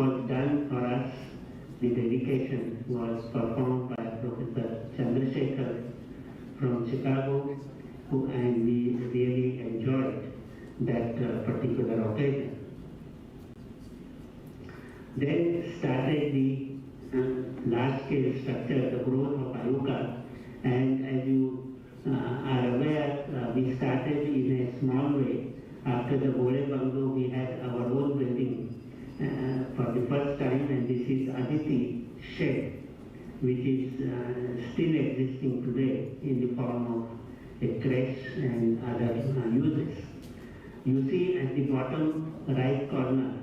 was done for us, the dedication was performed by Professor Chandrasekhar from Chicago, and we really enjoyed that particular occasion. Then started the large-scale structure, the growth of IUCAA, and as you are aware, we started in a small way. After the Bole Bungalow, we had our own building for the first time, and this is Aditi shed, which is still existing today in the form of a creche and other uses. You see at the bottom right corner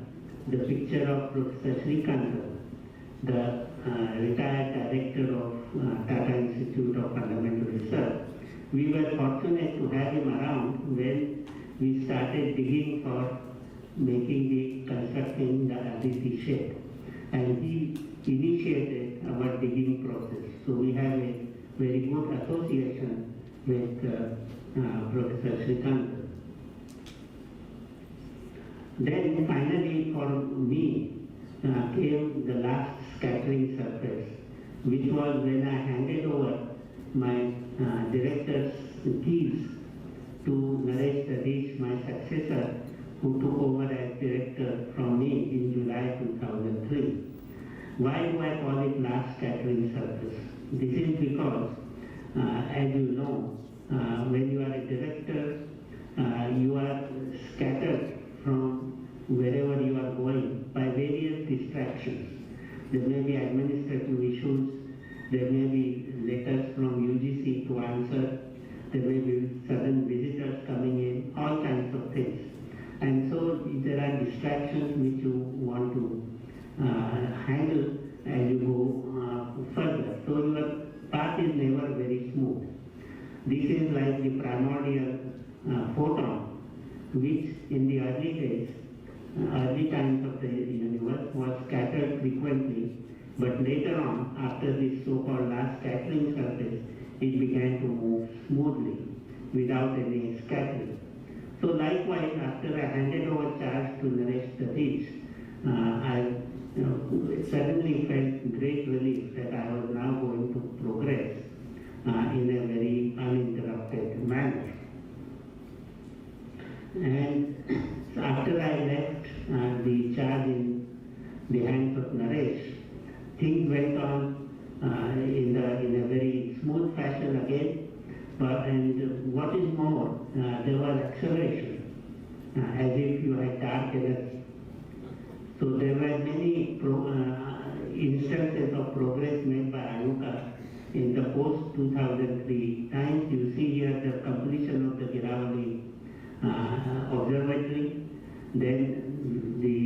the picture of Professor Srianand, the retired director of Tata Institute of Fundamental Research. We were fortunate to have him around when we started digging for constructing the Aditi shed, and he initiated our digging process. So we have a very good association with Professor Srianand. Then finally for me came the last scattering surface, which was when I handed over my director's keys to Naresh, Dadhich, my successor, who took over as director from me in July 2003. Why do I call it last scattering surface? This is because, as you know, when you are a director, you are scattered from wherever you are going by various distractions. There may be administrative issues, there may be letters from UGC to answer, there may be sudden visitors coming in, all kinds of things. And so there are distractions which you want to handle as you go further. So your path is never very smooth. This is like the primordial photon, which in the early days, early times of the universe was scattered frequently, but later on, after this so-called last scattering surface, it began to move smoothly without any scattering. So likewise, after I handed over charge to Naresh Dadhich, I suddenly felt great relief that I was now going to progress in a very uninterrupted manner. And after I left the charge in the hands of Naresh, things went on in a very smooth fashion again. And what is more, there was acceleration, as if you had dark energy. So there were many instances of progress made by IUCAA in the post-2003 times. You see here the completion of the Giravali observatory, then the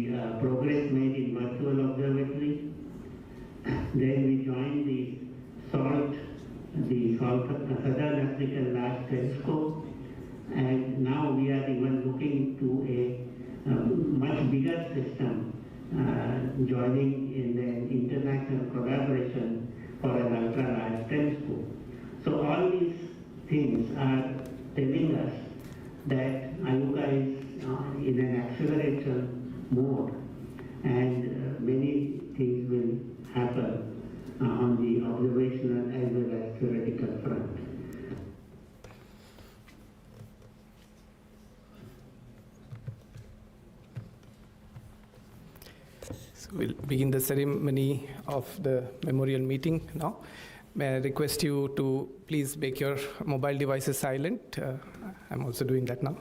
progress made in virtual observatory, then we joined the Southern African Large Telescope, and now we are even looking to a much bigger system, joining in an international collaboration for an ultra-large telescope. So all these things are telling us that IUCAA is in an acceleration mode, and many things will happen on the observational as well as theoretical front. So we'll begin the ceremony of the memorial meeting now. May I request you to please make your mobile devices silent. I'm also doing that now.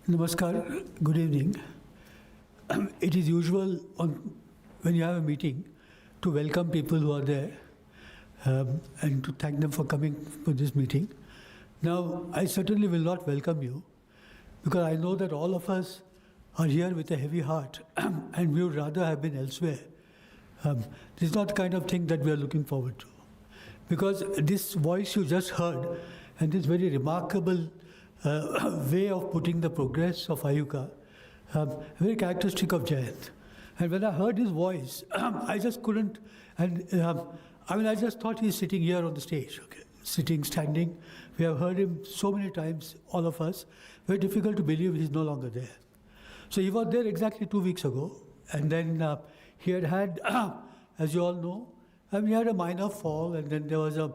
Namaskar, good evening. It is usual when you have a meeting to welcome people who are there and to thank them for coming for this meeting. Now, I certainly will not welcome you because I know that all of us are here with a heavy heart and we would rather have been elsewhere. This is not the kind of thing that we are looking forward to. Because this voice you just heard and this very remarkable way of putting the progress of IUCAA, very characteristic of Jayant. And when I heard his voice, I just couldn't, and I just thought he's sitting here on the stage, okay? Sitting, standing. We have heard him so many times, all of us. Very difficult to believe he's no longer there. So he was there exactly 2 weeks ago, and then he had, as you all know, he had a minor fall, and then there was a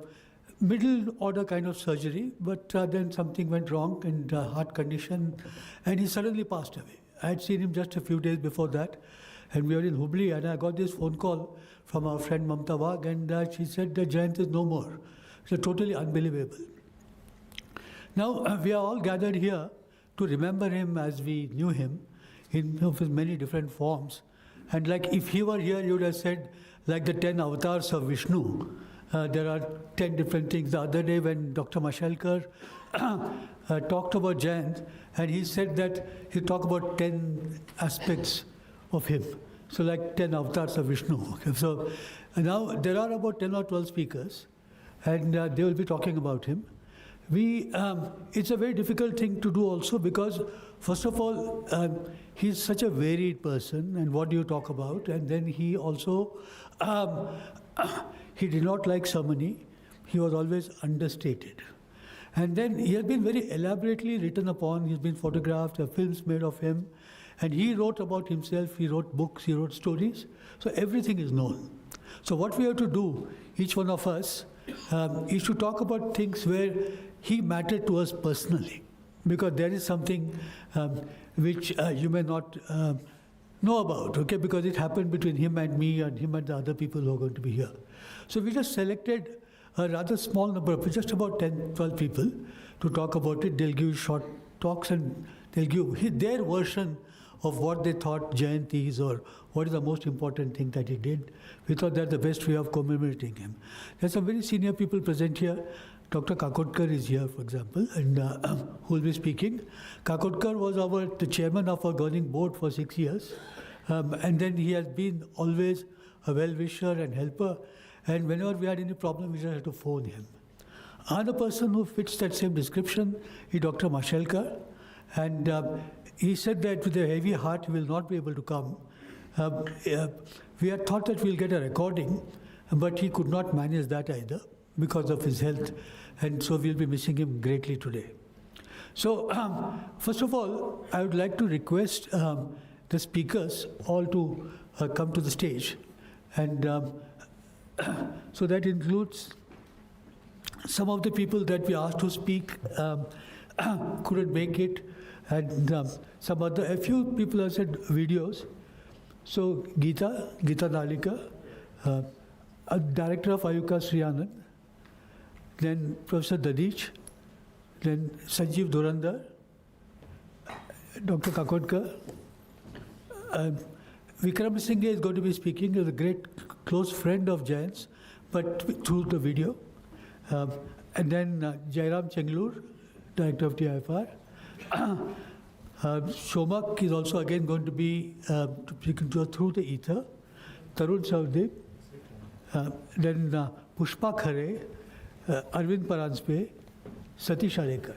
middle order kind of surgery, but then something went wrong in heart condition, and he suddenly passed away. I had seen him just a few days before that, and we were in Hubli, and I got this phone call from our friend Mamta Wagh, and she said that Jayant is no more. It's totally unbelievable. Now, we are all gathered here to remember him as we knew him in his many different forms. And like if he were here, you would have said, like the 10 avatars of Vishnu, there are 10 different things. The other day when Dr. Mashelkar talked about Jayant, and he said that he talked about 10 aspects of him. So like 10 avatars of Vishnu. Okay. So now there are about 10 or 12 speakers, and they will be talking about him. It's a very difficult thing to do also because, first of all, he's such a varied person, and what do you talk about? And then he also, he did not like ceremony. He was always understated. And then he has been very elaborately written upon. He's been photographed, films made of him. And he wrote about himself, he wrote books, he wrote stories. So everything is known. So what we have to do, each one of us, is to talk about things where he mattered to us personally. Because there is something which you may not know about, okay? Because it happened between him and me and him and the other people who are going to be here. So we just selected a rather small number of, just about 10, 12 people to talk about it. They'll give short talks and they'll give their version of what they thought Jayant is or what is the most important thing that he did. We thought that's the best way of commemorating him. There's some very senior people present here. Dr. Kakodkar is here, for example, and who will be speaking. Kakodkar was the chairman of our governing board for 6 years. And then he has been always a well-wisher and helper. And whenever we had any problem, we just had to phone him. Another person who fits that same description is Dr. Mashelkar. And he said that with a heavy heart, he will not be able to come. We had thought that we'll get a recording, but he could not manage that either because of his health. And so we'll be missing him greatly today. So first of all, I would like to request the speakers all to come to the stage. And so that includes some of the people that we asked to speak couldn't make it. And a few people have said videos. So Geeta Narlikar, director of IUCAA, Srianand, then Professor Dadhich, then Sanjeev Dhurandhar, Dr. Kakodkar. Wickramasinghe is going to be speaking. He's a great close friend of Jayant's, but through the video. And then Jayaram Chengalur, director of TIFR. Somak is also again going to be through the ether. Tarun Souradeep. Then Pushpa Khare, Arvind Paranjpye, Satish Alekar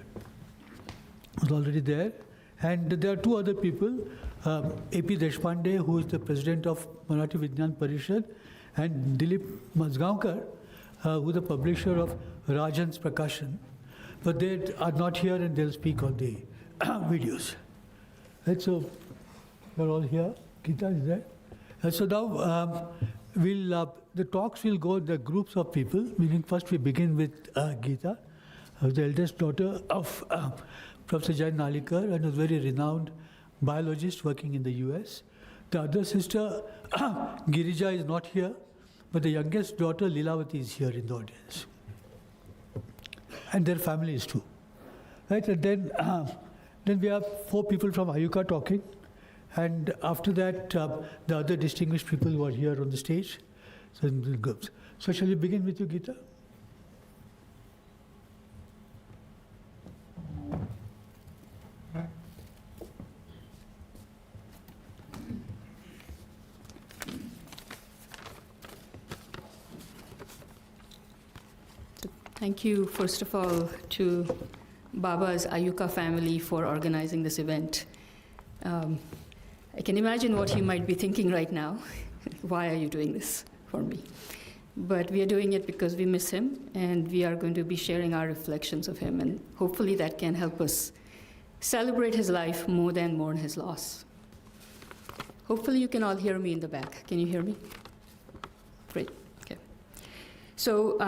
was already there. And there are two other people, A.P. Deshpande, who is the president of Marathi Vigyan Parishad, and Dileep Majgaonkar, who is the publisher of Rajhans Prakashan. But they are not here and they'll speak on the videos. Right, so we're all here. Geeta is there. So now the talks will go in the groups of people, meaning first we begin with Geeta, who's the eldest daughter of Professor Geeta Narlikar and a very renowned biologist working in the US. The other sister, Girija, is not here, but the youngest daughter, Lilavati, is here in the audience. And their families too. Right? And then we have 4 people from IUCAA talking. And after that, the other distinguished people who are here on the stage. So in the groups. So shall we begin with you, Geeta? Thank you, first of all, to Baba's IUCAA family for organizing this event. I can imagine what he might be thinking right now. Why are you doing this for me? But we are doing it because we miss him, and we are going to be sharing our reflections of him, and hopefully that can help us celebrate his life more than mourn his loss. Hopefully you can all hear me in the back. Can you hear me? Great, okay. So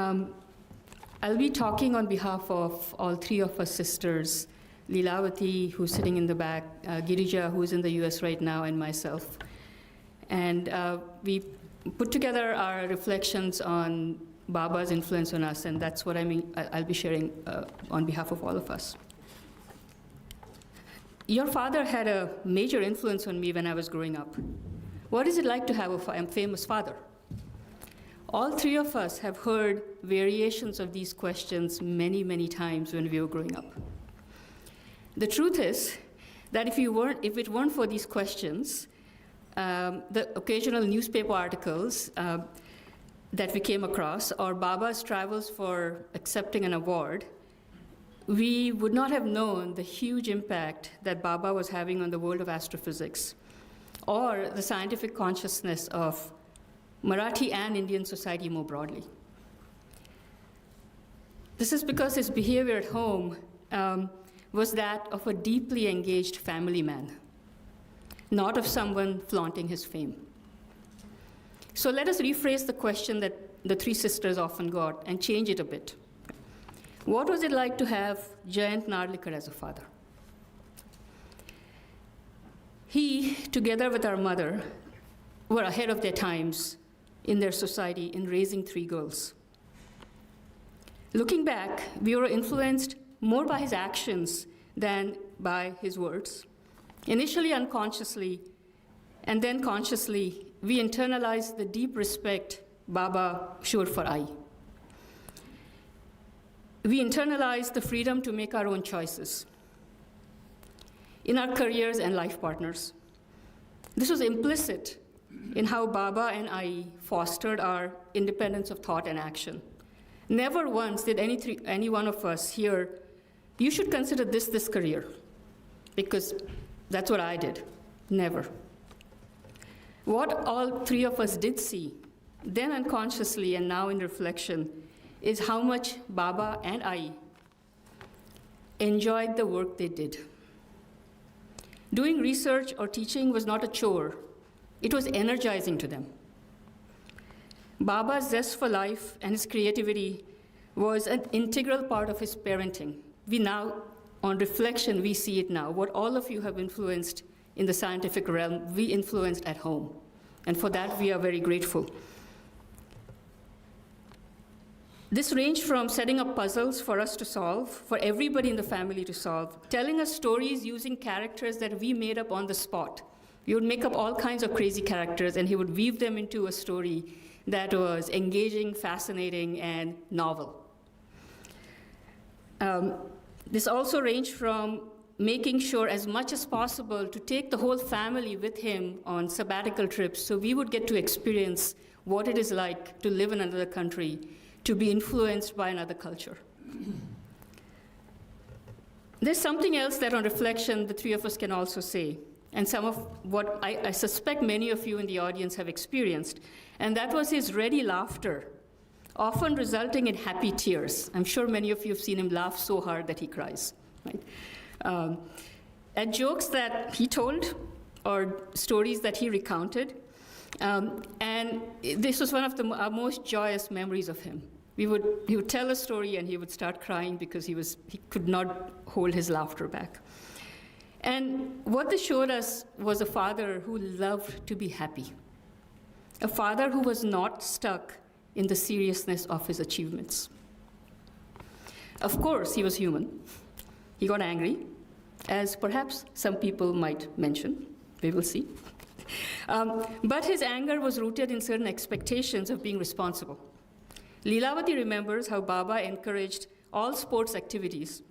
I'll be talking on behalf of all three of us sisters, Leelavati, who's sitting in the back, Girija, who's in the US right now, and myself. And we put together our reflections on Baba's influence on us, and that's what I'll be sharing on behalf of all of us. Your father had a major influence on me when I was growing up. What is it like to have a famous father? All three of us have heard variations of these questions many, many times when we were growing up. The truth is that if it weren't for these questions, the occasional newspaper articles that we came across, or Baba's travels for accepting an award, we would not have known the huge impact that Baba was having on the world of astrophysics, or the scientific consciousness of Marathi and Indian society more broadly. This is because his behavior at home was that of a deeply engaged family man, not of someone flaunting his fame. So let us rephrase the question that the three sisters often got and change it a bit. What was it like to have Jayant Narlikar as a father? He, together with our mother, were ahead of their times in their society in raising three girls. Looking back, we were influenced more by his actions than by his words. Initially unconsciously, and then consciously, we internalized the deep respect Baba showed for I. We internalized the freedom to make our own choices in our careers and life partners. This was implicit in how Baba and I fostered our independence of thought and action. Never once did any one of us hear, you should consider this career, because that's what I did. Never. What all three of us did see, then unconsciously and now in reflection, is how much Baba and I enjoyed the work they did. Doing research or teaching was not a chore. It was energizing to them. Baba's zest for life and his creativity was an integral part of his parenting. We now, on reflection, we see it now. What all of you have influenced in the scientific realm, we influenced at home. And for that, we are very grateful. This ranged from setting up puzzles for us to solve, for everybody in the family to solve, telling us stories using characters that we made up on the spot. We would make up all kinds of crazy characters, and he would weave them into a story that was engaging, fascinating, and novel. This also ranged from making sure as much as possible to take the whole family with him on sabbatical trips so we would get to experience what it is like to live in another country, to be influenced by another culture. There's something else that on reflection the three of us can also say, and some of what I suspect many of you in the audience have experienced, and that was his ready laughter, often resulting in happy tears. I'm sure many of you have seen him laugh so hard that he cries, right? At jokes that he told or stories that he recounted. And this was one of our most joyous memories of him. He would tell a story and he would start crying because he could not hold his laughter back. And what this showed us was a father who loved to be happy. A father who was not stuck in the seriousness of his achievements. Of course, he was human. He got angry, as perhaps some people might mention. We will see. But his anger was rooted in certain expectations of being responsible. Leelavati remembers how Baba encouraged all sports activities.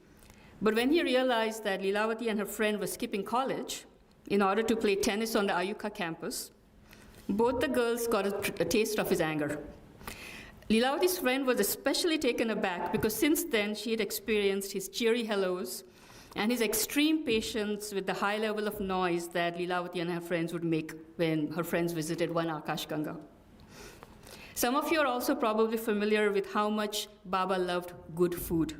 But when he realized that Leelavati and her friend were skipping college in order to play tennis on the IUCAA campus, both the girls got a taste of his anger. Leelavati's friend was especially taken aback because since then she had experienced his cheery hellos and his extreme patience with the high level of noise that Leelavati and her friends would make when her friends visited one Akash Ganga. Some of you are also probably familiar with how much Baba loved good food.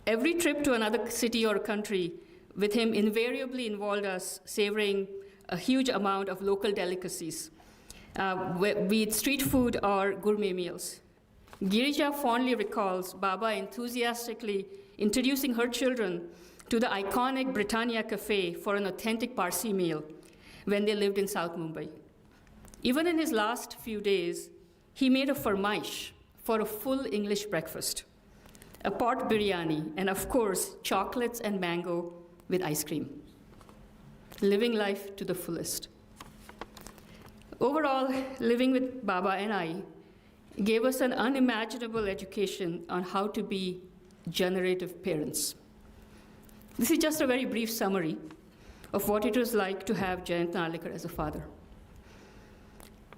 Every trip to another city or country with him invariably involved us savoring a huge amount of local delicacies, be it street food or gourmet meals. Girija fondly recalls Baba enthusiastically introducing her children to the iconic Britannia Cafe for an authentic Parsi meal when they lived in South Mumbai. Even in his last few days, he made a farmaish for a full English breakfast, a pot biryani, and of course, chocolates and mango with ice cream. Living life to the fullest. Overall, living with Baba and I gave us an unimaginable education on how to be generative parents. This is just a very brief summary of what it was like to have Jayant Narlikar as a father.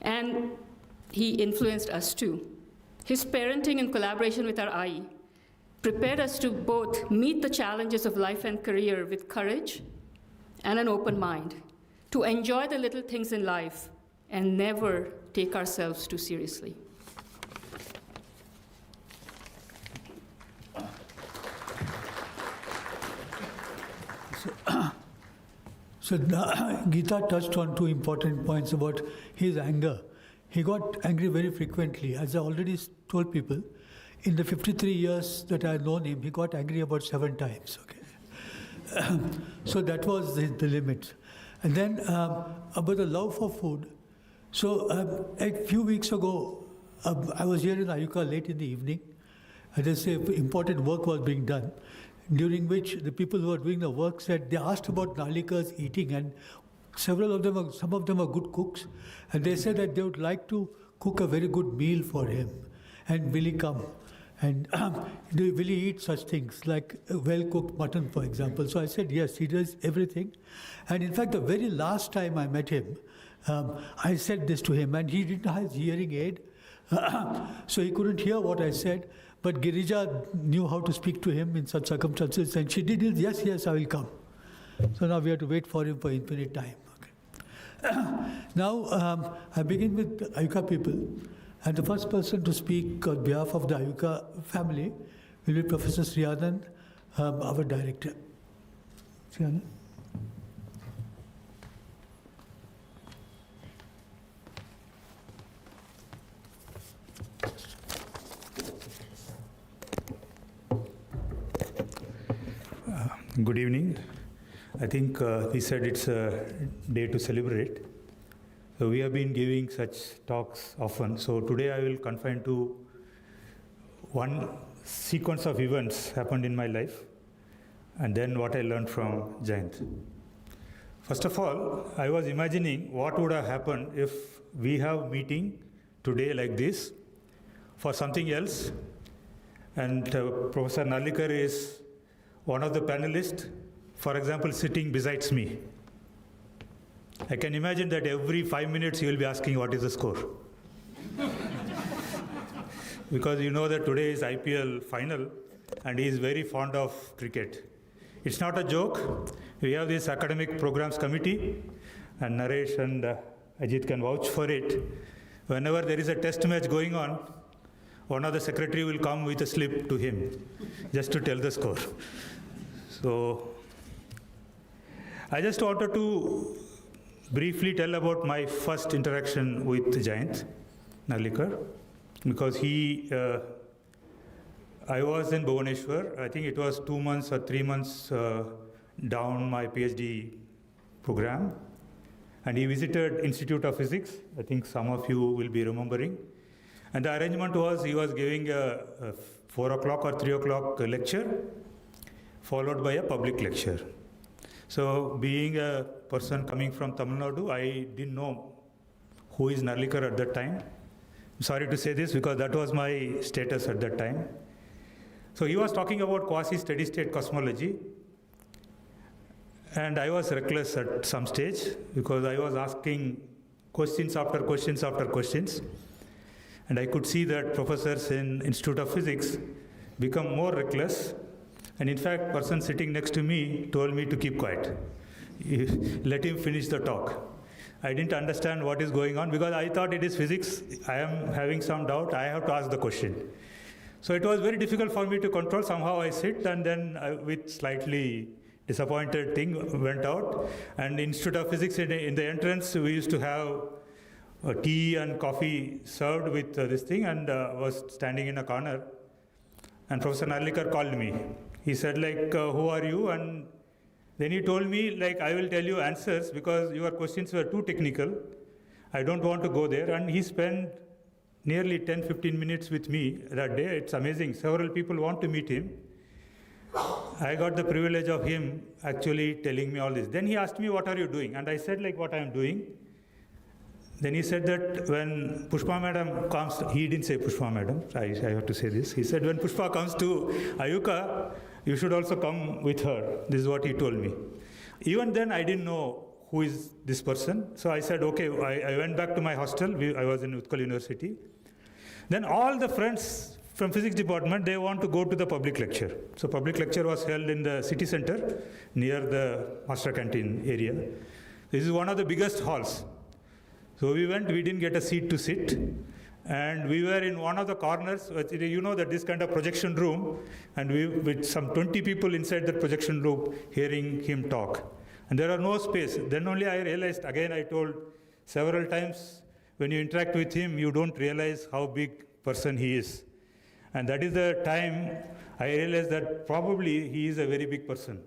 And he influenced us too. His parenting in collaboration with our IE prepared us to both meet the challenges of life and career with courage and an open mind, to enjoy the little things in life and never take ourselves too seriously. So Geeta touched on two important points about his anger. He got angry very frequently. As I already told people, in the 53 years that I've known him, he got angry about 7 times. Okay, so that was the limit. And then about the love for food. So a few weeks ago, I was here in IUCAA late in the evening, and they say important work was being done, during which the people who were doing the work said, they asked about Narlikar's eating, and some of them are good cooks, and they said that they would like to cook a very good meal for him, and will he come? And will he eat such things like well-cooked mutton, for example? So I said, yes, he does everything. And in fact, the very last time I met him, I said this to him, and he didn't have his hearing aid, so he couldn't hear what I said. But Girija knew how to speak to him in such circumstances, and she did it, yes, I will come. So now we have to wait for him for infinite time. Okay. Now, I begin with IUCAA people, and the first person to speak on behalf of the IUCAA family will be Professor Srianand, our director. Srianand. Good evening. I think we said it's a day to celebrate. So we have been giving such talks often. So today I will confine to one sequence of events happened in my life, and then what I learned from Jayant. First of all, I was imagining what would have happened if we have meeting today like this for something else, and Professor Narlikar is one of the panelists, for example, sitting besides me. I can imagine that every 5 minutes he will be asking what is the score. Because you know that today is IPL final and he is very fond of cricket. It's not a joke. We have this academic programs committee, and Naresh and Ajit can vouch for it. Whenever there is a test match going on, one of the secretary will come with a slip to him just to tell the score. So I just wanted to briefly tell about my first interaction with Jayant Narlikar, because I was in Bhubaneswar. I think it was 2 months or 3 months down my PhD program, and he visited Institute of Physics. I think some of you will be remembering. And the arrangement was he was giving a 4 o'clock or 3 o'clock lecture, followed by a public lecture. So being a person coming from Tamil Nadu, I didn't know who is Narlikar at that time. I'm sorry to say this because that was my status at that time. So he was talking about quasi-steady state cosmology, and I was reckless at some stage because I was asking questions after questions after questions, and I could see that professors in Institute of Physics become more reckless. And in fact, person sitting next to me told me to keep quiet. Let him finish the talk. I didn't understand what is going on because I thought it is physics. I am having some doubt. I have to ask the question. So it was very difficult for me to control. Somehow I sit and then with slightly disappointed thing went out. And Institute of Physics in the entrance, we used to have tea and coffee served with this thing, and was standing in a corner. And Professor Narlikar called me. He said, like, who are you? And then he told me, like, I will tell you answers because your questions were too technical. I don't want to go there. And he spent nearly 10-15 minutes with me that day. It's amazing. Several people want to meet him. I got the privilege of him actually telling me all this. Then he asked me, what are you doing? And I said, like, what I am doing. Then he said that when Pushpa madam comes, he didn't say Pushpa madam, I have to say this. He said, when Pushpa comes to IUCAA, you should also come with her. This is what he told me. Even then, I didn't know who is this person. So I said, okay, I went back to my hostel. I was in Utkal University. Then all the friends from physics department, they want to go to the public lecture. So public lecture was held in the city center near the master canteen area. This is one of the biggest halls. So we went, we didn't get a seat to sit. And we were in one of the corners, you know that this kind of projection room, and we with some 20 people inside that projection room hearing him talk. And there are no space. Then only I realized, again I told several times, when you interact with him, you don't realize how big person he is. And that is the time I realized that probably he is a very big person.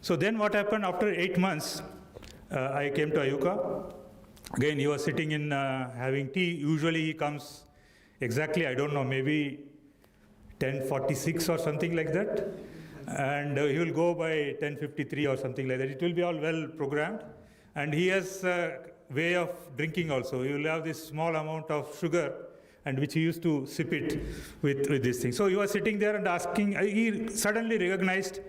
So then what happened after 8 months, I came to IUCAA. Again, he was sitting in having tea. Usually he comes exactly, I don't know, maybe 10:46 or something like that. And he will go by 10:53 or something like that. It will be all well programmed. And he has a way of drinking also. He will have this small amount of sugar, and which he used to sip it with this thing. So he was sitting there and asking, he suddenly recognized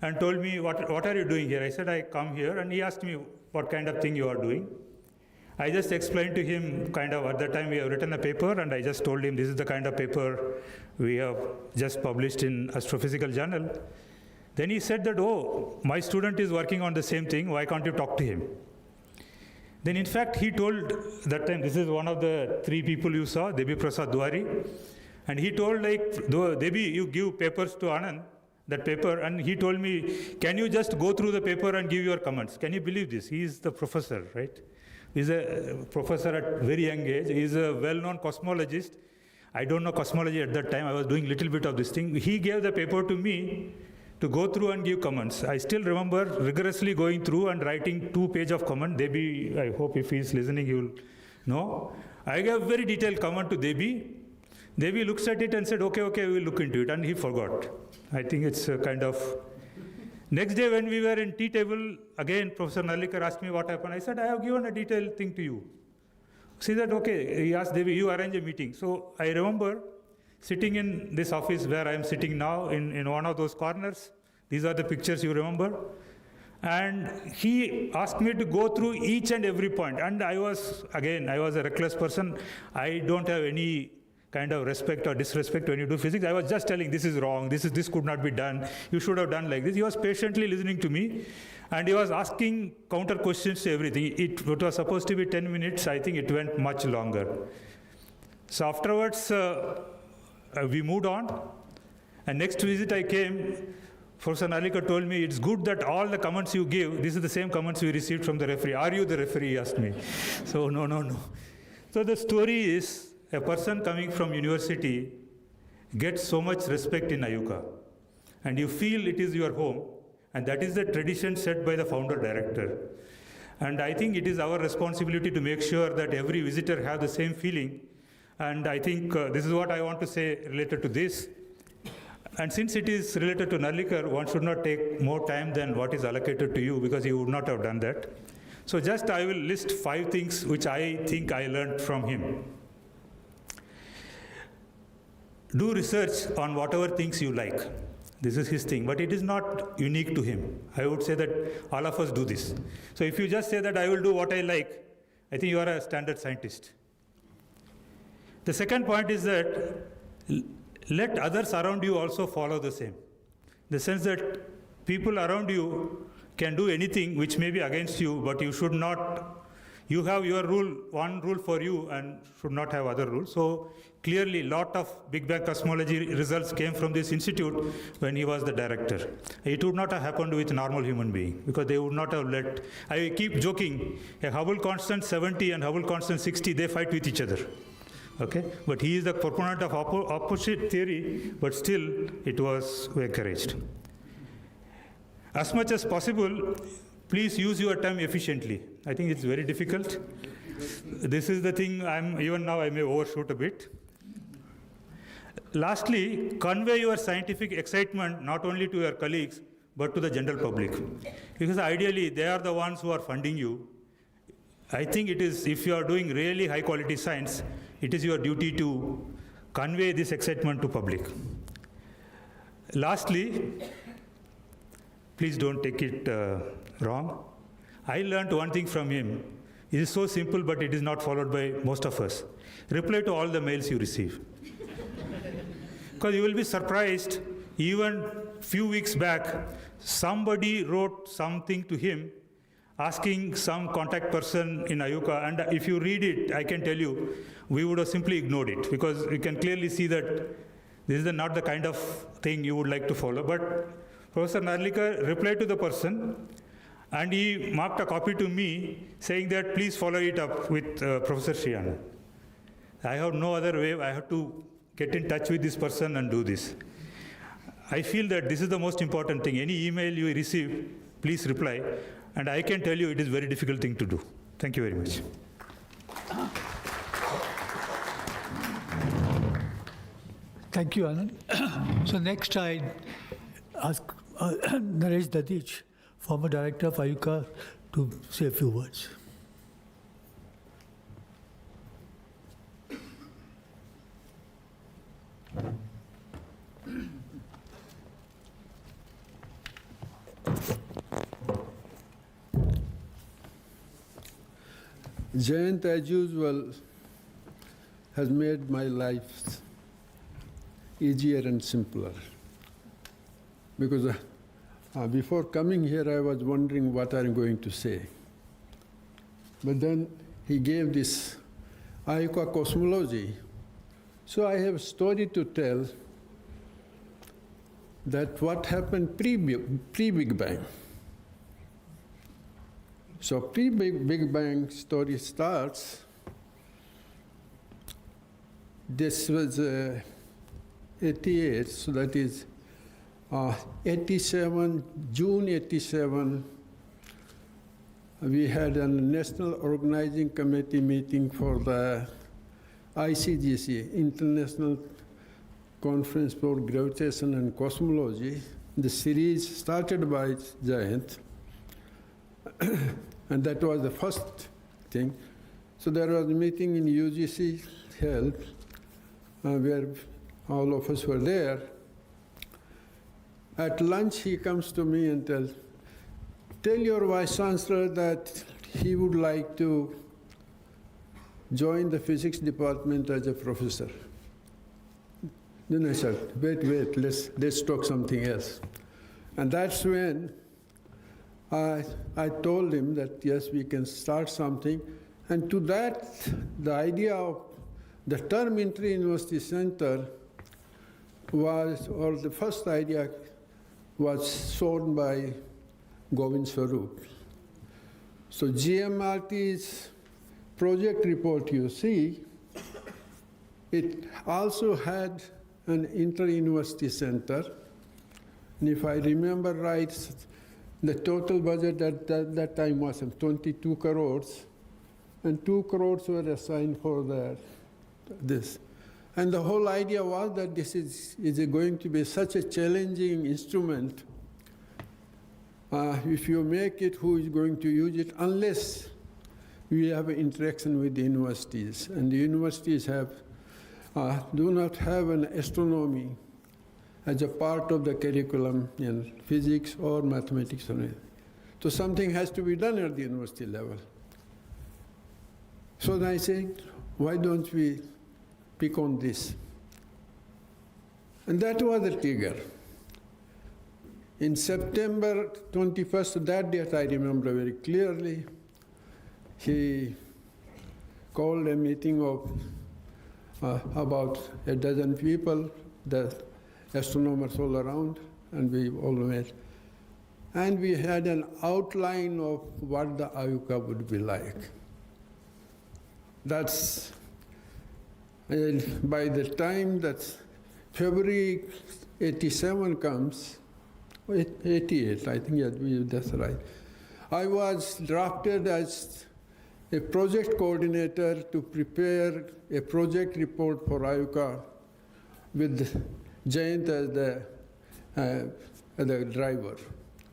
and told me, what are you doing here? I said, I come here. And he asked me what kind of thing you are doing. I just explained to him kind of, at that time we have written a paper, and I just told him this is the kind of paper we have just published in Astrophysical Journal. Then he said that, oh, my student is working on the same thing, why can't you talk to him? Then in fact he told that time, this is one of the 3 people you saw, Debi Prasad Duari, and he told like, Debi, you give papers to Anand, that paper, and he told me, can you just go through the paper and give your comments? Can you believe this? He is the professor, right? He's a professor at very young age. He's a well-known cosmologist. I don't know cosmology at that time. I was doing little bit of this thing. He gave the paper to me to go through and give comments. I still remember rigorously going through and writing 2 pages of comment. Debi, I hope if he's listening, he will know. I gave very detailed comment to Debi. Debi looks at it and said, okay, we will look into it. And he forgot. I think it's a kind of... Next day when we were in tea table, again Professor Narlikar asked me what happened. I said, I have given a detailed thing to you. He said, okay. He asked Devi, you arrange a meeting. So I remember sitting in this office where I am sitting now in one of those corners. These are the pictures you remember. And he asked me to go through each and every point. And I was a reckless person. I don't have any kind of respect or disrespect when you do physics. I was just telling, this is wrong, this could not be done, you should have done like this. He was patiently listening to me, and he was asking counter questions to everything. It was supposed to be 10 minutes, I think it went much longer. So afterwards, we moved on, and next visit I came, Professor Narlikar told me, it's good that all the comments you give, this is the same comments we received from the referee. Are you the referee, he asked me. So no. So the story is, a person coming from university gets so much respect in IUCAA, and you feel it is your home, and that is the tradition set by the founder-director. And I think it is our responsibility to make sure that every visitor have the same feeling, and I think this is what I want to say related to this. And since it is related to Narlikar, one should not take more time than what is allocated to you, because you would not have done that. So just I will list 5 things which I think I learned from him. Do research on whatever things you like. This is his thing, but it is not unique to him. I would say that all of us do this. So if you just say that I will do what I like, I think you are a standard scientist. The second point is that let others around you also follow the same. the sense that people around you can do anything which may be against you, but you should not, you have your rule, one rule for you, and should not have other rules. So clearly, lot of Big Bang cosmology results came from this institute when he was the director. It would not have happened with normal human being, because they would not have let, I keep joking, a Hubble constant 70 and Hubble constant 60, they fight with each other. Okay? But he is the proponent of opposite theory, but still it was encouraged. As much as possible, please use your time efficiently. I think it's very difficult. This is the thing, even now I may overshoot a bit. Lastly, convey your scientific excitement not only to your colleagues, but to the general public. Because ideally, they are the ones who are funding you. I think it is, if you are doing really high quality science, it is your duty to convey this excitement to public. Lastly, please don't take it wrong. I learned one thing from him. It is so simple, but it is not followed by most of us. Reply to all the mails you receive. Because you will be surprised, even few weeks back, somebody wrote something to him asking some contact person in IUCAA, and if you read it, I can tell you, we would have simply ignored it, because you can clearly see that this is not the kind of thing you would like to follow. But Professor Narlikar replied to the person, and he marked a copy to me saying that please follow it up with Professor Srianand. I have no other way. I have to get in touch with this person and do this. I feel that this is the most important thing. Any email you receive, please reply. And I can tell you it is a very difficult thing to do. Thank you very much. Thank you, Anand. So next I ask Naresh Dadhich, former director of IUCAA, to say a few words. Jayant, as usual, has made my life easier and simpler. Because before coming here, I was wondering what I'm going to say. But then he gave this IUCAA cosmology. So I have a story to tell that what happened pre-Big Bang. So pre-Big Bang story starts. This was 88, so that is 87, June 87, we had a National Organizing Committee meeting for the ICGC, International Conference for Gravitation and Cosmology. The series started by Jayant, and that was the first thing. So there was a meeting in UGC held, where all of us were there. At lunch, he comes to me and tells, tell your vice chancellor that he would like to join the physics department as a professor. Then I said, wait, let's talk something else. And that's when I told him that, yes, we can start something. And to that, the idea of the term Inter-University Center was, or the first idea was shown by Govind Swarup. So GMRT's project report you see, it also had an inter-university center. And if I remember right, the total budget at that time was 22 crores, and 2 crores were assigned for this. And the whole idea was that this is going to be such a challenging instrument. If you make it, who is going to use it, unless we have an interaction with the universities. And the universities do not have an astronomy as a part of the curriculum in physics or mathematics. So something has to be done at the university level. So then I said, why don't we pick on this? And that was the trigger. In September 21st, that date I remember very clearly, he called a meeting of about a dozen people, the astronomers all around, and we all met. And we had an outline of what the IUCAA would be like. That's, by the time that February 87 comes, 88, I think that's right, I was drafted as a project coordinator to prepare a project report for IUCAA with Jayant as the driver.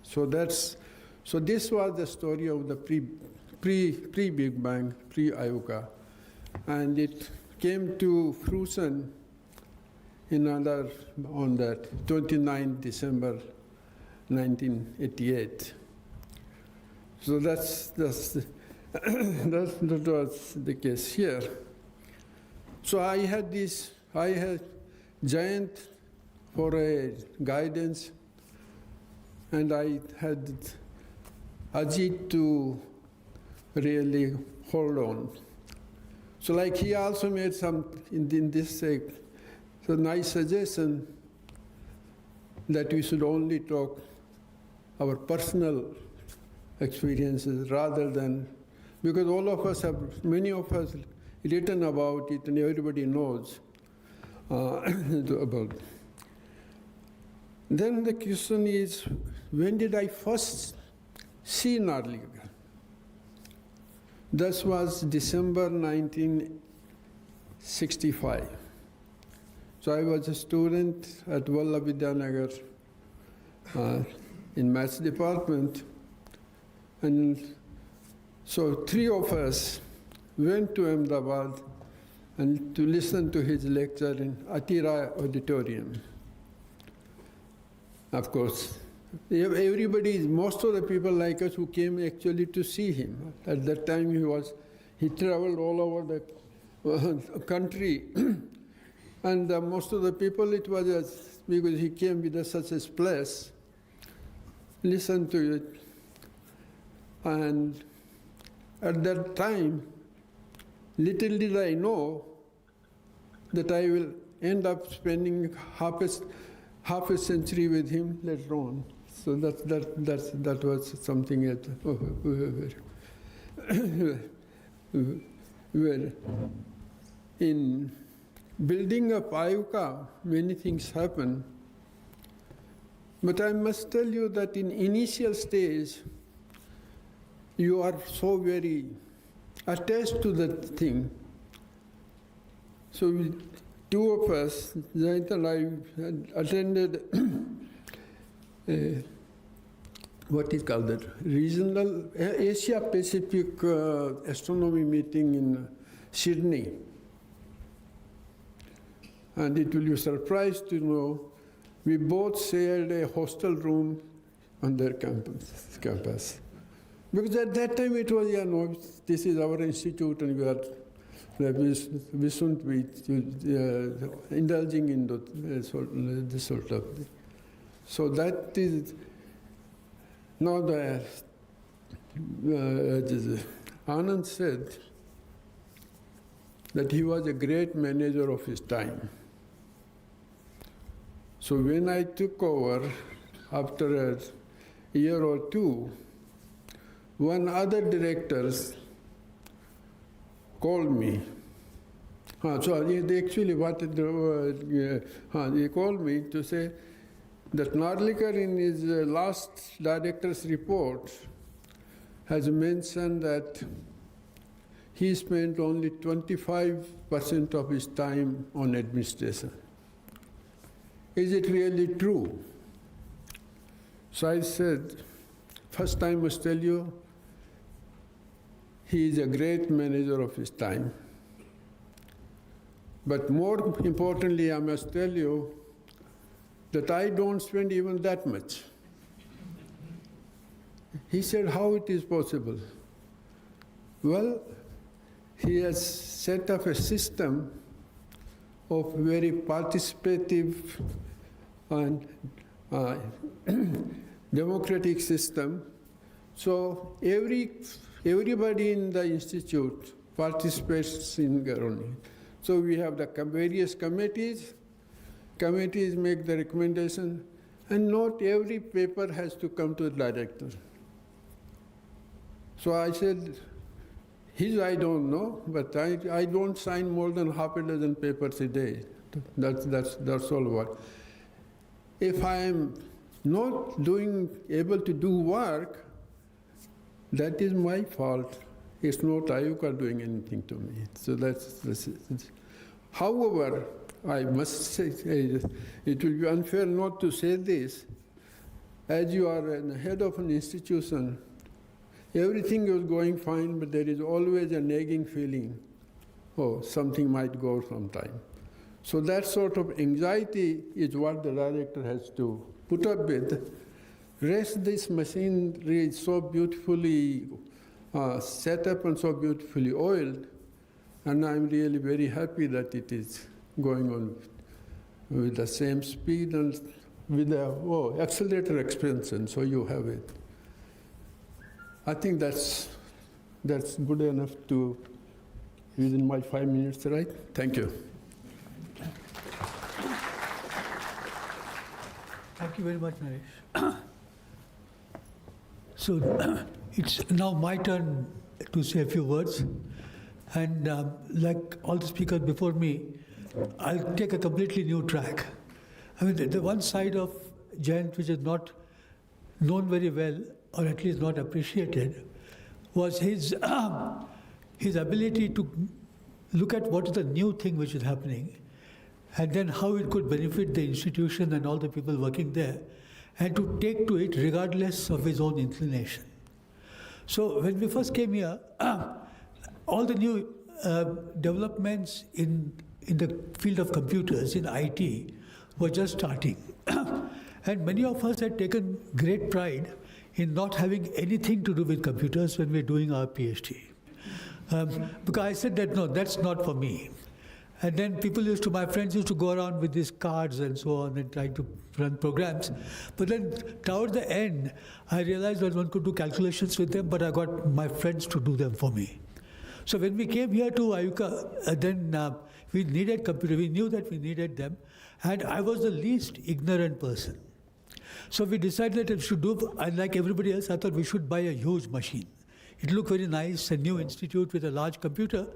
So this was the story of the pre-Big Bang, pre-IUCAA. And it came to fruition on that 29 December 1988. So that was the case here. So I had Jayant for a guidance, and I had Ajit to really hold on. So like he also made some, in this so nice suggestion that we should only talk our personal experiences rather than, because all of us have, many of us written about it and everybody knows about it. Then the question is, when did I first see Narlikar? This was December 1965. So I was a student at Vallabh in Maths department, and so three of us went to Ahmedabad and to listen to his lecture in Atira Auditorium. Of course, most of the people like us who came actually to see him. At that time he traveled all over the country. And most of the people, it was because he came with such a place, listened to it. And at that time, little did I know that I will end up spending half a century with him later on. So that was something that where in building up IUCAA, many things happen. But I must tell you that in initial stage, you are so very attached to that thing. So two of us, Jayant and I, had attended what is called that regional Asia Pacific astronomy meeting in Sydney. And it will be surprised to know we both shared a hostel room on their campus. Because at that time it was, this is our institute and we shouldn't be indulging in this sort of thing. So that is, now Anand said that he was a great manager of his time. So when I took over, after a year or two, one other directors called me. So they actually wanted they called me to say that Narlikar in his last director's report has mentioned that he spent only 25% of his time on administration. Is it really true? So I said, first I must tell you, he is a great manager of his time. But more importantly, I must tell you that I don't spend even that much. He said, how it is possible? Well, he has set up a system of very participative and democratic system. So everybody in the institute participates in governing. So we have the various committees. Committees make the recommendation, and not every paper has to come to the director. So I said, I don't know, but I don't sign more than half a dozen papers a day. That's all what. If I am not able to do work, that is my fault. It's not IUCAA doing anything to me. So that's however, I must say, it will be unfair not to say this. As you are the head of an institution, everything is going fine, but there is always a nagging feeling, oh, something might go sometime. So that sort of anxiety is what the director has to put up with. Rest this machinery is so beautifully set up and so beautifully oiled, and I'm really very happy that it is going on with the same speed and with the accelerator expansion, so you have it. I think that's good enough to, within my 5 minutes, right? Thank you. Thank you very much, Naresh. So it's now my turn to say a few words. And like all the speakers before me, I'll take a completely new track. I mean, the one side of Jayant which is not known very well, or at least not appreciated, was his ability to look at what is the new thing which is happening, and then how it could benefit the institution and all the people working there, and to take to it regardless of his own inclination. So when we first came here, all the new developments in the field of computers, in IT, were just starting. And many of us had taken great pride in not having anything to do with computers when we were doing our PhD. Because I said that, no, that's not for me. And then my friends used to go around with these cards and so on and trying to run programs. But then toward the end, I realized that one could do calculations with them, but I got my friends to do them for me. So when we came here to IUCAA, then we needed computers. We knew that we needed them. And I was the least ignorant person. So we decided that we should do, and like everybody else, I thought we should buy a huge machine. It looked very nice, a new institute with a large computer.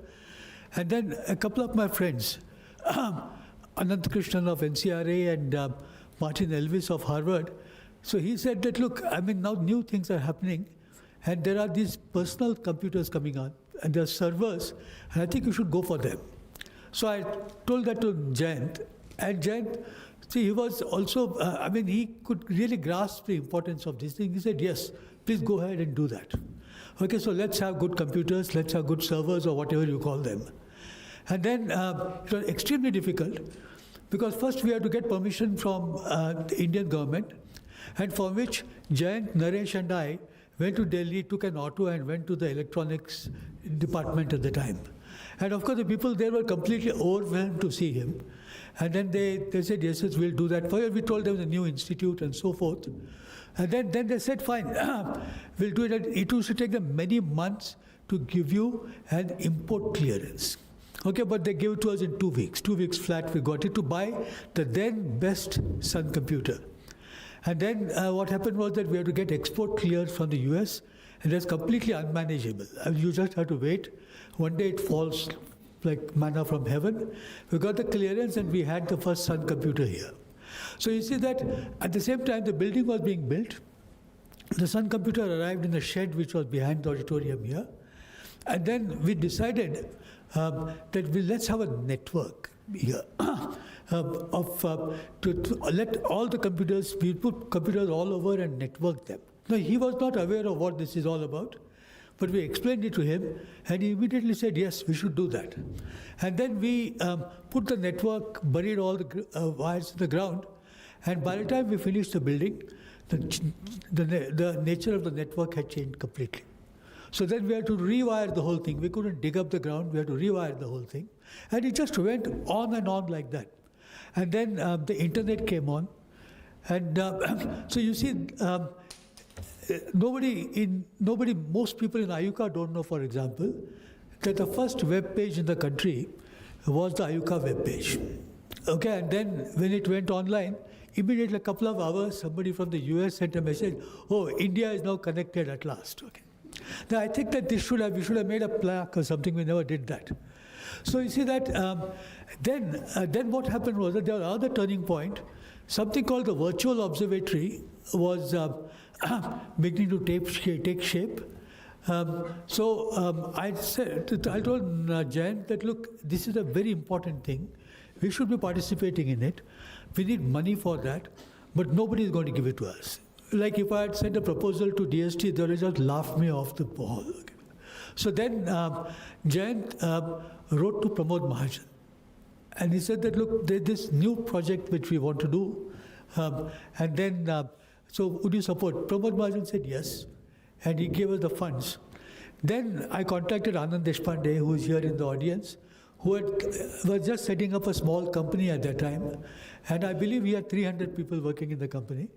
And then a couple of my friends, Anant Krishnan of NCRA and Martin Elvis of Harvard, so he said that, look, I mean, now new things are happening, and there are these personal computers coming on, and there are servers, and I think you should go for them. So I told that to Jayant, and Jayant, see, he was also, he could really grasp the importance of this thing. He said, yes, please go ahead and do that. Okay, so let's have good computers, let's have good servers, or whatever you call them. And then it was extremely difficult, because first we had to get permission from the Indian government, and for which Jayant, Naresh and I went to Delhi, took an auto and went to the electronics department at the time. And of course the people there were completely overwhelmed to see him. And then they said, yes, we'll do that for you. We told them the new institute and so forth. And then they said, fine, we'll do it. It used to take them many months to give you an import clearance. Okay, but they gave it to us in 2 weeks. 2 weeks flat, we got it to buy the then best Sun computer. And then what happened was that we had to get export cleared from the US, and that's completely unmanageable. I mean, you just have to wait. One day it falls like manna from heaven. We got the clearance and we had the first Sun computer here. So you see that at the same time the building was being built, the Sun computer arrived in a shed which was behind the auditorium here. And then we decided that let's have a network here to let all the computers, we put computers all over and network them. Now he was not aware of what this is all about, but we explained it to him, and he immediately said, yes, we should do that. And then we put the network, buried all the wires in the ground, and by the time we finished the building, the nature of the network had changed completely. So then we had to rewire the whole thing. We couldn't dig up the ground, we had to rewire the whole thing. And it just went on and on like that. And then the internet came on, And so you see, most people in IUCAA don't know, for example, that the first web page in the country was the IUCAA web page. Okay, and then when it went online, immediately a couple of hours, somebody from the US sent a message, oh, India is now connected at last. Okay. Now I think that we should have made a plaque or something. We never did that. So you see that then what happened was that there was another turning point. Something called the virtual observatory was beginning to take shape. I told Jayant that, look, this is a very important thing. We should be participating in it. We need money for that, but nobody is going to give it to us. Like if I had sent a proposal to DST, they would just laugh me off the wall. Okay. So then Jayant wrote to Pramod Mahajan. And he said that, look, there's this new project which we want to do. So would you support? Pramod Mahajan said yes. And he gave us the funds. Then I contacted Anand Deshpande, who is here in the audience, who was just setting up a small company at that time. And I believe he had 300 people working in the company.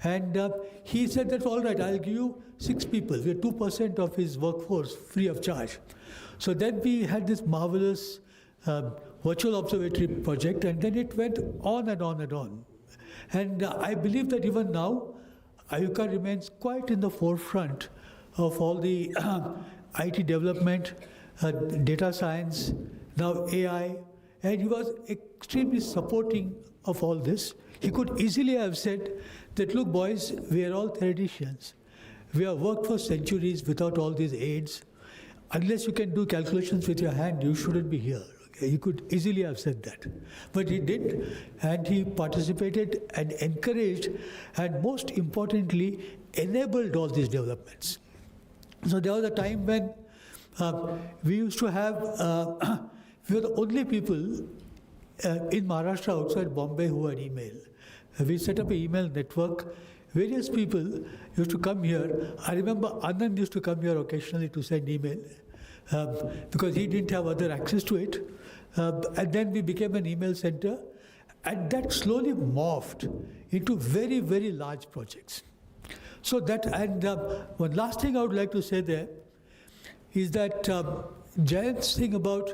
And he said that, all right, I'll give you 6 people. We are 2% of his workforce, free of charge. So then we had this marvelous virtual observatory project, and then it went on and on and on. And I believe that even now, IUCAA remains quite in the forefront of all the IT development, data science, now AI, and he was extremely supporting of all this. He could easily have said that, look, boys, we are all theoreticians. We have worked for centuries without all these aids. Unless you can do calculations with your hand, you shouldn't be here. Okay? He could easily have said that. But he did, and he participated and encouraged, and most importantly, enabled all these developments. So there was a time when we used to have, we were the only people in Maharashtra outside Bombay who had email. We set up an email network. Various people used to come here. I remember Anand used to come here occasionally to send email because he didn't have other access to it. And then we became an email center. And that slowly morphed into very, very large projects. So that, and one last thing I would like to say there is that Jayant's thing about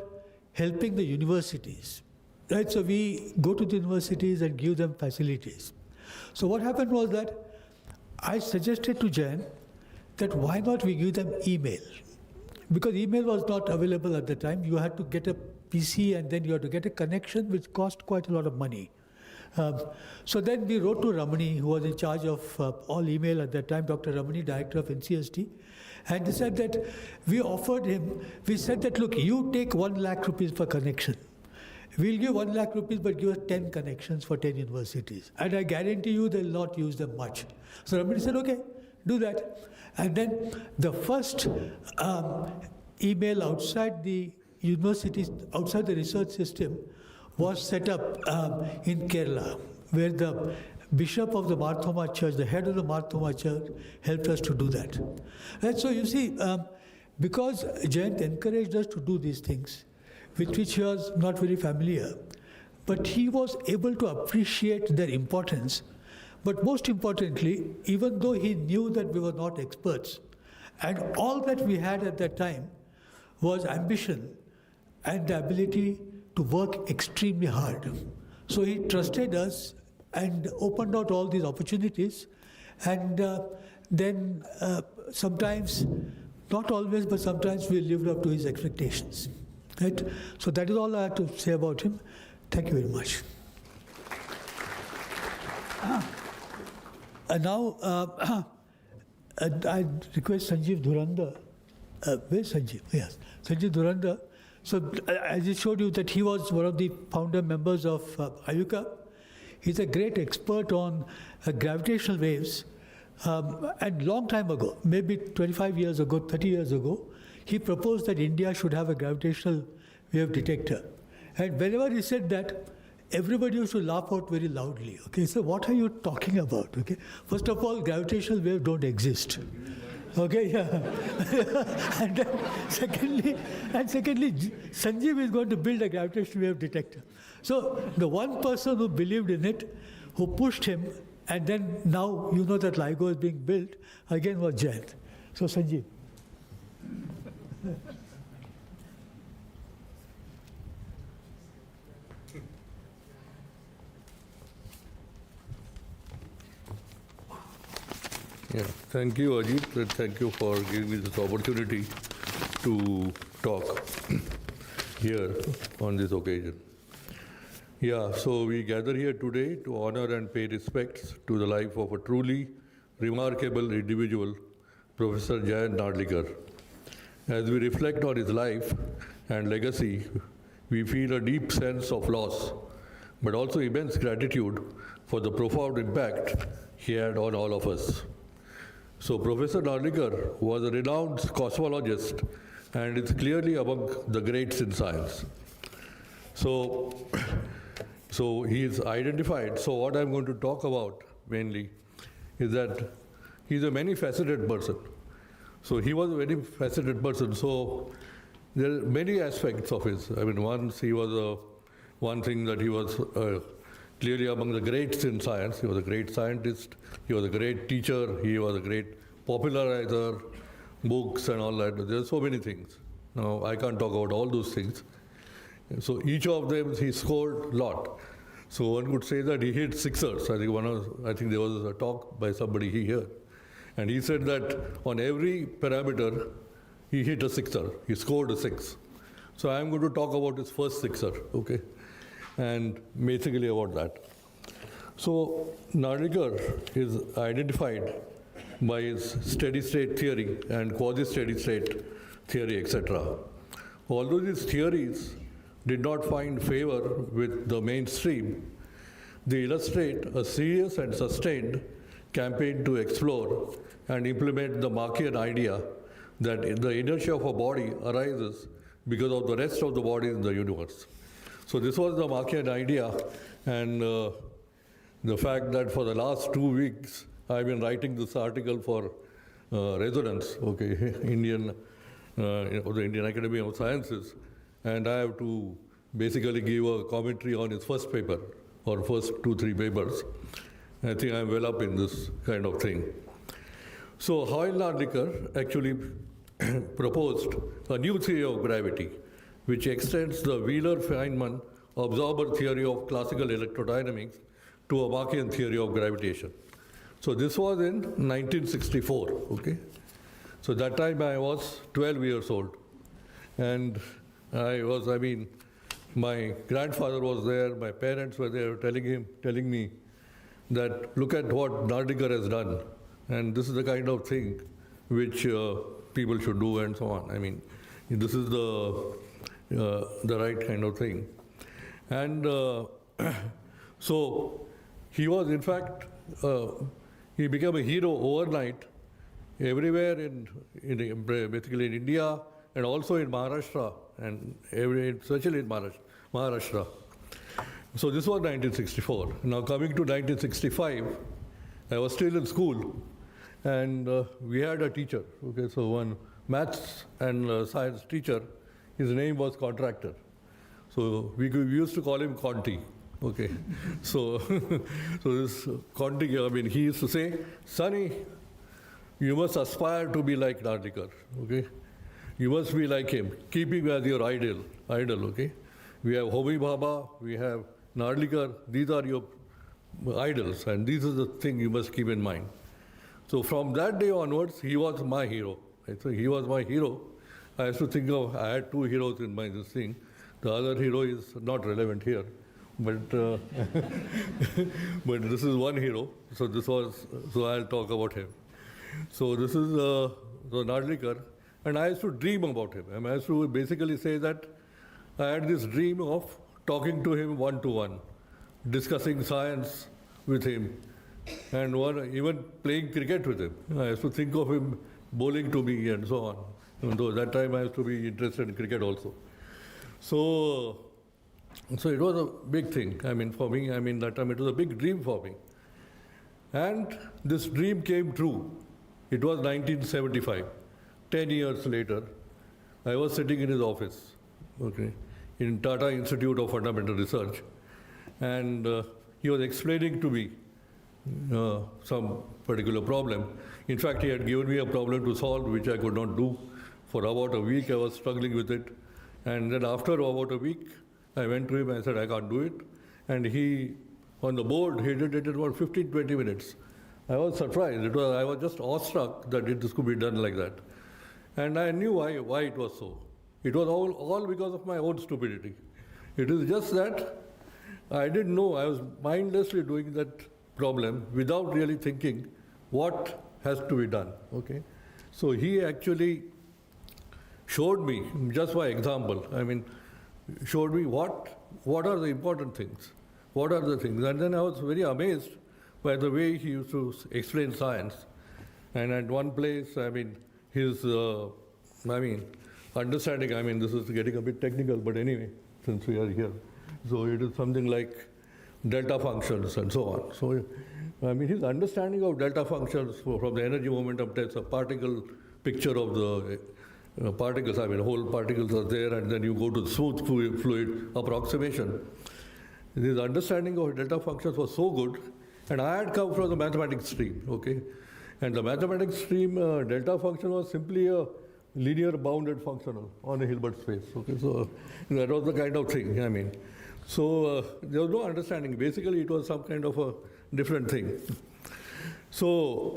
helping the universities, right? So we go to the universities and give them facilities. So what happened was that I suggested to Jayant that why not we give them email? Because email was not available at the time. You had to get a PC and then you had to get a connection which cost quite a lot of money. So then we wrote to Ramani, who was in charge of all email at that time, Dr. Ramani, director of NCST, and he said that we offered him, we said that, look, you take 1 lakh rupees per connection. We'll give 1 lakh rupees, but give us 10 connections for 10 universities. And I guarantee you they'll not use them much. So Ramani said, okay, do that. And then the first email outside the universities, outside the research system, was set up in Kerala, where the bishop of the Marthoma Church, the head of the Marthoma Church, helped us to do that. And so you see, because Jayant encouraged us to do these things, with which he was not very familiar, but he was able to appreciate their importance. But most importantly, even though he knew that we were not experts, and all that we had at that time was ambition and the ability to work extremely hard. So he trusted us and opened out all these opportunities. And then sometimes, not always, but sometimes we lived up to his expectations. Right? So that is all I have to say about him. Thank you very much. And now I request Sanjeev Dhurandhar. Where's Sanjeev? Yes, Sanjeev Dhurandhar. So I just showed you that he was one of the founder members of IUCAA. He's a great expert on gravitational waves. And long time ago, maybe 25 years ago, 30 years ago, he proposed that India should have a gravitational wave detector. And whenever he said that, everybody used to laugh out very loudly. Okay, so what are you talking about? Okay, first of all, gravitational waves don't exist. Okay, yeah. and then secondly, Sanjeev is going to build a gravitational wave detector. So the one person who believed in it, who pushed him, And then now you know that LIGO is being built again was Jayant. So Sanjeev. Yeah, thank you, Ajit, and thank you for giving me this opportunity to talk here on this occasion. Yeah, so we gather here today to honor and pay respects to the life of a truly remarkable individual, Professor Geeta Narlikar. As we reflect on his life and legacy, we feel a deep sense of loss, but also immense gratitude for the profound impact he had on all of us. So Professor Narlikar was a renowned cosmologist and is clearly among the greats in science. So he is identified. So what I'm going to talk about mainly is that he's a many-faceted person. So he was a very faceted person. So there are many aspects of his. I mean, one thing that he was clearly among the greats in science. He was a great scientist. He was a great teacher. He was a great popularizer, books and all that. There are so many things. Now, I can't talk about all those things. So each of them, he scored a lot. So one could say that he hit sixers. I think there was a talk by somebody here. And he said that on every parameter, he hit a sixer. He scored a 6. So I'm going to talk about his first sixer, okay? And basically about that. So Narlikar is identified by his steady-state theory and quasi-steady-state theory, etc. Although these theories did not find favor with the mainstream, they illustrate a serious and sustained campaign to explore and implement the Machian idea that the inertia of a body arises because of the rest of the bodies in the universe. So this was the Machian idea, and the fact that for the last 2 weeks I've been writing this article for Resonance, okay, the Indian Academy of Sciences, and I have to basically give a commentary on his first paper, or first 2-3 papers. I think I'm well up in this kind of thing. So Anil Kakodkar actually proposed a new theory of gravity, which extends the Wheeler-Feynman absorber theory of classical electrodynamics to a Machian theory of gravitation. So this was in 1964, okay? So that time I was 12 years old. And my grandfather was there, my parents were there telling me that look at what Narlikar has done. And this is the kind of thing which people should do and so on. I mean, this is the right kind of thing. And so he was, in fact, he became a hero overnight everywhere basically in India and also in Maharashtra, and especially in Maharashtra. So this was 1964. Now coming to 1965, I was still in school, and we had a teacher. Okay, so one maths and science teacher, his name was Contractor. So we used to call him Conti. Okay, so this Conti, he used to say, "Sonny, you must aspire to be like Narlikar. Okay, you must be like him. Keep him as your idol. Okay, we have Homi Bhabha, we have Narlikar. These are your idols, and this is the thing you must keep in mind." So from that day onwards, he was my hero. So he was my hero. I used to think I had 2 heroes in this thing. The other hero is not relevant here, but but this is one hero. So I'll talk about him. So this is Narlikar, and I used to dream about him. I used to basically say that I had this dream of talking to him one-to-one, discussing science with him, and even playing cricket with him. I used to think of him bowling to me and so on. Though that time I used to be interested in cricket also. So it was a big thing. For me, that time it was a big dream for me. And this dream came true. It was 1975. 10 years later, I was sitting in his office, okay, in Tata Institute of Fundamental Research, and he was explaining to me some particular problem. In fact, he had given me a problem to solve, which I could not do. For about a week, I was struggling with it. And then after about a week, I went to him and I said, I can't do it. And he, on the board, he did it in about 15, 20 minutes. I was surprised. I was just awestruck that this could be done like that. And I knew why it was so. It was all because of my own stupidity. It is just that I didn't know. I was mindlessly doing that problem without really thinking what has to be done. Okay? So he actually showed me, just by example, showed me what are the important things. What are the things? And then I was very amazed by the way he used to explain science. And at one place, his understanding, this is getting a bit technical, but anyway, since we are here. So it is something like delta functions and so on. So, his understanding of delta functions from the energy momentum test, a particle picture of the particles, whole particles are there, and then you go to the smooth fluid approximation. His understanding of delta functions was so good, and I had come from the mathematics stream, okay? And the mathematics stream, delta function was simply a linear bounded functional on a Hilbert space, okay? So that was the kind of thing, So there was no understanding. Basically, it was some kind of a different thing. So,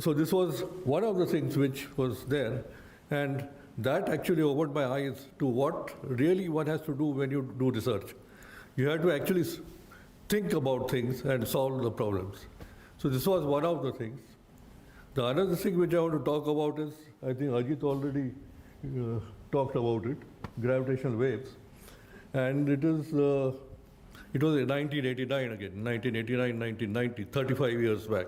so this was one of the things which was there, and that actually opened my eyes to what really one has to do when you do research. You have to actually think about things and solve the problems. So this was one of the things. The other thing which I want to talk about is, I think Ajit already talked about it, gravitational waves. And it was in 1989 again, 1989, 1990, 35 years back.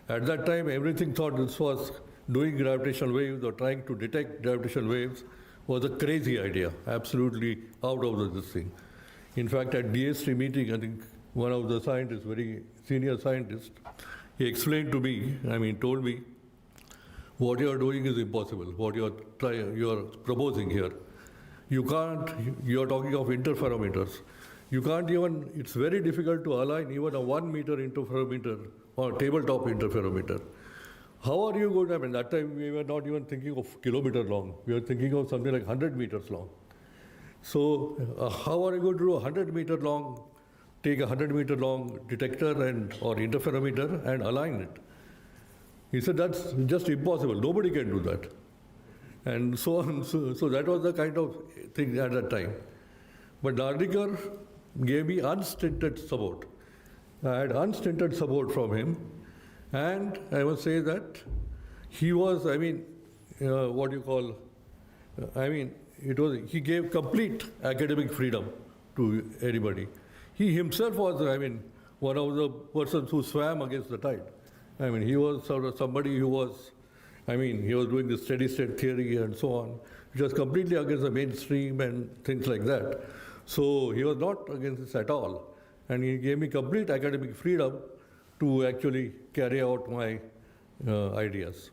At that time, everything thought this was doing gravitational waves or trying to detect gravitational waves was a crazy idea, absolutely out of this thing. In fact, at DST meeting, I think one of the scientists, very senior scientist, he explained to me, told me, what you are doing is impossible, what you are proposing here. You are talking of interferometers. You can't even, it's very difficult to align even a 1 meter interferometer or tabletop interferometer. How are you going to, that time we were not even thinking of kilometer long. We were thinking of something like 100 meters long. So how are you going to do 100 meter long, take a 100 meter long detector or interferometer and align it? He said, that's just impossible. Nobody can do that. And so on. So that was the kind of thing at that time. But Narlikar gave me unstinted support. I had unstinted support from him. And I must say that he was, he gave complete academic freedom to anybody. He himself was, one of the persons who swam against the tide. He was sort of somebody who was, he was doing the steady state theory and so on, which was completely against the mainstream and things like that. So he was not against this at all. And he gave me complete academic freedom to actually carry out my ideas.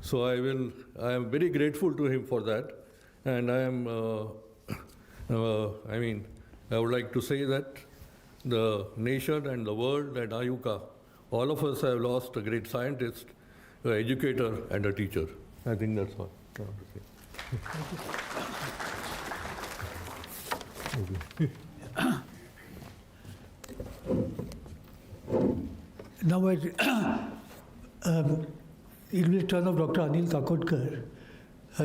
So I am very grateful to him for that. And I am, I would like to say that the nation and the world and IUCAA, all of us have lost a great scientist, an educator, and a teacher. I think that's all I want to say. Now it will be turn of Dr. Anil Kakodkar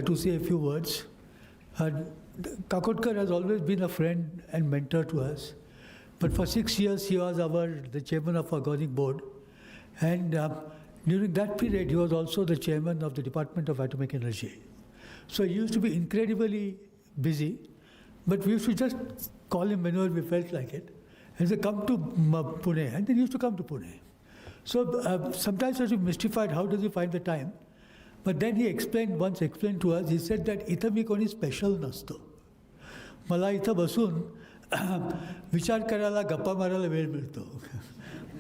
to say a few words. Kakodkar has always been a friend and mentor to us, but for 6 years he was the chairman of our organic board, and during that period he was also the chairman of the Department of Atomic Energy. So he used to be incredibly busy, but we used to just call him whenever we felt like it, and say, come to Pune, and then he used to come to Pune. So sometimes I was mystified, how does he find the time? But then he once explained to us, he said that ita mi koni special nasto. Mala ita basun vichar karala gappa marala वेळ मिळतो.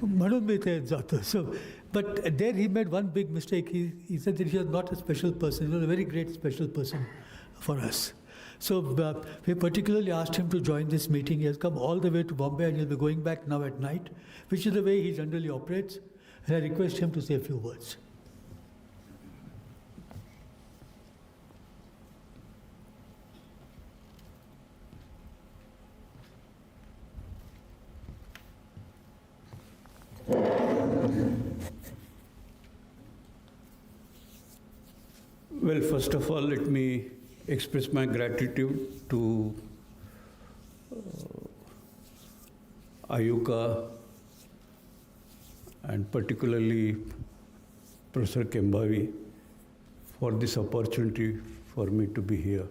म्हणून मी इथे जातो. So, but there he made one big mistake. He said that he was not a special person. He was a very great special person for us. So we particularly asked him to join this meeting. He has come all the way to Bombay and he'll be going back now at night, which is the way he generally operates. And I request him to say a few words. Well, first of all, let me express my gratitude to IUCAA and particularly Professor Kembhavi for this opportunity for me to be here.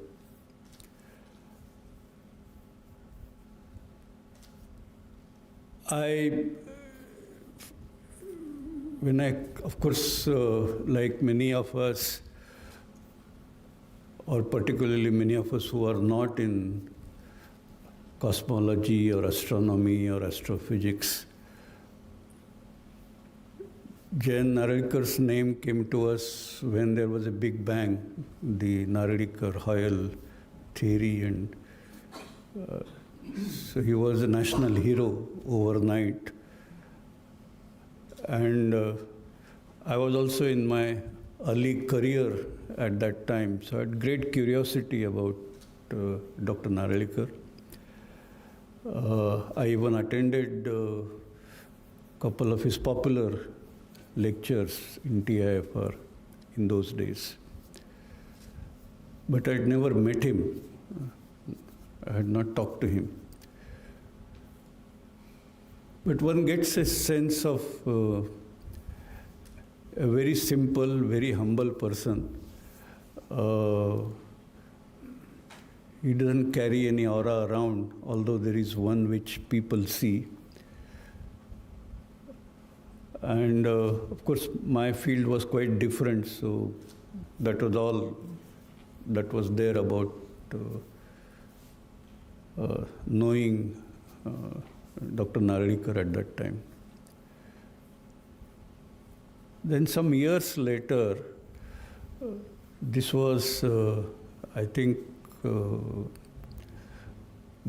Of course, like many of us, or particularly many of us who are not in cosmology or astronomy or astrophysics, Jayant Narlikar's name came to us when there was a big bang, the Narlikar-Hoyle theory, and so he was a national hero overnight. And I was also in my early career at that time, so I had great curiosity about Dr. Narlikar. I even attended a couple of his popular lectures in TIFR in those days. But I had never met him. I had not talked to him. But one gets a sense of a very simple, very humble person. He doesn't carry any aura around, although there is one which people see. And of course, my field was quite different, so that was all that was there about knowing Dr. Narlikar at that time. Then some years later, this was, I think,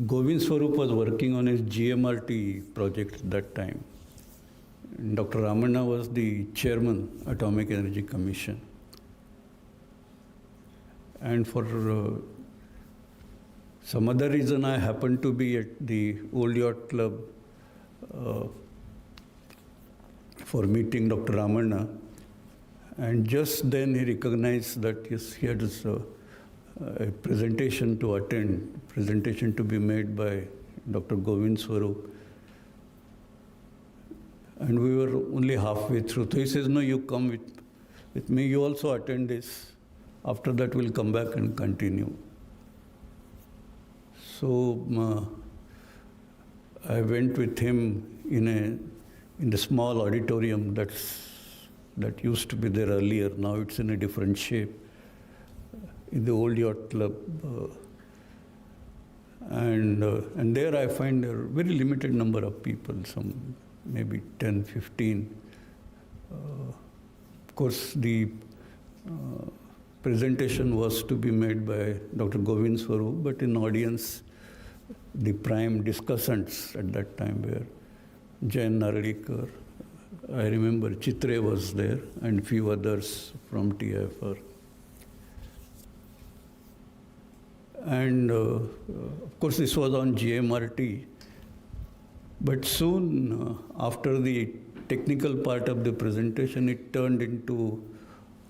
Govind Swarup was working on his GMRT project at that time. Dr. Ramana was the chairman, Atomic Energy Commission. And for some other reason, I happened to be at the Old Yacht Club for meeting Dr. Ramana. And just then he recognized that yes, he had a presentation to attend, presentation to be made by Dr. Govind Swarup. And we were only halfway through. So he says, no, you come with me, you also attend this. After that, we'll come back and continue. So I went with him in the small auditorium that used to be there earlier. Now it's in a different shape, in the Old Yacht Club. And there I find a very limited number of people, some maybe 10, 15. Of course, the presentation was to be made by Dr. Govind Swarup, but in audience, the prime discussants at that time were Jayant Narlikar. I remember Chitre was there and few others from TIFR. And of course, this was on GMRT. But soon, after the technical part of the presentation, it turned into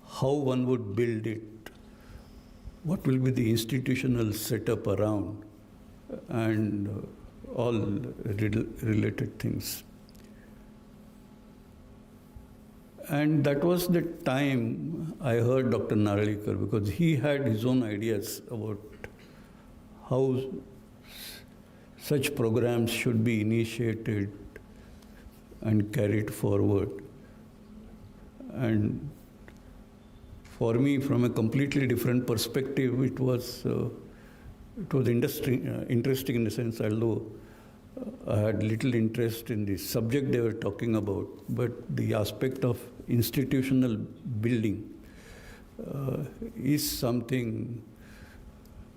how one would build it, what will be the institutional setup around, and all related things. And that was the time I heard Dr. Narlikar, because he had his own ideas about how such programs should be initiated and carried forward. And for me, from a completely different perspective, it was interesting in the sense, although I had little interest in the subject they were talking about, but the aspect of institutional building is something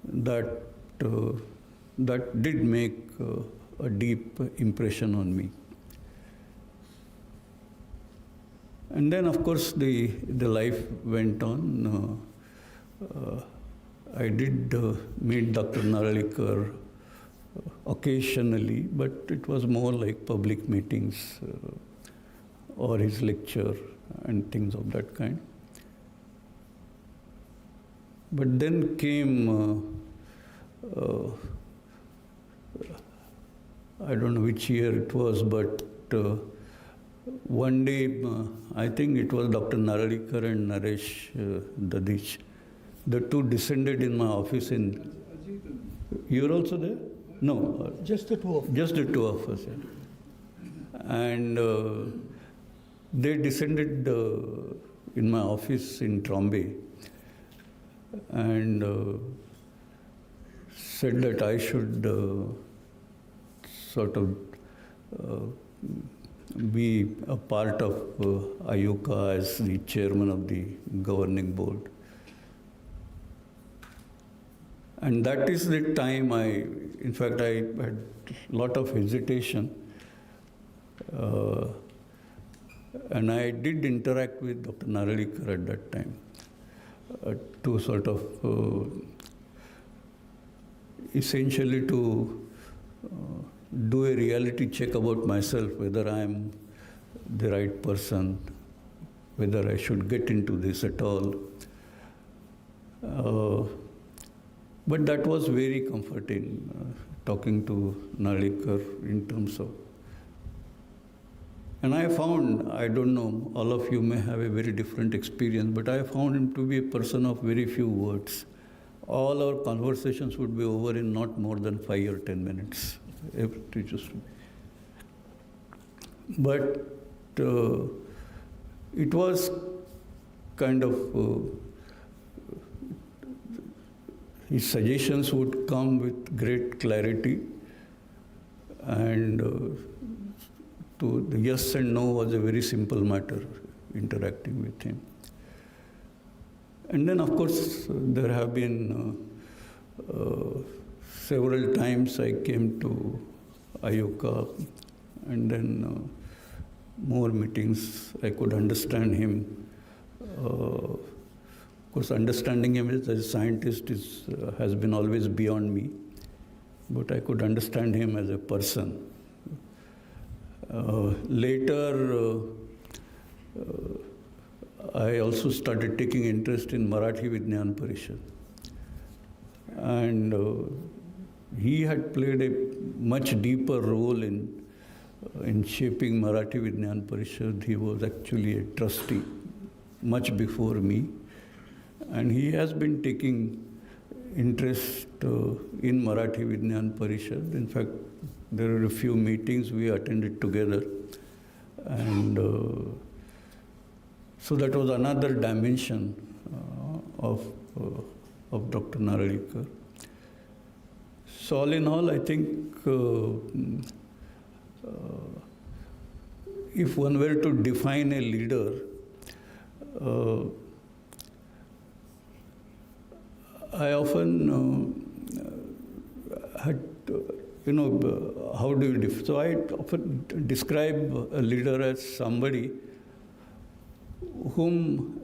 that that did make a deep impression on me. And then, of course, the life went on. I did meet Dr. Narlikar occasionally, but it was more like public meetings or his lecture and things of that kind. But then came, I don't know which year it was, but one day, I think it was Dr. Narlikar and Naresh, Dadhich. The two descended in my office in... You were also there? No. Just the two of us. Just the two of us, yeah. And they descended in my office in Trombay and said that I should sort of be a part of IUCAA as the chairman of the governing board. And that is the time in fact, I had a lot of hesitation. And I did interact with Dr. Narlikar at that time to sort of essentially to do a reality check about myself, whether I am the right person, whether I should get into this at all. But that was very comforting, talking to Narlikar in terms of... And I found, I don't know, all of you may have a very different experience, but I found him to be a person of very few words. All our conversations would be over in not more than 5 or 10 minutes. But it was kind of... his suggestions would come with great clarity, and the yes and no was a very simple matter, interacting with him. And then, of course, there have been several times I came to IUCAA, and then more meetings. I could understand him. Of course, understanding him as a scientist has been always beyond me, but I could understand him as a person. Later, I also started taking interest in Marathi Vigyan Parishad. And he had played a much deeper role in shaping Marathi Vigyan Parishad. He was actually a trustee much before me. And he has been taking interest in Marathi Vigyan Parishad. In fact, there are a few meetings we attended together. And so that was another dimension of Dr. Narlikar. So all in all, I think if one were to define a leader, I often had, how do you define? So I often describe a leader as somebody whom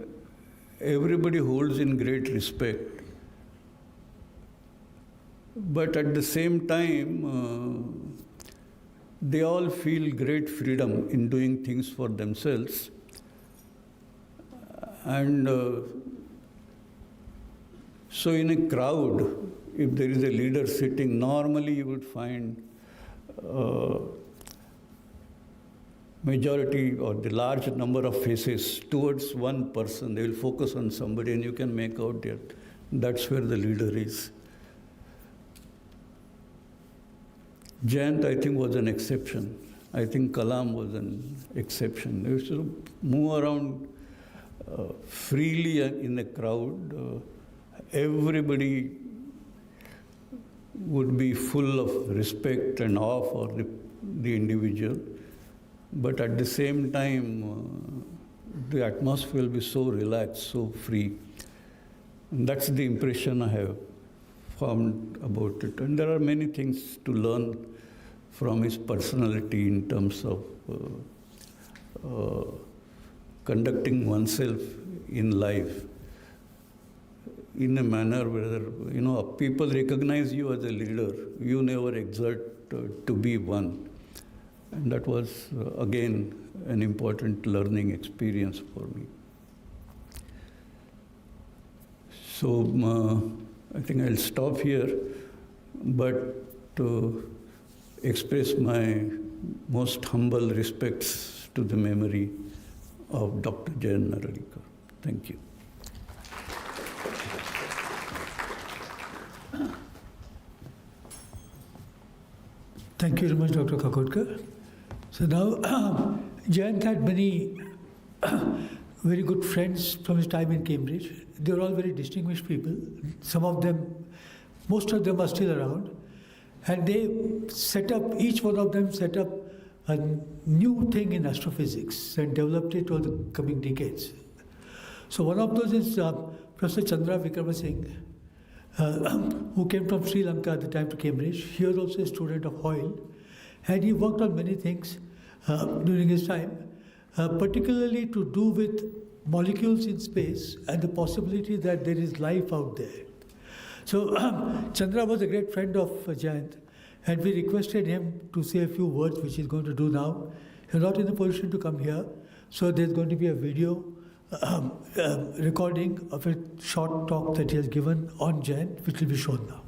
everybody holds in great respect, but at the same time, they all feel great freedom in doing things for themselves. And so in a crowd, if there is a leader sitting, normally you would find majority or the large number of faces towards one person. They will focus on somebody and you can make out that that's where the leader is. Jayant, I think, was an exception. I think Kalam was an exception. They used to move around freely in a crowd. Everybody would be full of respect and awe for the individual. But at the same time, the atmosphere will be so relaxed, so free. And that's the impression I have formed about it. And there are many things to learn from his personality in terms of conducting oneself in life in a manner where, people recognize you as a leader. You never exert to be one. And that was, again, an important learning experience for me. So I think I'll stop here, but to express my most humble respects to the memory of Dr. Jayant Narlikar. Thank you. Thank you very much, Dr. Kakodkar. So now, Jayant had many very good friends from his time in Cambridge. They were all very distinguished people. Some of them, most of them are still around. And they set up, each one of them set up a new thing in astrophysics and developed it over the coming decades. So one of those is Professor Chandra Wickramasinghe, who came from Sri Lanka at the time to Cambridge. He was also a student of Hoyle. And he worked on many things during his time, particularly to do with molecules in space and the possibility that there is life out there. So Chandra was a great friend of Jayant, and we requested him to say a few words, which he's going to do now. He's not in a position to come here, so there's going to be a video recording of a short talk that he has given on Jayant, which will be shown now.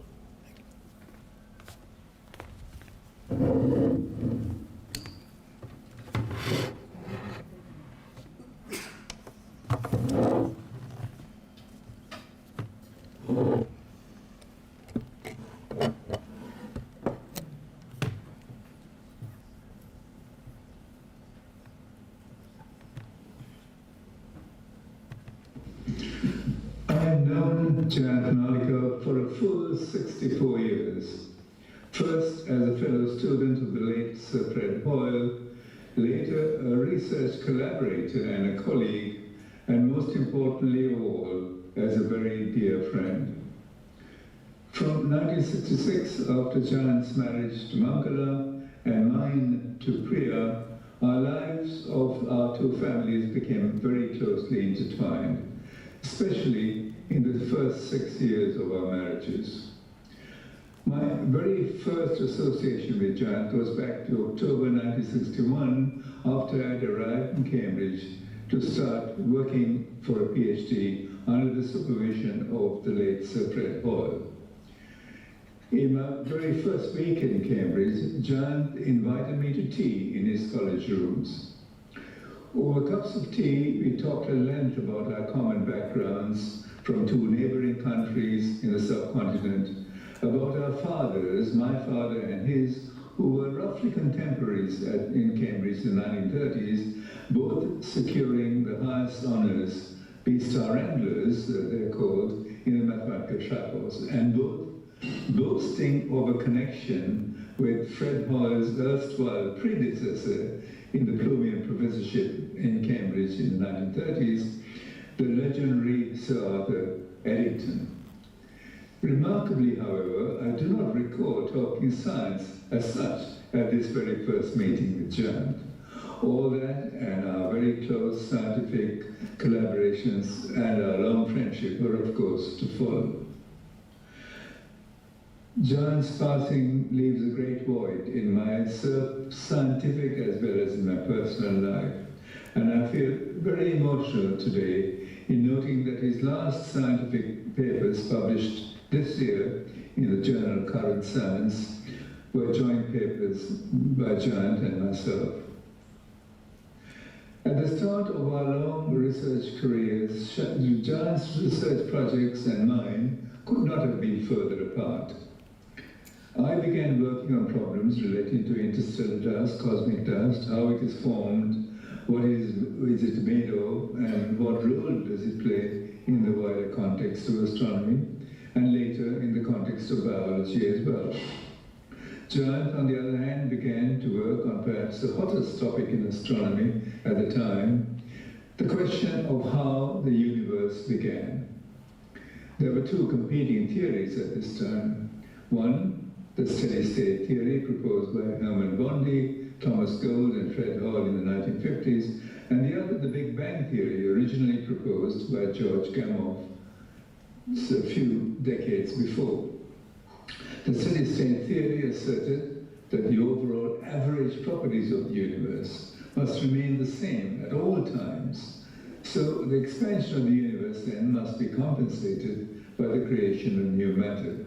Jayant Narlikar for a full 64 years. First as a fellow student of the late Sir Fred Hoyle, later a research collaborator and a colleague, and most importantly of all, as a very dear friend. From 1966, after Jayant's marriage to Mangala and mine to Priya, our lives of our two families became very closely intertwined, especially in the first 6 years of our marriages. My very first association with Jayant goes back to October 1961, after I had arrived in Cambridge to start working for a PhD under the supervision of the late Sir Fred Hoyle. In my very first week in Cambridge, Jayant invited me to tea in his college rooms. Over cups of tea, we talked at length about our common backgrounds from two neighboring countries in the subcontinent, about our fathers, my father and his, who were roughly contemporaries in Cambridge in the 1930s, both securing the highest honors, B-star anglers, they're called, in the mathematical chapels, and both boasting of a connection with Fred Hoyle's erstwhile predecessor in the Plumian professorship in Cambridge in the 1930s, the legendary Sir Arthur Eddington. Remarkably, however, I do not recall talking science as such at this very first meeting with Jayant. All that and our very close scientific collaborations and our long friendship were, of course, to follow. Jayant's passing leaves a great void in my scientific as well as in my personal life, and I feel very emotional today in noting that his last scientific papers published this year in the journal Current Science were joint papers by Jayant and myself. At the start of our long research careers, Jayant's research projects and mine could not have been further apart. I began working on problems relating to interstellar dust, cosmic dust, how it is formed, what is it made of, and what role does it play in the wider context of astronomy, and later in the context of biology as well. Jayant, on the other hand, began to work on perhaps the hottest topic in astronomy at the time, the question of how the universe began. There were two competing theories at this time. One, the steady-state theory proposed by Herman Bondi, Thomas Gold, and Fred Hall in the 1950s, and the other, the Big Bang theory, originally proposed by George Gamow a few decades before. The steady-state theory asserted that the overall average properties of the universe must remain the same at all times. So the expansion of the universe then must be compensated by the creation of new matter.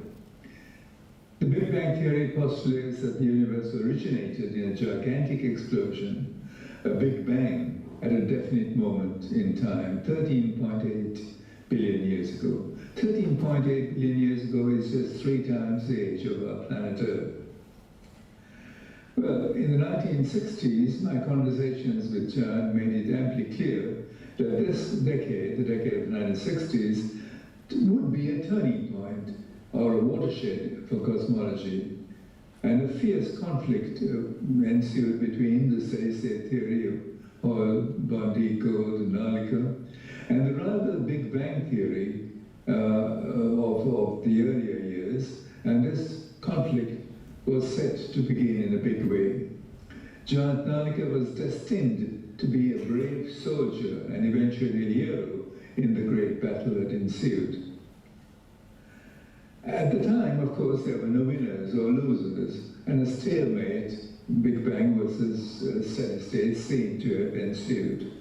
The Big Bang theory postulates that the universe originated in a gigantic explosion, a Big Bang, at a definite moment in time, 13.8 billion years ago. 13.8 billion years ago is just 3 times the age of our planet Earth. Well, in the 1960s, my conversations with Jayant made it amply clear that this decade, the decade of the 1960s, would be a turning point or a watershed for cosmology. And a fierce conflict ensued between the steady-state theory of Hall, Bondi, Gold, and Narlikar, and the rather Big Bang theory of the earlier years, and this conflict was set to begin in a big way. Jayant Narlikar was destined to be a brave soldier and eventually a hero in the great battle that ensued. At the time, of course, there were no winners or losers, and a stalemate, Big Bang versus steady state, seemed to have ensued.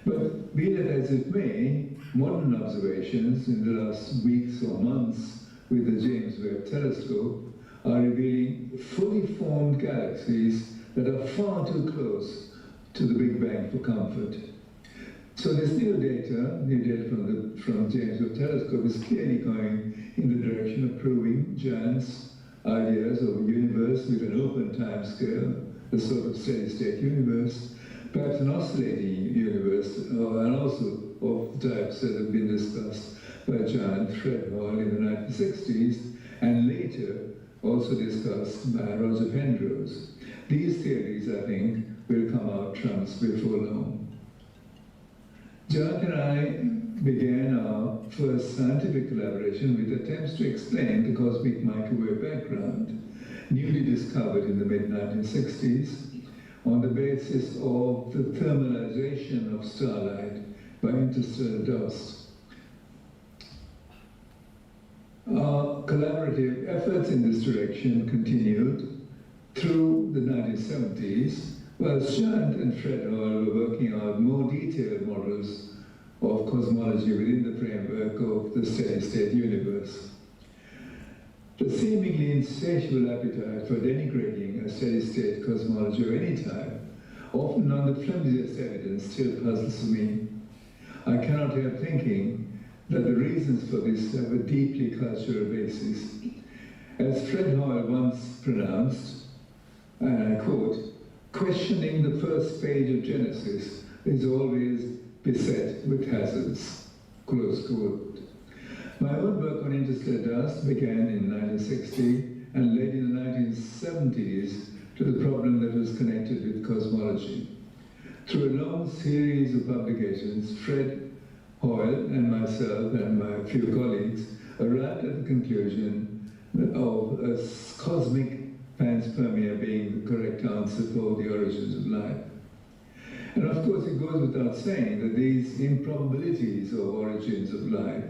But be that as it may, modern observations in the last weeks or months with the James Webb Telescope are revealing fully formed galaxies that are far too close to the Big Bang for comfort. So this new data from James Webb Telescope is clearly going in the direction of proving Jayant's ideas of a universe with an open time scale, a sort of steady-state universe, perhaps an oscillating universe, and also of the types that have been discussed by Jayant, Fred Hall in the 1960s, and later also discussed by Roger Penrose. These theories, I think, will come out trumps before long. Jayant and I began our first scientific collaboration with attempts to explain the cosmic microwave background, newly discovered in the mid-1960s, on the basis of the thermalization of starlight by interstellar dust. Our collaborative efforts in this direction continued through the 1970s, whilst Jayant and Fred Hall were working out more detailed models of cosmology within the framework of the steady-state universe. The seemingly insatiable appetite for denigrating a steady-state cosmology of any type, often on the flimsiest evidence, still puzzles me. I cannot help thinking that the reasons for this have a deeply cultural basis. As Fred Hall once pronounced, and I quote, "Questioning the first page of Genesis is always beset with hazards," close quote. My own work on interstellar dust began in 1960 and led in the 1970s to the problem that was connected with cosmology. Through a long series of publications, Fred Hall and myself and my few colleagues arrived at the conclusion of a cosmic panspermia being the correct answer for the origins of life. And of course, it goes without saying that these improbabilities of origins of life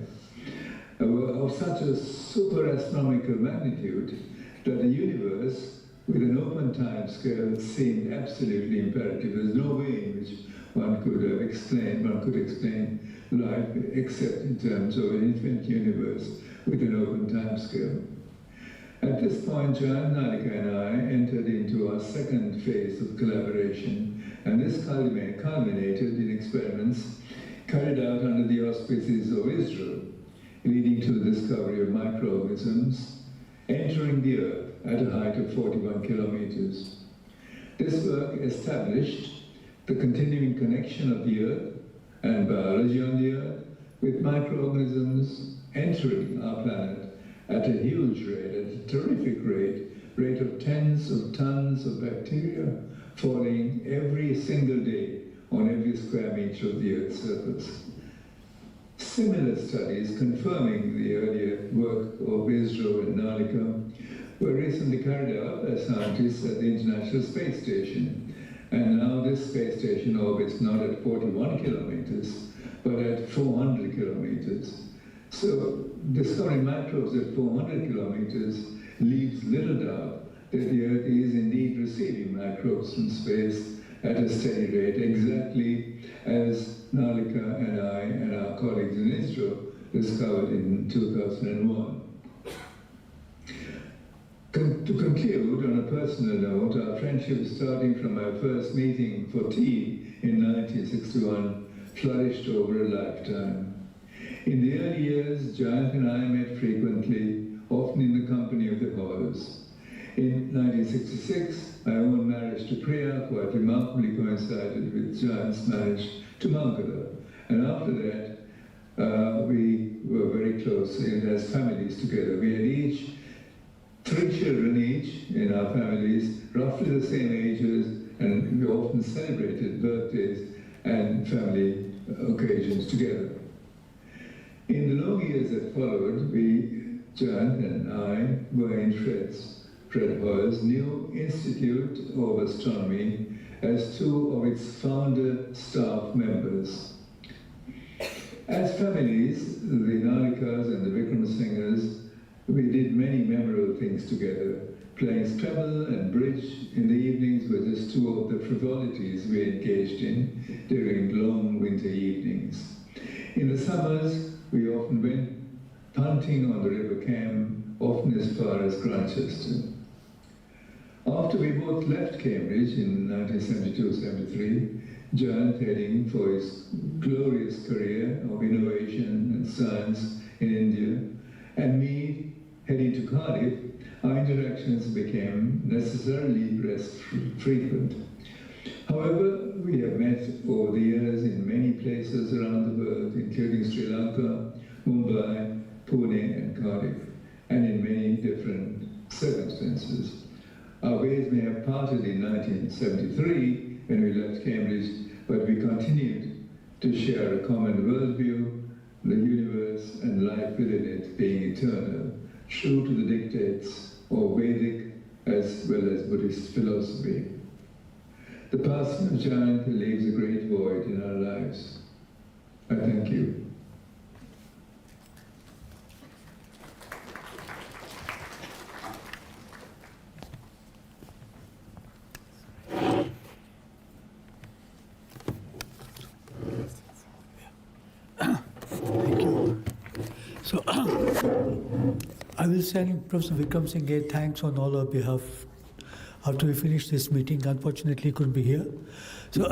were of such a super-astronomical magnitude that a universe with an open time scale seemed absolutely imperative. There's no way in which one could explain life except in terms of an infinite universe with an open time scale. At this point, Jayant Narlikar and I entered into our second phase of collaboration, and this culminated in experiments carried out under the auspices of Israel, leading to the discovery of microorganisms entering the Earth at a height of 41 kilometers. This work established the continuing connection of the Earth and biology on the Earth with microorganisms entering our planet at a huge rate, at a terrific rate of tens of tons of bacteria falling every single day on every square meter of the Earth's surface. Similar studies confirming the earlier work of ISRO and Narlikar were recently carried out by scientists at the International Space Station. And now this space station orbits not at 41 kilometers, but at 400 kilometers. So discovering microbes at 400 kilometers leaves little doubt that the Earth is indeed receiving microbes from space at a steady rate, exactly as Narlikar and I and our colleagues in ISRO discovered in 2001. To conclude, on a personal note, our friendship starting from my first meeting for tea in 1961 flourished over a lifetime. In the early years, Jayant and I met frequently, often in the company of the Halls. In 1966, my own marriage to Priya quite remarkably coincided with Jayant's marriage to Mangala. And after that, we were very close as families together. We had each 3 children each in our families, roughly the same ages, and we often celebrated birthdays and family occasions together. In the long years that followed, we, Jayant and I, were in Fred Hoyle's new Institute of Astronomy as 2 of its founder staff members. As families, the Narlikars and the Wickramasinghes, we did many memorable things together. Playing Scrabble and bridge in the evenings were just 2 of the frivolities we engaged in during long winter evenings. In the summers, we often went punting on the River Cam, often as far as Grantchester. After we both left Cambridge in 1972-73, Jayant heading for his glorious career of innovation and science in India, and me heading to Cardiff, our interactions became necessarily less frequent. However, we have met over the years in many places around the world, including Sri Lanka, Mumbai, Pune, and Cardiff, and in many different circumstances. Our ways may have parted in 1973 when we left Cambridge, but we continued to share a common worldview, the universe and life within it being eternal, true to the dictates of Vedic as well as Buddhist philosophy. The passing of Jayant leaves a great void in our lives. I thank you. Thank you. So, I will send Professor Wickramasinghe thanks on all our behalf after we finish this meeting. Unfortunately, he couldn't be here. So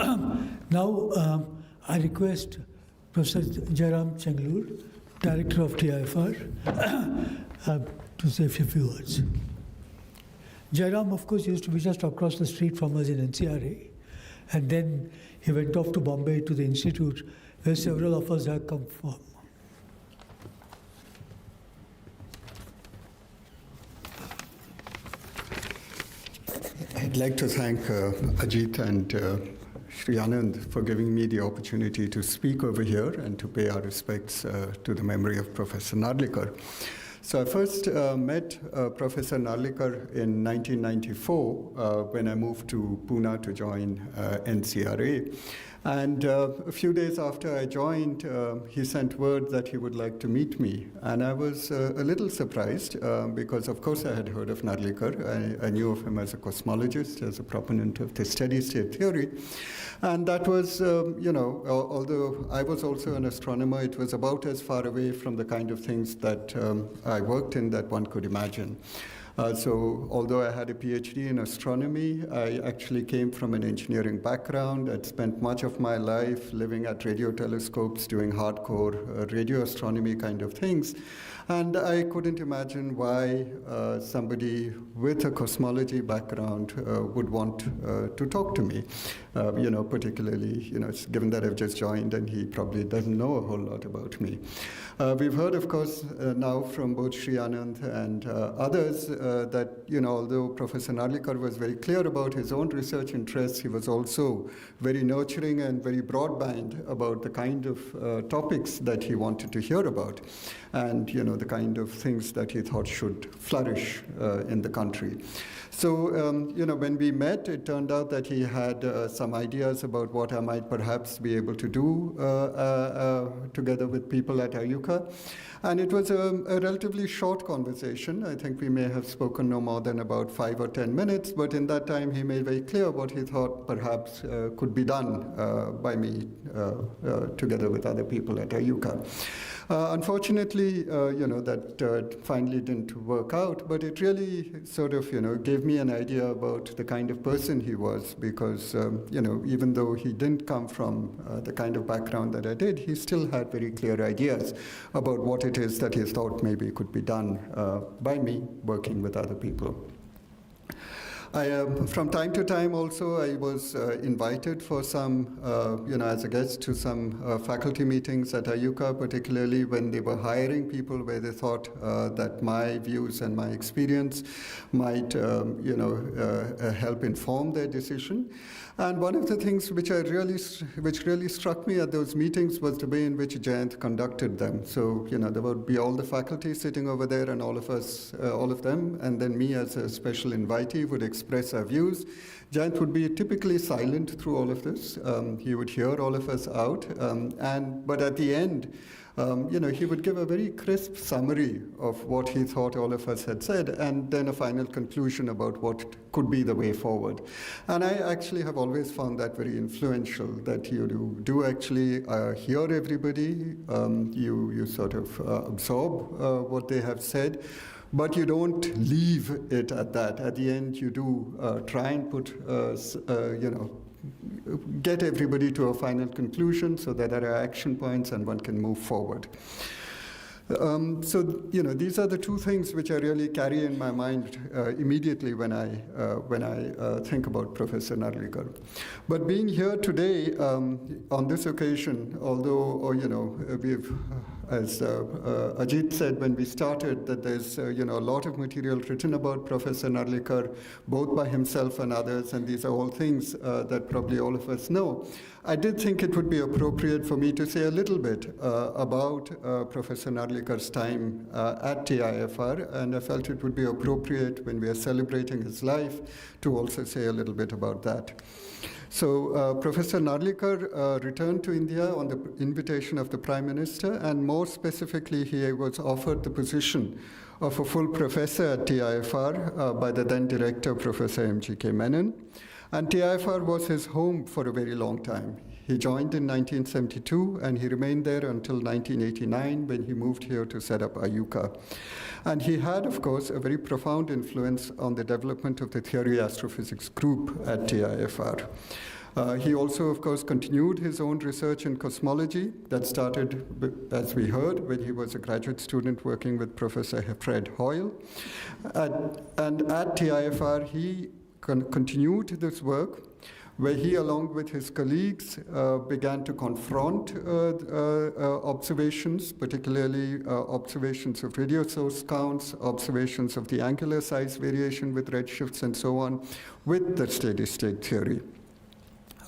now I request Professor Jayaram Chengalur, Director of TIFR, to say a few words. Jayaram, of course, used to be just across the street from us in NCRA, and then he went off to Bombay to the institute where several of us have come from. I'd like to thank Ajit and Srianand for giving me the opportunity to speak over here and to pay our respects to the memory of Professor Narlikar. So I first met Professor Narlikar in 1994 when I moved to Pune to join NCRA. And a few days after I joined, he sent word that he would like to meet me. And I was a little surprised because, of course, I had heard of Narlikar. I knew of him as a cosmologist, as a proponent of the steady-state theory. And that was, although I was also an astronomer, it was about as far away from the kind of things that I worked in that one could imagine. So although I had a PhD in astronomy, I actually came from an engineering background. I'd spent much of my life living at radio telescopes, doing hardcore radio astronomy kind of things. And I couldn't imagine why somebody with a cosmology background would want to talk to me, particularly, given that I've just joined and he probably doesn't know a whole lot about me. We've heard, of course, now from both Srianand and others that, although Professor Narlikar was very clear about his own research interests, he was also very nurturing and very broadband about the kind of topics that he wanted to hear about and, the kind of things that he thought should flourish in the country. So, when we met, it turned out that he had some ideas about what I might perhaps be able to do together with people at IUCAA. And it was a relatively short conversation. I think we may have spoken no more than about 5 or 10 minutes, but in that time he made very clear what he thought perhaps could be done by me together with other people at IUCAA. Unfortunately, that finally didn't work out, but it really sort of, gave me an idea about the kind of person he was because, even though he didn't come from the kind of background that I did, he still had very clear ideas about what it is that he thought maybe could be done by me working with other people. From time to time also, I was invited for some, as a guest to some faculty meetings at IUCAA, particularly when they were hiring people where they thought that my views and my experience might, help inform their decision. And one of the things which really struck me at those meetings was the way in which Jayant conducted them. So, there would be all the faculty sitting over there and all of us, all of them, and then me as a special invitee would express our views. Jayant would be typically silent through all of this. He would hear all of us out, but at the end, he would give a very crisp summary of what he thought all of us had said, and then a final conclusion about what could be the way forward. And I actually have always found that very influential, that you do actually hear everybody, you sort of absorb what they have said, but you don't leave it at that. At the end, you do try and put, get everybody to a final conclusion so that there are action points and one can move forward. These are the two things which I really carry in my mind immediately when I think about Professor Narlikar. But being here today on this occasion, although we've, as Ajit said when we started, that there's a lot of material written about Professor Narlikar, both by himself and others, and these are all things that probably all of us know. I did think it would be appropriate for me to say a little bit about Professor Narlikar's time at TIFR, and I felt it would be appropriate when we are celebrating his life to also say a little bit about that. So Professor Narlikar returned to India on the invitation of the Prime Minister, and more specifically, he was offered the position of a full professor at TIFR by the then director, Professor M.G.K. Menon. And TIFR was his home for a very long time. He joined in 1972, and he remained there until 1989 when he moved here to set up IUCAA. And he had, of course, a very profound influence on the development of the theory astrophysics group at TIFR. He also, of course, continued his own research in cosmology that started, as we heard, when he was a graduate student working with Professor Fred Hoyle. And at TIFR, he continued this work, where he, along with his colleagues, began to confront observations, particularly observations of radio source counts, observations of the angular size variation with redshifts and so on, with the steady-state theory.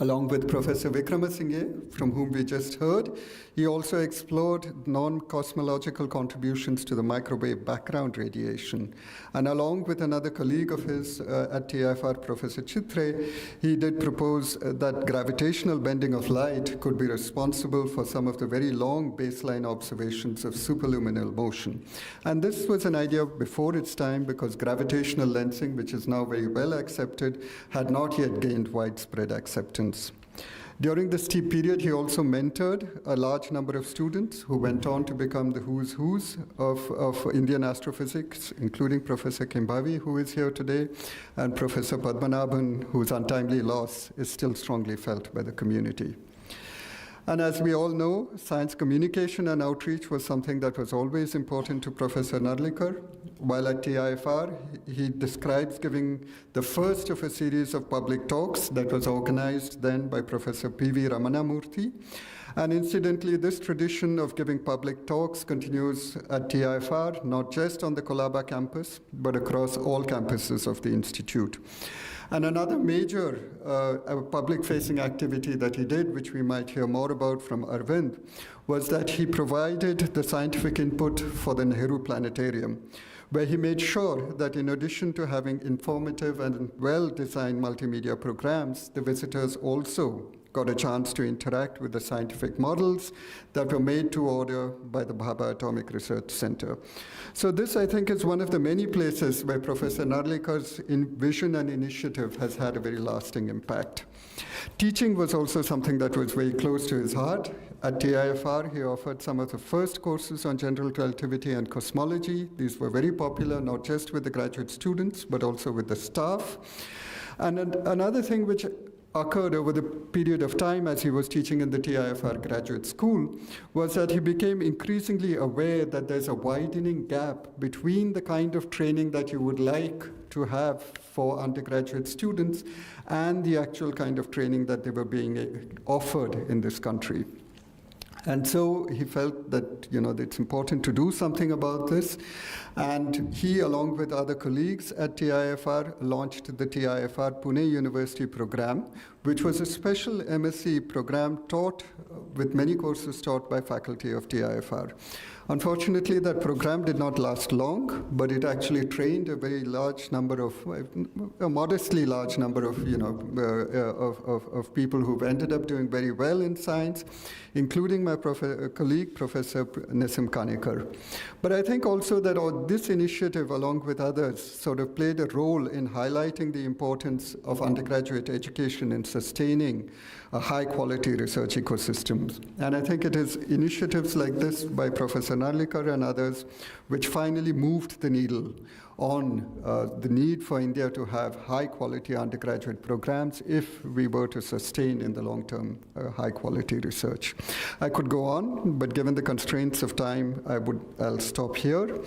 Along with Professor Wickramasinghe, from whom we just heard, he also explored non-cosmological contributions to the microwave background radiation. And along with another colleague of his at TIFR, Professor Chitre, he did propose that gravitational bending of light could be responsible for some of the very long baseline observations of superluminal motion. And this was an idea before its time because gravitational lensing, which is now very well accepted, had not yet gained widespread acceptance. During this period, he also mentored a large number of students who went on to become the who's who's of Indian astrophysics, including Professor Kembhavi, who is here today, and Professor Padmanabhan, whose untimely loss is still strongly felt by the community. And as we all know, science communication and outreach was something that was always important to Professor Narlikar. While at TIFR, he describes giving the first of a series of public talks that was organized then by Professor P.V. Ramanamurthy. And incidentally, this tradition of giving public talks continues at TIFR, not just on the Colaba campus, but across all campuses of the Institute. And another major public-facing activity that he did, which we might hear more about from Arvind, was that he provided the scientific input for the Nehru Planetarium, where he made sure that in addition to having informative and well-designed multimedia programs, the visitors also got a chance to interact with the scientific models that were made to order by the Bhabha Atomic Research Center. So this, I think, is one of the many places where Professor Narlikar's vision and initiative has had a very lasting impact. Teaching was also something that was very close to his heart. At TIFR, he offered some of the first courses on general relativity and cosmology. These were very popular, not just with the graduate students, but also with the staff. And another thing which occurred over the period of time as he was teaching in the TIFR graduate school was that he became increasingly aware that there's a widening gap between the kind of training that you would like to have for undergraduate students and the actual kind of training that they were being offered in this country. And so he felt that, that it's important to do something about this. And he, along with other colleagues at TIFR, launched the TIFR Pune University program, which was a special MSc program taught with many courses taught by faculty of TIFR. Unfortunately, that program did not last long, but it actually trained a very large number of, a modestly large number of, of people who've ended up doing very well in science, including my colleague, Professor Nasim Kanekar. But I think also that this initiative, along with others, sort of played a role in highlighting the importance of undergraduate education in sustaining a high-quality research ecosystems. And I think it is initiatives like this by Professor Narlikar and others which finally moved the needle on the need for India to have high-quality undergraduate programs if we were to sustain in the long term high-quality research. I could go on, but given the constraints of time, I'll stop here.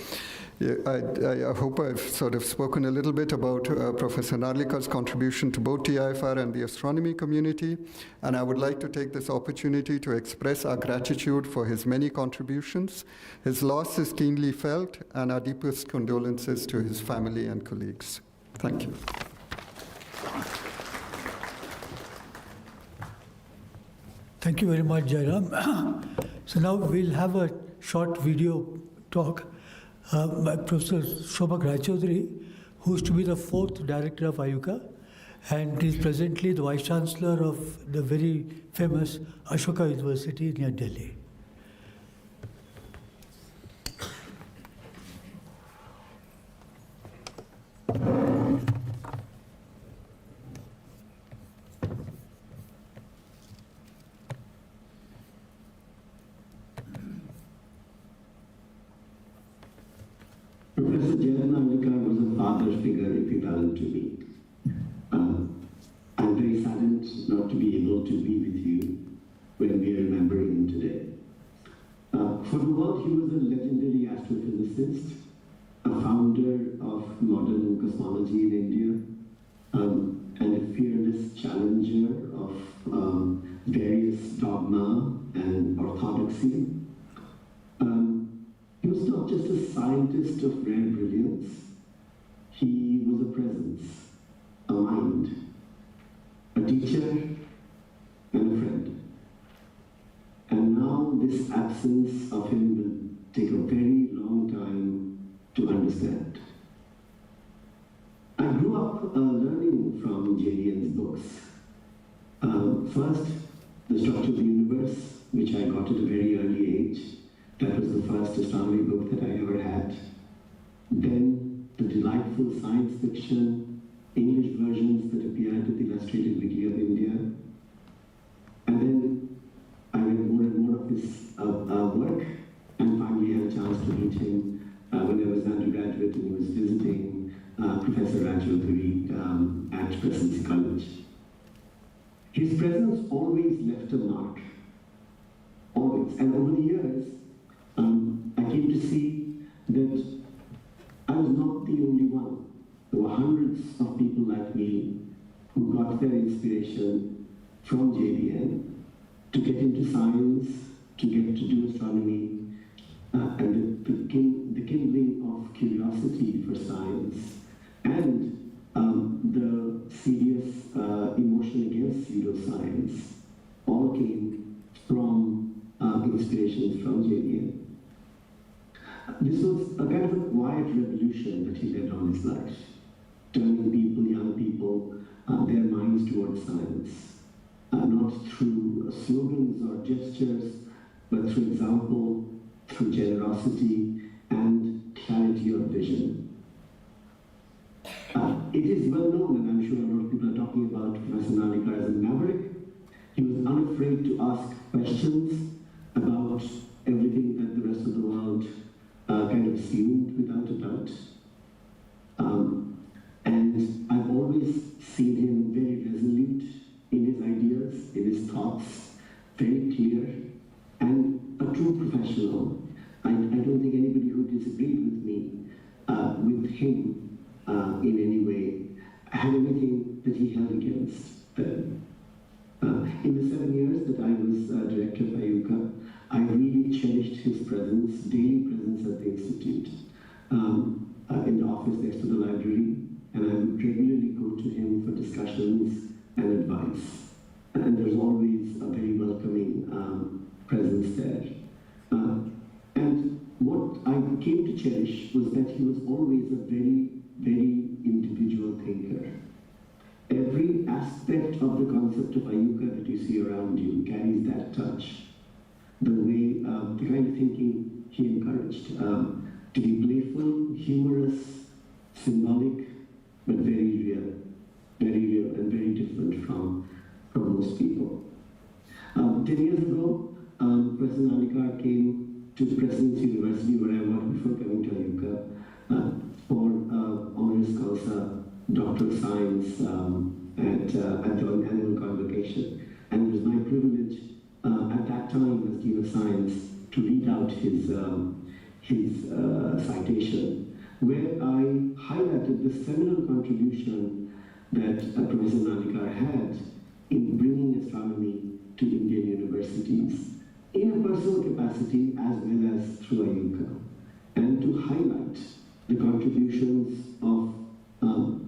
I hope I've sort of spoken a little bit about Professor Narlikar's contribution to both TIFR and the astronomy community, and I would like to take this opportunity to express our gratitude for his many contributions. His loss is keenly felt, and our deepest condolences to his family and colleagues. Thank you. Thank you very much, Jayaram. So now we'll have a short video talk by Professor Somak Raychaudhury, who is to be the 4th director of IUCAA, and is presently the Vice Chancellor of the very famous Ashoka University near Delhi. Professor Geeta Narlikar was a father figure equivalent to me. I'm very saddened not to be able to be with you when we are remembering him today. For the world, he was a legendary astrophysicist, a founder of modern cosmology in India, and a fearless challenger of various dogma and orthodoxy. He was not just a scientist of rare brilliance, he was a presence, a mind, a teacher, and a friend. And now this absence of him will take a very long time to understand. I grew up learning from Jayant's books. First, The Structure of the Universe, which I got at a very early age. That was the first astronomy book that I ever had. Then the delightful science fiction English versions that appeared at the Illustrated Weekly of India. And then I read more and more of his work, and finally had a chance to meet him when I was an undergraduate and he was visiting Professor Rajhans at Presidency College. His presence always left a mark always. And over the years, I came to see that I was not the only one. There were hundreds of people like me who got their inspiration from JDN to get into science, to get to do astronomy, and the kindling of curiosity for science, and the serious emotion against pseudoscience all came from inspirations from JDN. This was a kind of a quiet revolution that he led on his life, turning people, young people, their minds towards science, not through slogans or gestures, but through example, through generosity and clarity of vision. It is well known, and I'm sure a lot of people are talking about Professor Narlikar as a maverick. He was unafraid to ask questions about everything that the rest of the world kind of assumed without a doubt. And I've always seen him very resolute in his ideas, in his thoughts, very clear, and a true professional. I don't think anybody who disagreed with me, with him in any way, had anything that he held against them. In the 7 years that I was director of IUCAA, I really cherished his presence, daily presence at the Institute, in the office next to the library, and I would regularly go to him for discussions and advice. And there's always a very welcoming presence there. And what I came to cherish was that he was always a very, very individual thinker. Every aspect of the concept of IUCAA that you see around you carries that touch. The way, the kind of thinking he encouraged, to be playful, humorous, symbolic, but very real and very different from most people. 10 years ago, Professor Narlikar came to the President's University where I was before coming to IUCAA for honoris causa, Doctor of Science at the annual convocation. And it was my privilege at that time as Dean of Science to read out his citation, where I highlighted the seminal contribution that Professor Narlikar had in bringing astronomy to Indian universities in a personal capacity as well as through IUCAA, and to highlight the contributions of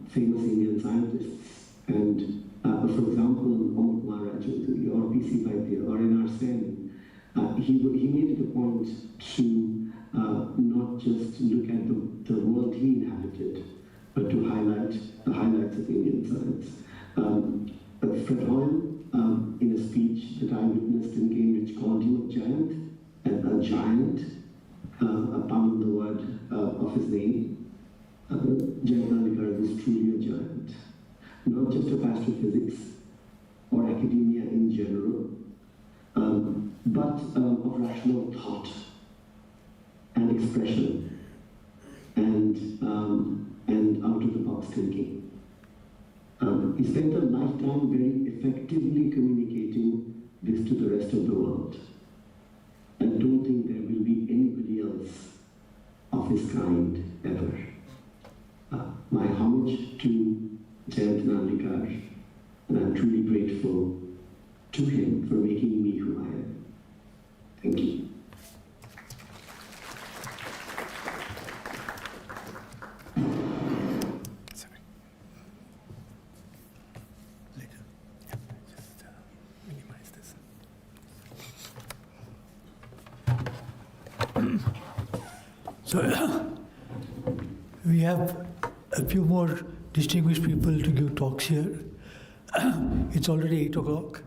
famous Indian scientists, and for example, Rajhans or P.C. Vaidya or N.R. Sen. He made it a point to not just look at the world he inhabited, but to highlight the highlights of Indian science. Fred Hoyle, in a speech that I witnessed in Cambridge, called him a giant, a pun on the word of his name. Jayant Narlikar was truly a giant, not just of astrophysics or academia in general, but of rational thought and expression and out-of-the-box thinking. He spent a lifetime very effectively communicating this to the rest of the world. I don't think there will be anybody else of his kind ever. My homage to Jayant Narlikar, and I'm truly grateful to him for making me who I am. Thank you. Sorry. Later. Yeah, just minimize this. So we have a few more distinguished people to give talks here. It's already 8 o'clock,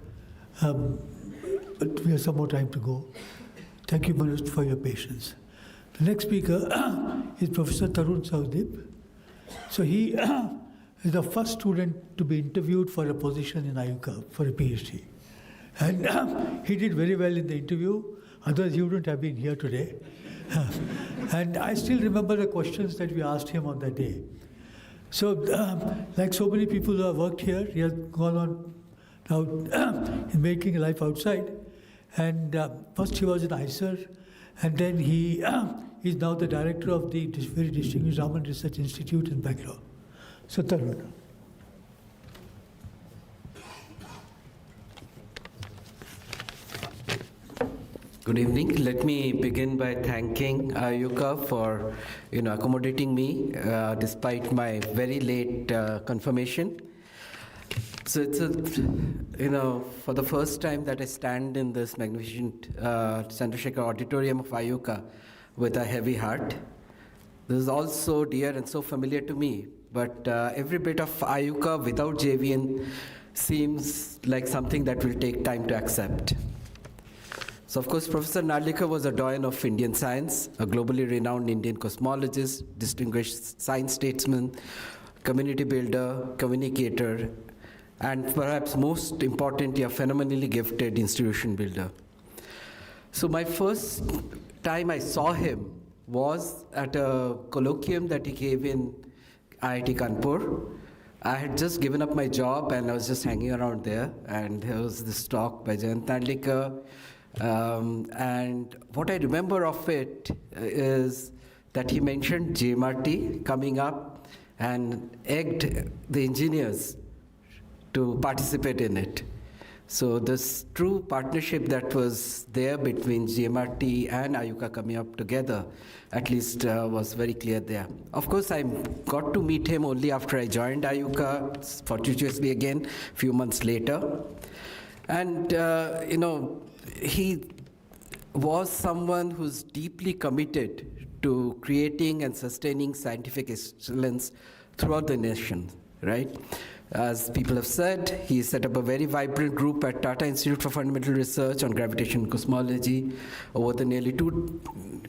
but we have some more time to go. Thank you very much for your patience. The next speaker is Professor Tarun Souradeep. So he is the first student to be interviewed for a position in IUCAA for a PhD. And he did very well in the interview, otherwise he wouldn't have been here today. And I still remember the questions that we asked him on that day. So, like so many people who have worked here, he has gone on now in making a life outside. And first he was in ISER, and then he is now the director of the very distinguished Raman Research Institute in Bangalore. So Tarun. Good evening. Let me begin by thanking IUCAA for accommodating me despite my very late confirmation. So it's for the first time that I stand in this magnificent Chandrasekhar auditorium of IUCAA with a heavy heart. This is all so dear and so familiar to me, but every bit of IUCAA without JVN seems like something that will take time to accept. So, of course, Professor Narlikar was a doyen of Indian science, a globally renowned Indian cosmologist, distinguished science statesman, community builder, communicator, and perhaps most importantly, a phenomenally gifted institution builder. So my first time I saw him was at a colloquium that he gave in IIT Kanpur. I had just given up my job and I was just hanging around there, and there was this talk by Jayant Narlikar. And what I remember of it is that he mentioned JMRT coming up and egged the engineers to participate in it. So this true partnership that was there between GMRT and IUCAA coming up together, at least was very clear there. Of course, I got to meet him only after I joined IUCAA, fortuitously again, a few months later. And, he was someone who's deeply committed to creating and sustaining scientific excellence throughout the nation, right? As people have said, he set up a very vibrant group at Tata Institute for Fundamental Research on Gravitation and Cosmology. Over the nearly 2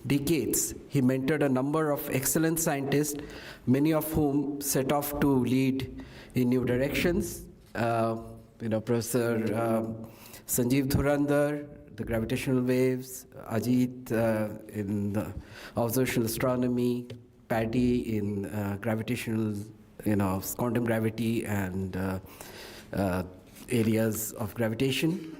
decades, he mentored a number of excellent scientists, many of whom set off to lead in new directions. Professor Sanjeev Dhurandhar, the gravitational waves, Ajit in the observational astronomy, Paddy in gravitational, quantum gravity and areas of gravitation.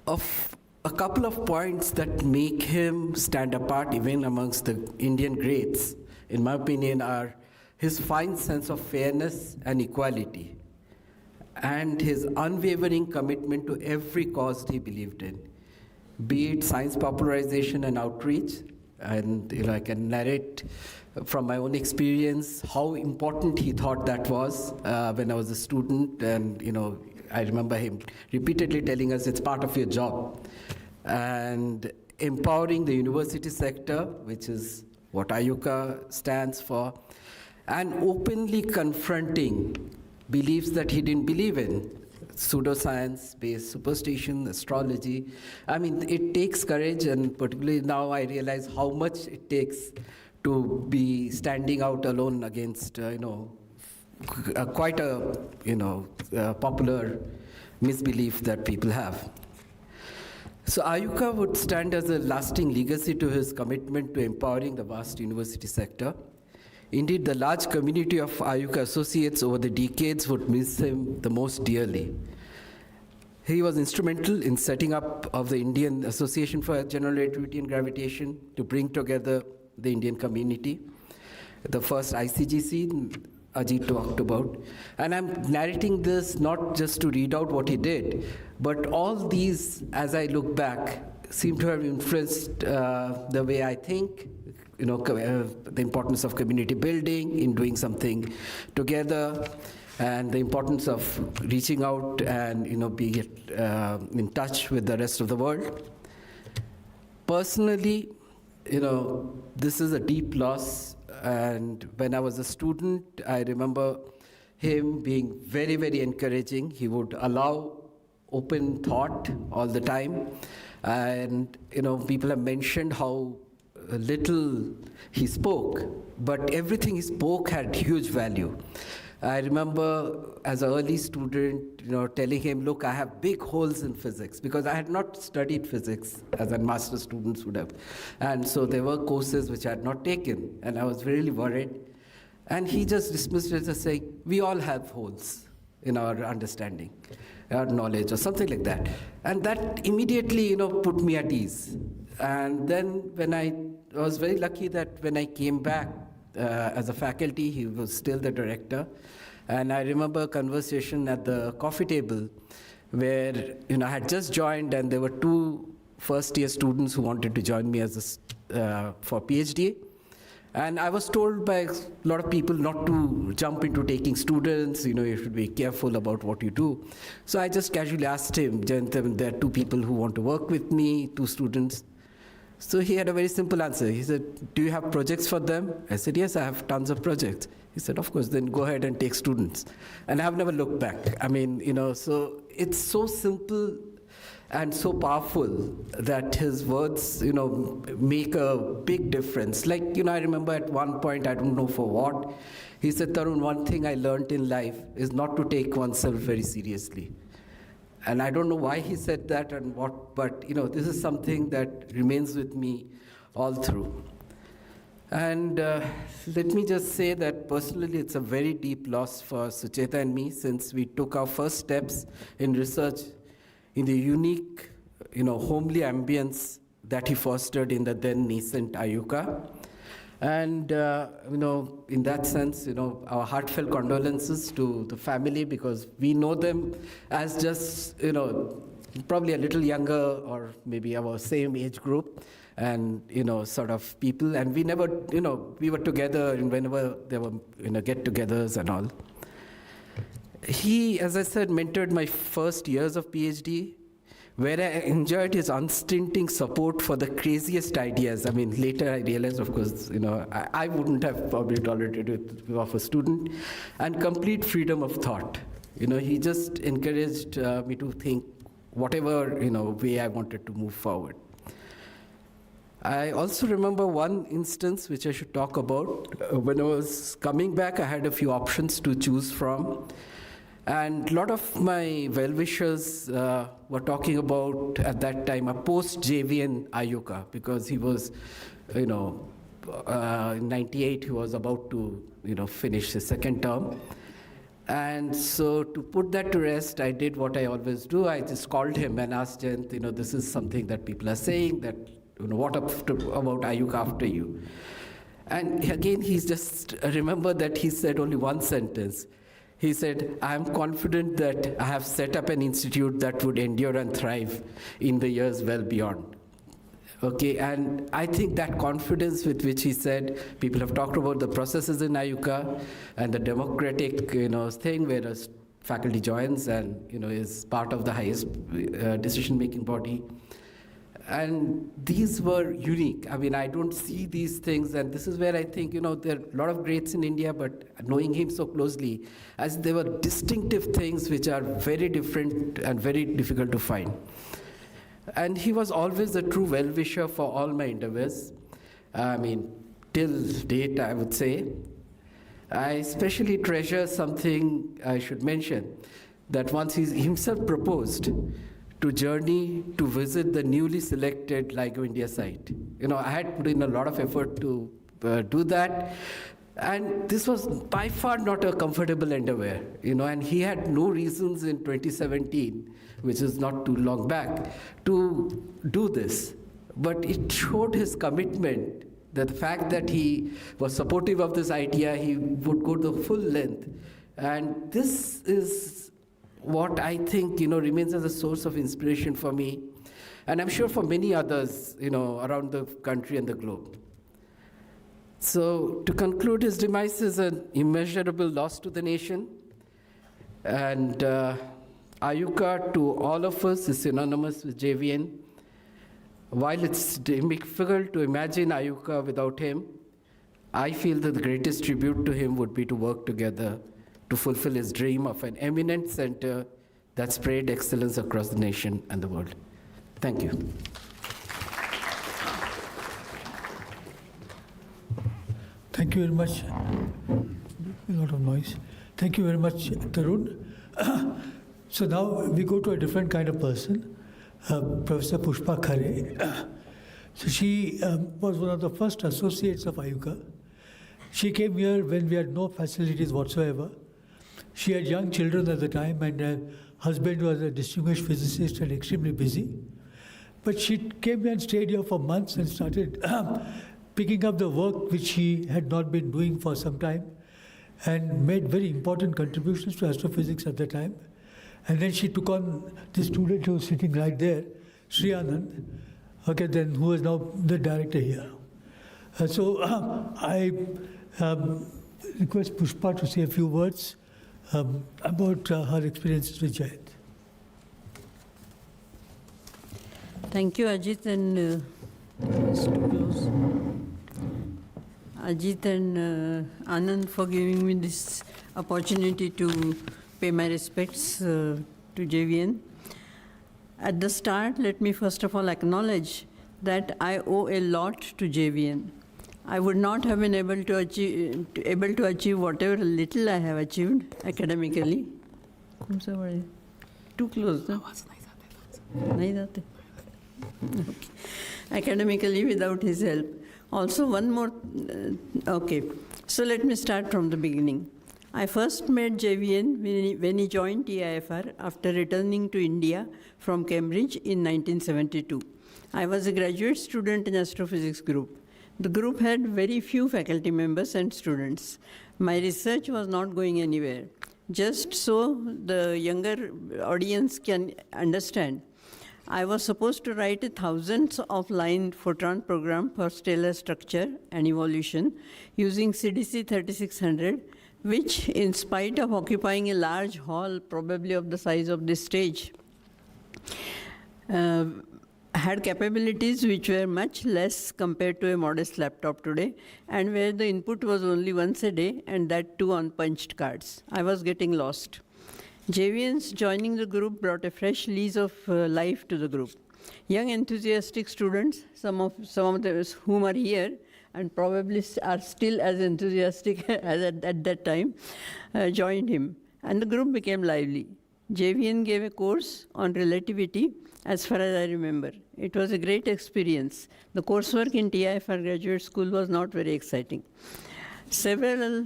Of a couple of points that make him stand apart even amongst the Indian greats, in my opinion, are his fine sense of fairness and equality, and his unwavering commitment to every cause he believed in, be it science popularization and outreach. And I can narrate from my own experience how important he thought that was when I was a student. And I remember him repeatedly telling us it's part of your job. And empowering the university sector, which is what IUCAA stands for, and openly confronting beliefs that he didn't believe in, pseudoscience-based superstition, astrology. I mean, it takes courage, and particularly now I realize how much it takes to be standing out alone against, quite a popular misbelief that people have. So IUCAA would stand as a lasting legacy to his commitment to empowering the vast university sector. Indeed, the large community of IUCAA associates over the decades would miss him the most dearly. He was instrumental in setting up of the Indian Association for General Relativity and Gravitation to bring together the Indian community. The first ICGC, Ajit talked about. And I'm narrating this not just to read out what he did, but all these, as I look back, seem to have influenced the way I think, the importance of community building, in doing something together, and the importance of reaching out and being in touch with the rest of the world. Personally, this is a deep loss, and when I was a student, I remember him being very, very encouraging. He would allow open thought all the time, and people have mentioned how little he spoke, but everything he spoke had huge value. I remember as an early student, telling him, look, I have big holes in physics, because I had not studied physics as a master's students would have. And so there were courses which I had not taken, and I was really worried. And he just dismissed it as saying, we all have holes. in our understanding, our knowledge, or something like that. And that immediately, put me at ease. And then when I was very lucky that when I came back as a faculty, he was still the director. And I remember a conversation at the coffee table where, I had just joined and there were 2 first-year students who wanted to join me as for PhD. And I was told by a lot of people not to jump into taking students, you should be careful about what you do. So I just casually asked him, Jayant, there are 2 people who want to work with me, 2 students. So he had a very simple answer. He said, do you have projects for them? I said, yes, I have tons of projects. He said, of course, then go ahead and take students. And I have never looked back. I mean, so it's so simple and so powerful that his words, make a big difference. Like, I remember at one point, I don't know for what, he said, Tarun, one thing I learned in life is not to take oneself very seriously. And I don't know why he said that and what, but, this is something that remains with me all through. And let me just say that personally, it's a very deep loss for Sucheta and me, since we took our first steps in research in the unique, homely ambience that he fostered in the then nascent IUCAA. And, in that sense, our heartfelt condolences to the family, because we know them as just, probably a little younger or maybe our same age group and, sort of people. And we never, we were together whenever there were, get-togethers and all. He, as I said, mentored my first years of PhD, where I enjoyed his unstinting support for the craziest ideas. I mean, later I realized, of course, I wouldn't have probably tolerated it of a student, and complete freedom of thought. He just encouraged me to think whatever, way I wanted to move forward. I also remember one instance which I should talk about. When I was coming back, I had a few options to choose from. And a lot of my well-wishers were talking about, at that time, a post-JVN IUCAA, because he was, in 98, he was about to, finish his second term. And so to put that to rest, I did what I always do. I just called him and asked Jayant, this is something that people are saying, that, what about IUCAA after you? And again, he's just, remember that he said only one sentence. He said, I am confident that I have set up an institute that would endure and thrive in the years well beyond. Okay, and I think that confidence with which he said, people have talked about the processes in IUCAA and the democratic, thing where a faculty joins and, is part of the highest decision-making body. And these were unique. I mean, I don't see these things, and this is where I think, there are a lot of greats in India, but knowing him so closely, as there were distinctive things which are very different and very difficult to find. And he was always a true well-wisher for all my endeavors. I mean, till date, I would say. I especially treasure something I should mention, that once he himself proposed to journey to visit the newly selected LIGO India site. I had put in a lot of effort to do that. And this was by far not a comfortable endeavor, and he had no reasons in 2017, which is not too long back, to do this. But it showed his commitment, that the fact that he was supportive of this idea, he would go the full length. And this is what I think, remains as a source of inspiration for me, and I'm sure for many others, around the country and the globe. So to conclude, his demise is an immeasurable loss to the nation, and IUCAA to all of us is synonymous with JVN. While it's difficult to imagine IUCAA without him, I feel that the greatest tribute to him would be to work together to fulfill his dream of an eminent center that spread excellence across the nation and the world. Thank you. Thank you very much. A lot of noise. Thank you very much, Tarun. So now we go to a different kind of person, Professor Pushpa Khare. So she was one of the first associates of IUCAA. She came here when we had no facilities whatsoever. She had young children at the time, and her husband was a distinguished physicist and extremely busy. But she came and stayed here for months and started picking up the work which she had not been doing for some time, and made very important contributions to astrophysics at the time. And then she took on the student who was sitting right there, Srianand, okay, then who is now the director here. So I request Pushpa to say a few words about her experiences with Jayant. Thank you, Ajit, and just to close. Ajit and Anand for giving me this opportunity to pay my respects to JVN. At the start, let me first of all acknowledge that I owe a lot to JVN. I would not have been able to achieve whatever little I have achieved academically. Too close, no? Okay. Academically without his help. Also, one more, okay. So let me start from the beginning. I first met JVN when he joined TIFR after returning to India from Cambridge in 1972. I was a graduate student in astrophysics group. The group had very few faculty members and students. My research was not going anywhere. Just so the younger audience can understand, I was supposed to write a thousands of line photon program for stellar structure and evolution using CDC 3600, which, in spite of occupying a large hall, probably of the size of this stage, had capabilities which were much less compared to a modest laptop today, and where the input was only once a day, and that too on punched cards. I was getting lost. JVN's joining the group brought a fresh lease of life to the group. Young enthusiastic students, some of them whom are here, and probably are still as enthusiastic as at that time, joined him, and the group became lively. JVN gave a course on relativity, as far as I remember. It was a great experience. The coursework in TIFR graduate school was not very exciting. Several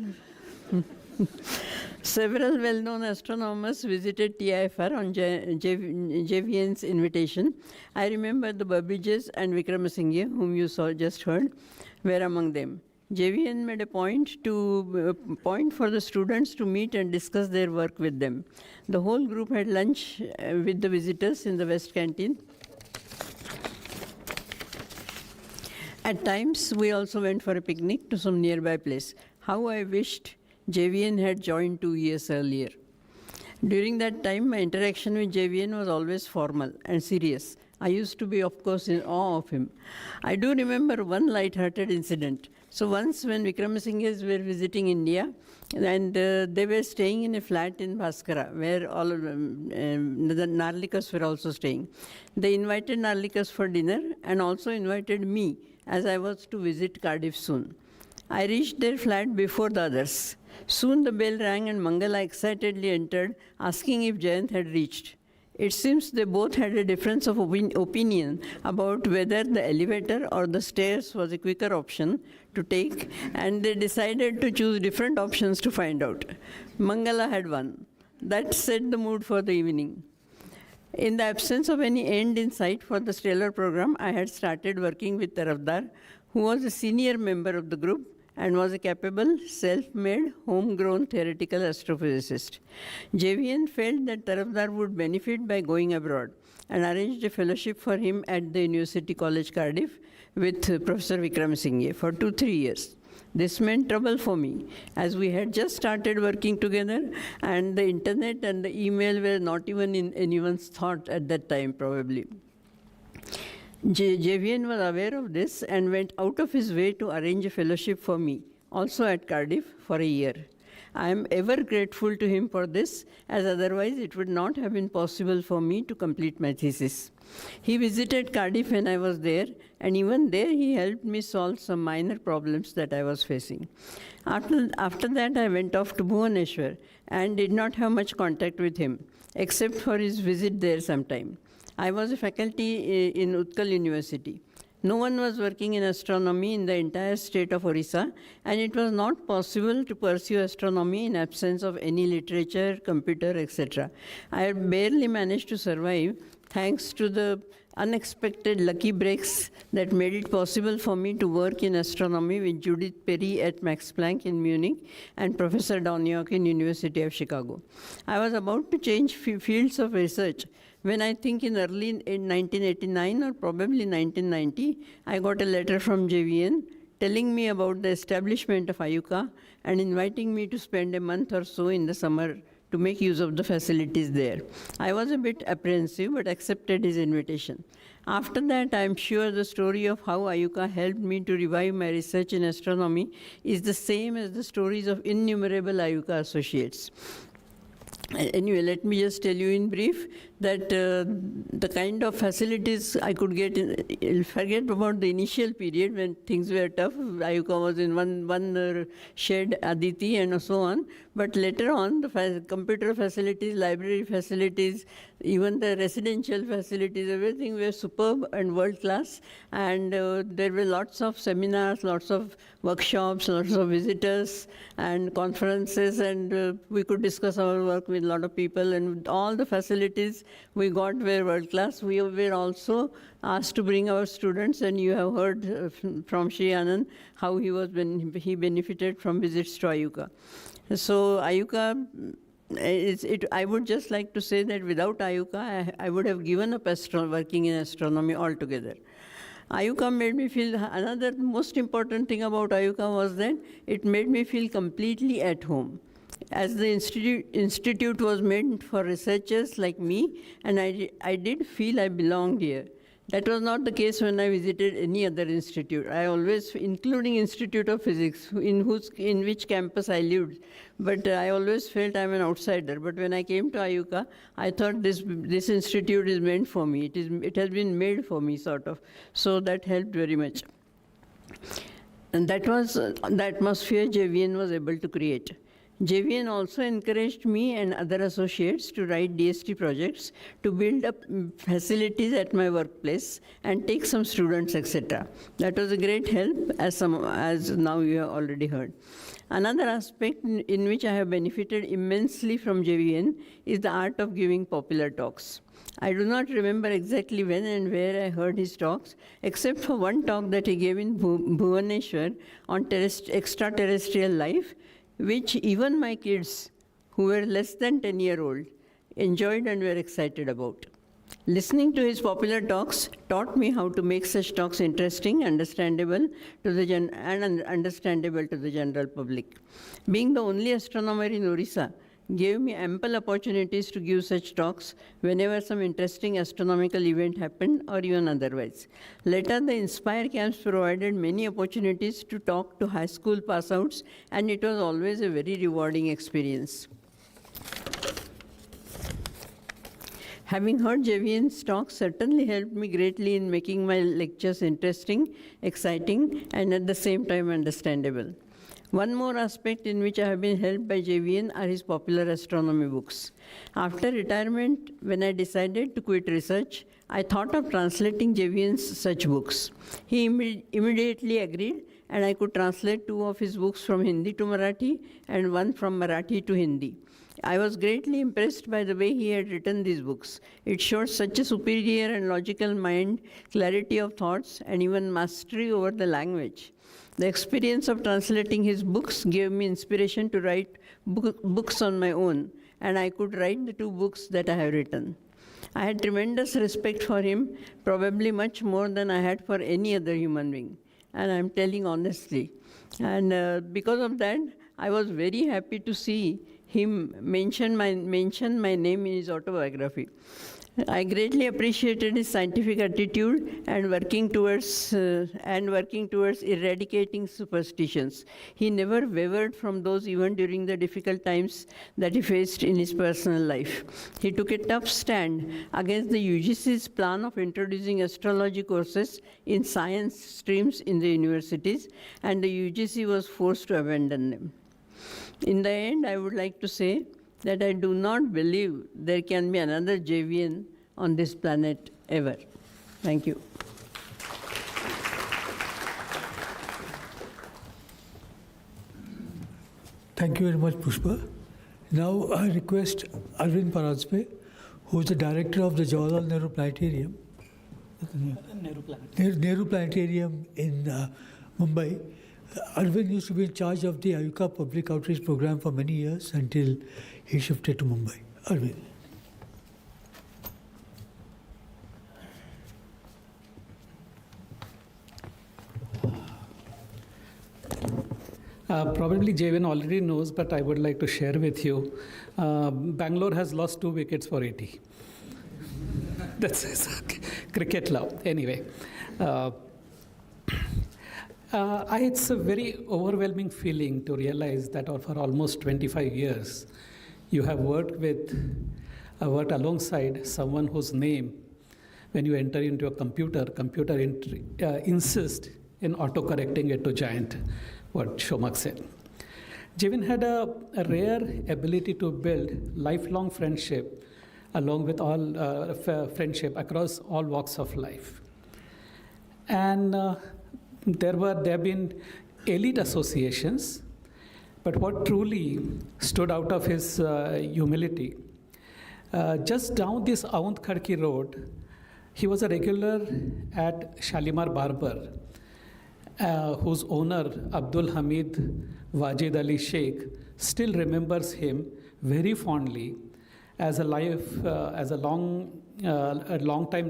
well-known astronomers visited TIFR on JVN's invitation. I remember the Babbages and Wickramasinghe, whom you just heard, were among them. JVN made a point for the students to meet and discuss their work with them. The whole group had lunch with the visitors in the West Canteen. At times, we also went for a picnic to some nearby place. How I wished JVN had joined 2 years earlier. During that time, my interaction with JVN was always formal and serious. I used to be, of course, in awe of him. I do remember one light-hearted incident. So once when Wickramasinghes were visiting India, and they were staying in a flat in Bhaskara, where all of the Narlikars were also staying. They invited Narlikars for dinner and also invited me, as I was to visit Cardiff soon. I reached their flat before the others. Soon the bell rang and Mangala excitedly entered, asking if Jayant had reached. It seems they both had a difference of opinion about whether the elevator or the stairs was a quicker option to take, and they decided to choose different options to find out. Mangala had won. That set the mood for the evening. In the absence of any end in sight for the stellar program, I had started working with Dhurandhar, who was a senior member of the group and was a capable, self-made, homegrown theoretical astrophysicist. JVN felt that Dhurandhar would benefit by going abroad and arranged a fellowship for him at the University College Cardiff with Professor Wickramasinghe for 2-3 years. This meant trouble for me, as we had just started working together, and the internet and the email were not even in anyone's thought at that time, probably. JVN was aware of this and went out of his way to arrange a fellowship for me, also at Cardiff, for a year. I am ever grateful to him for this, as otherwise it would not have been possible for me to complete my thesis. He visited Cardiff when I was there, and even there he helped me solve some minor problems that I was facing. After that, I went off to Bhubaneswar and did not have much contact with him, except for his visit there sometime. I was a faculty in Utkal University. No one was working in astronomy in the entire state of Orissa, and it was not possible to pursue astronomy in absence of any literature, computer, etc. I had barely managed to survive thanks to the unexpected lucky breaks that made it possible for me to work in astronomy with Judith Perry at Max Planck in Munich and Professor Doniok in University of Chicago. I was about to change fields of research when I think in 1989 or probably 1990, I got a letter from JVN telling me about the establishment of IUCAA and inviting me to spend a month or so in the summer to make use of the facilities there. I was a bit apprehensive, but accepted his invitation. After that, I am sure the story of how IUCAA helped me to revive my research in astronomy is the same as the stories of innumerable IUCAA associates. Anyway, let me just tell you in brief that the kind of facilities I could get, forget about the initial period when things were tough. IUCAA was in one shed, Aditi, and so on. But later on, the computer facilities, library facilities, even the residential facilities, everything were superb and world-class. And there were lots of seminars, lots of workshops, lots of visitors and conferences, and we could discuss our work with a lot of people, and all the facilities we got were world-class. We were also asked to bring our students, and you have heard from Srianand how he benefited from visits to IUCAA. So IUCAA, I would just like to say that without IUCAA, I would have given up working in astronomy altogether. IUCAA made me feel, another most important thing about IUCAA was that it made me feel completely at home. As the institute was meant for researchers like me, and I did feel I belonged here. That was not the case when I visited any other institute. I always, including Institute of Physics, in which campus I lived, but I always felt I'm an outsider. But when I came to IUCAA, I thought this institute is meant for me. It has been made for me, sort of. So that helped very much. And that was the atmosphere JVN was able to create. JVN also encouraged me and other associates to write DST projects to build up facilities at my workplace and take some students, etc. That was a great help, as now you have already heard. Another aspect in which I have benefited immensely from JVN is the art of giving popular talks. I do not remember exactly when and where I heard his talks, except for one talk that he gave in Bhubaneswar on extraterrestrial life, which even my kids, who were less than 10-year-old, enjoyed and were excited about. Listening to his popular talks taught me how to make such talks interesting, understandable to the general public. Being the only astronomer in Orissa gave me ample opportunities to give such talks whenever some interesting astronomical event happened or even otherwise. Later, the Inspire camps provided many opportunities to talk to high school pass-outs, and it was always a very rewarding experience. Having heard JVN's talk certainly helped me greatly in making my lectures interesting, exciting, and at the same time understandable. One more aspect in which I have been helped by JVN are his popular astronomy books. After retirement, when I decided to quit research, I thought of translating JVN's such books. He immediately agreed, and I could translate 2 of his books from Hindi to Marathi and 1 from Marathi to Hindi. I was greatly impressed by the way he had written these books. It showed such a superior and logical mind, clarity of thoughts, and even mastery over the language. The experience of translating his books gave me inspiration to write books on my own, and I could write the 2 books that I have written. I had tremendous respect for him, probably much more than I had for any other human being, and I'm telling honestly. And because of that, I was very happy to see him mention my name in his autobiography. I greatly appreciated his scientific attitude and working towards eradicating superstitions. He never wavered from those even during the difficult times that he faced in his personal life. He took a tough stand against the UGC's plan of introducing astrology courses in science streams in the universities, and the UGC was forced to abandon them. In the end, I would like to say that I do not believe there can be another JVN on this planet ever. Thank you. Thank you very much, Pushpa. Now I request Arvind Paranjpye, who is the director of the Jawaharlal Nehru Planetarium, Nehru Planetarium in Mumbai. Arvind used to be in charge of the IUCAA public outreach program for many years until he shifted to Mumbai. Arvind. Probably Jayant already knows, but I would like to share with you. Bangalore has lost 2 wickets for 80. That's cricket love. Anyway, it's a very overwhelming feeling to realize that for almost 25 years, you have worked alongside someone whose name, when you enter into a computer insists in auto-correcting it to Jayant, what Somak said. Jayant had a rare ability to build lifelong friendship along with all friendship across all walks of life. And there have been elite associations, but what truly stood out of his humility, just down this Aund Khadki road, he was a regular at Shalimar Barber, whose owner, Abdul Hamid Wajid Ali Sheikh, still remembers him very fondly as a long-time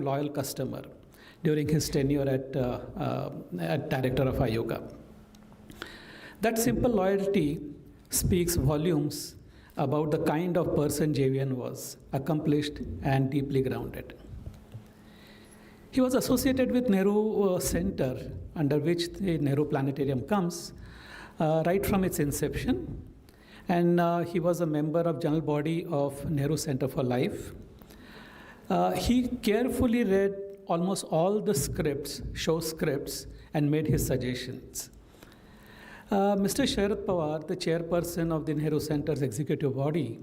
loyal customer during his tenure at director of IUCAA. That simple loyalty speaks volumes about the kind of person Jayant was, accomplished and deeply grounded. He was associated with Nehru Center, under which the Nehru Planetarium comes, right from its inception. And he was a member of general body of Nehru Center for Life. He carefully read almost all the show scripts, and made his suggestions. Mr. Sharad Pawar, the chairperson of the Nehru Center's executive body,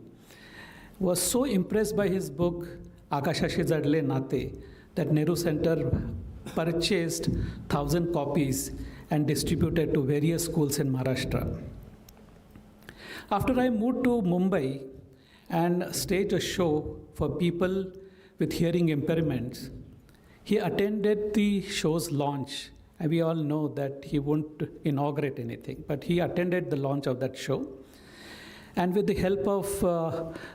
was so impressed by his book, Akashashi Jadle Nate, that Nehru Center purchased 1,000 copies and distributed to various schools in Maharashtra. After I moved to Mumbai and staged a show for people with hearing impairments, he attended the show's launch. And we all know that he won't inaugurate anything, but he attended the launch of that show. And with the help of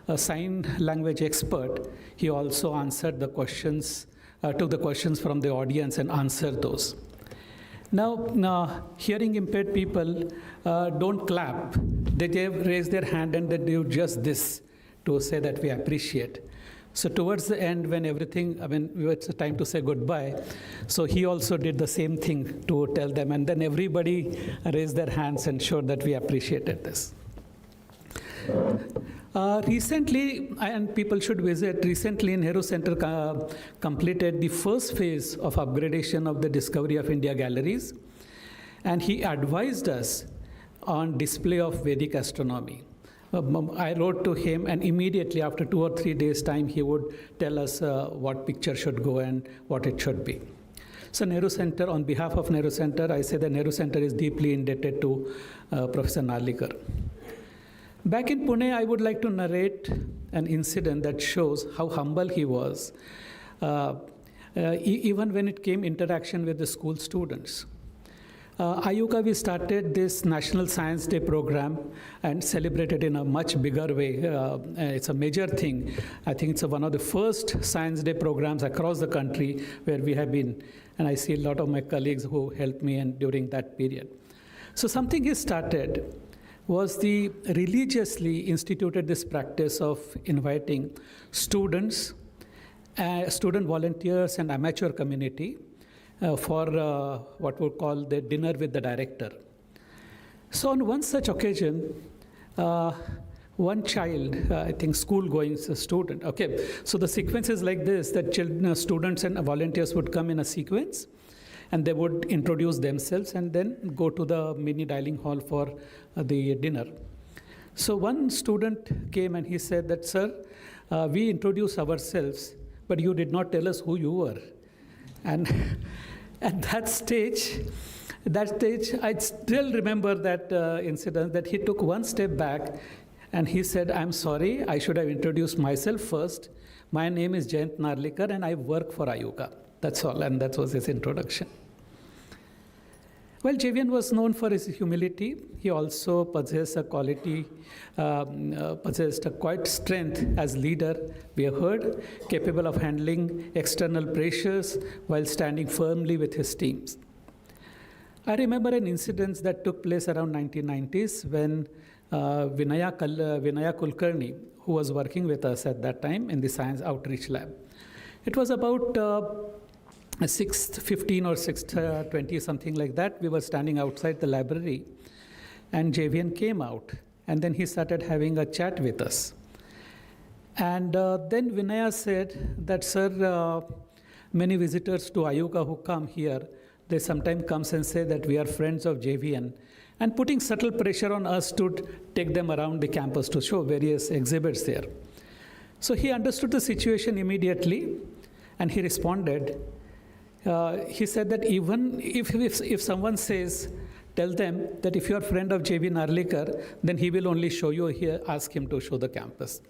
a sign language expert, he also answered the questions, took the questions from the audience and answered those. Now, hearing impaired people don't clap. They raise their hand and they do just this to say that we appreciate. So towards the end, when it's time to say goodbye, so he also did the same thing to tell them, and then everybody raised their hands and showed that we appreciated this. Recently, and people should visit, recently Nehru Center completed the first phase of upgradation of the Discovery of India galleries, and he advised us on display of Vedic astronomy. I wrote to him, and immediately after 2 or 3 days' time, he would tell us what picture should go and what it should be. So Nehru Center, on behalf of Nehru Center, I say that Nehru Center is deeply indebted to Professor Narlikar. Back in Pune, I would like to narrate an incident that shows how humble he was, even when it came interaction with the school students. IUCAA, we started this National Science Day program and celebrated in a much bigger way. It's a major thing. I think it's one of the first Science Day programs across the country where we have been. And I see a lot of my colleagues who helped me during that period. So something he started was the religiously instituted this practice of inviting students, student volunteers and amateur community for what we call the dinner with the director. So on one such occasion, one child, I think school-going student, okay, so the sequence is like this, that students and volunteers would come in a sequence, and they would introduce themselves and then go to the mini dining hall for the dinner. So one student came and he said that, sir, we introduced ourselves, but you did not tell us who you were. And at that stage, At that stage, I still remember that incident, that he took one step back and he said, "I'm sorry, I should have introduced myself first. My name is Jayant Narlikar and I work for IUCAA." That's all, and that was his introduction. Well, Javian was known for his humility. He also possessed a quality, possessed a quite strength as leader, we have heard, capable of handling external pressures while standing firmly with his teams. I remember an incident that took place around 1990s when Vinaya Kulkarni, who was working with us at that time in the Science Outreach Lab. It was about 6:15 or 6:20, something like that. We were standing outside the library, and Javian came out, and then he started having a chat with us. And then Vinaya said that, "Sir, many visitors to IUCAA who come here, they sometimes come and say that we are friends of Javian, and putting subtle pressure on us to take them around the campus to show various exhibits there." So he understood the situation immediately, and he responded. He said that even if someone says, tell them that if you are a friend of J.V. Narlikar, then he will only show you here, ask him to show the campus.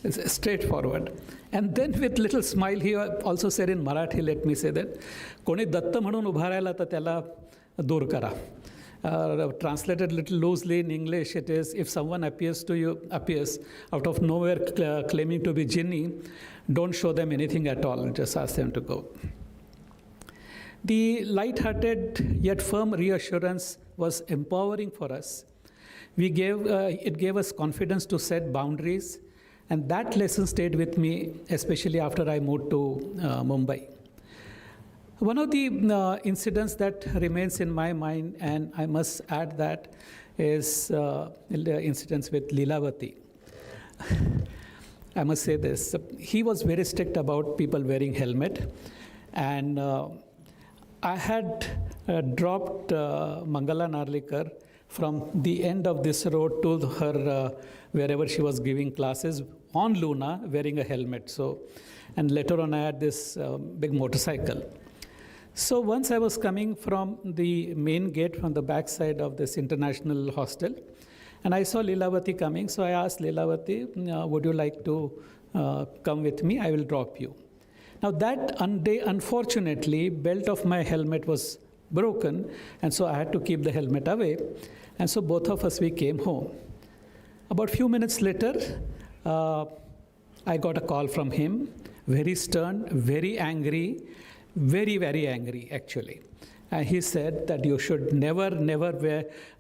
It's straightforward. And then with little smile, he also said in Marathi, let me say that, "Koni datta म्हणून उभा राहिला तर त्याला दूर करा." Translated a little loosely in English, it is, if someone appears out of nowhere claiming to be Jinni, don't show them anything at all, just ask them to go. The light-hearted yet firm reassurance was empowering for us. It gave us confidence to set boundaries, and that lesson stayed with me, especially after I moved to Mumbai. One of the incidents that remains in my mind, and I must add that, is the incidents with Lilavati. I must say this. He was very strict about people wearing helmet, and I had dropped Mangala Narlikar from the end of this road to her wherever she was giving classes on Luna wearing a helmet. So, and later on I had this big motorcycle. So once I was coming from the main gate from the back side of this international hostel, and I saw Lilavati coming, so I asked Lilavati, would you like to come with me? I will drop you. Now that day, unfortunately, belt of my helmet was broken, and so I had to keep the helmet away, and so both of us, we came home. About a few minutes later, I got a call from him, very stern, very angry, very, very angry, actually. And he said that you should never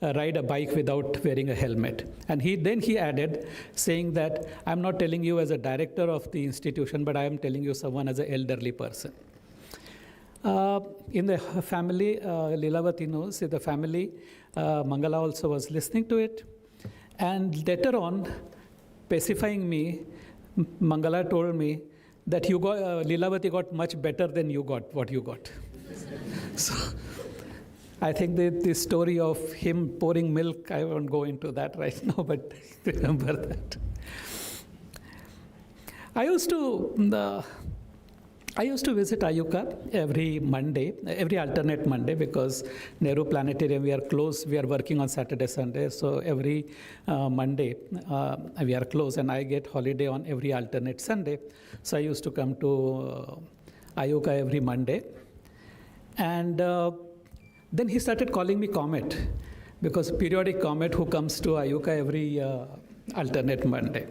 ride a bike without wearing a helmet. And then he added, saying that I'm not telling you as a director of the institution, but I am telling you someone as an elderly person. In the family, Lilavati knows, in the family, Mangala also was listening to it. And later on, pacifying me, Mangala told me that Lilavati got much better than you got what you got. So I think the story of him pouring milk, I won't go into that right now, but remember that. I used to visit IUCAA every Monday, every alternate Monday, because Nehru Planetarium, we are closed. We are working on Saturday, Sunday. So every Monday, we are closed, and I get holiday on every alternate Sunday. So I used to come to IUCAA every Monday. And then he started calling me Comet, because periodic Comet who comes to IUCAA every alternate Monday.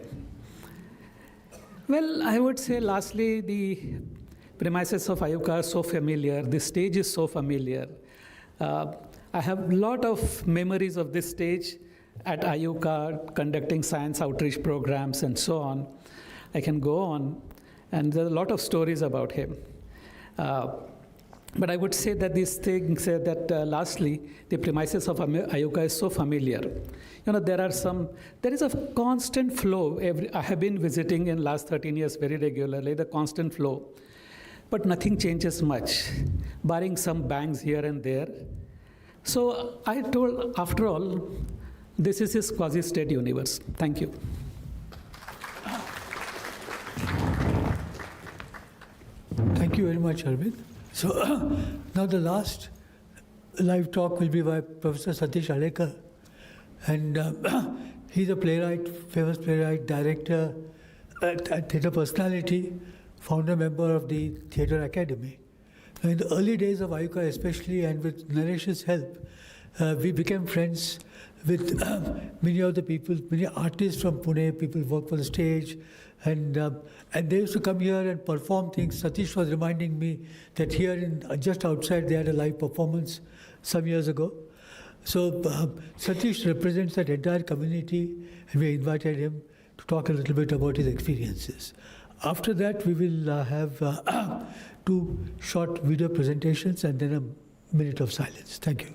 Well, I would say lastly, the premises of IUCAA are so familiar. The stage is so familiar. I have a lot of memories of this stage at IUCAA, conducting science outreach programs and so on. I can go on, and there are a lot of stories about him. But I would say that these things, lastly, the premises of IUCAA is so familiar. You know, there is a constant flow. I have been visiting in last 13 years very regularly, the constant flow. But nothing changes much, barring some bangs here and there. So I told, after all, this is his quasi-state universe. Thank you. Thank you very much, Arvind. So now the last live talk will be by Professor Satish Alekar. And he's a playwright, famous playwright, director, theatre personality, founder member of the Theatre Academy. In the early days of IUCAA especially, and with Naresh's help, we became friends with many of the people, many artists from Pune, people who work for the stage, and they used to come here and perform things. Satish was reminding me that here, just outside, they had a live performance some years ago. So Satish represents that entire community, and we invited him to talk a little bit about his experiences. After that, we will have 2 short video presentations and then a minute of silence. Thank you.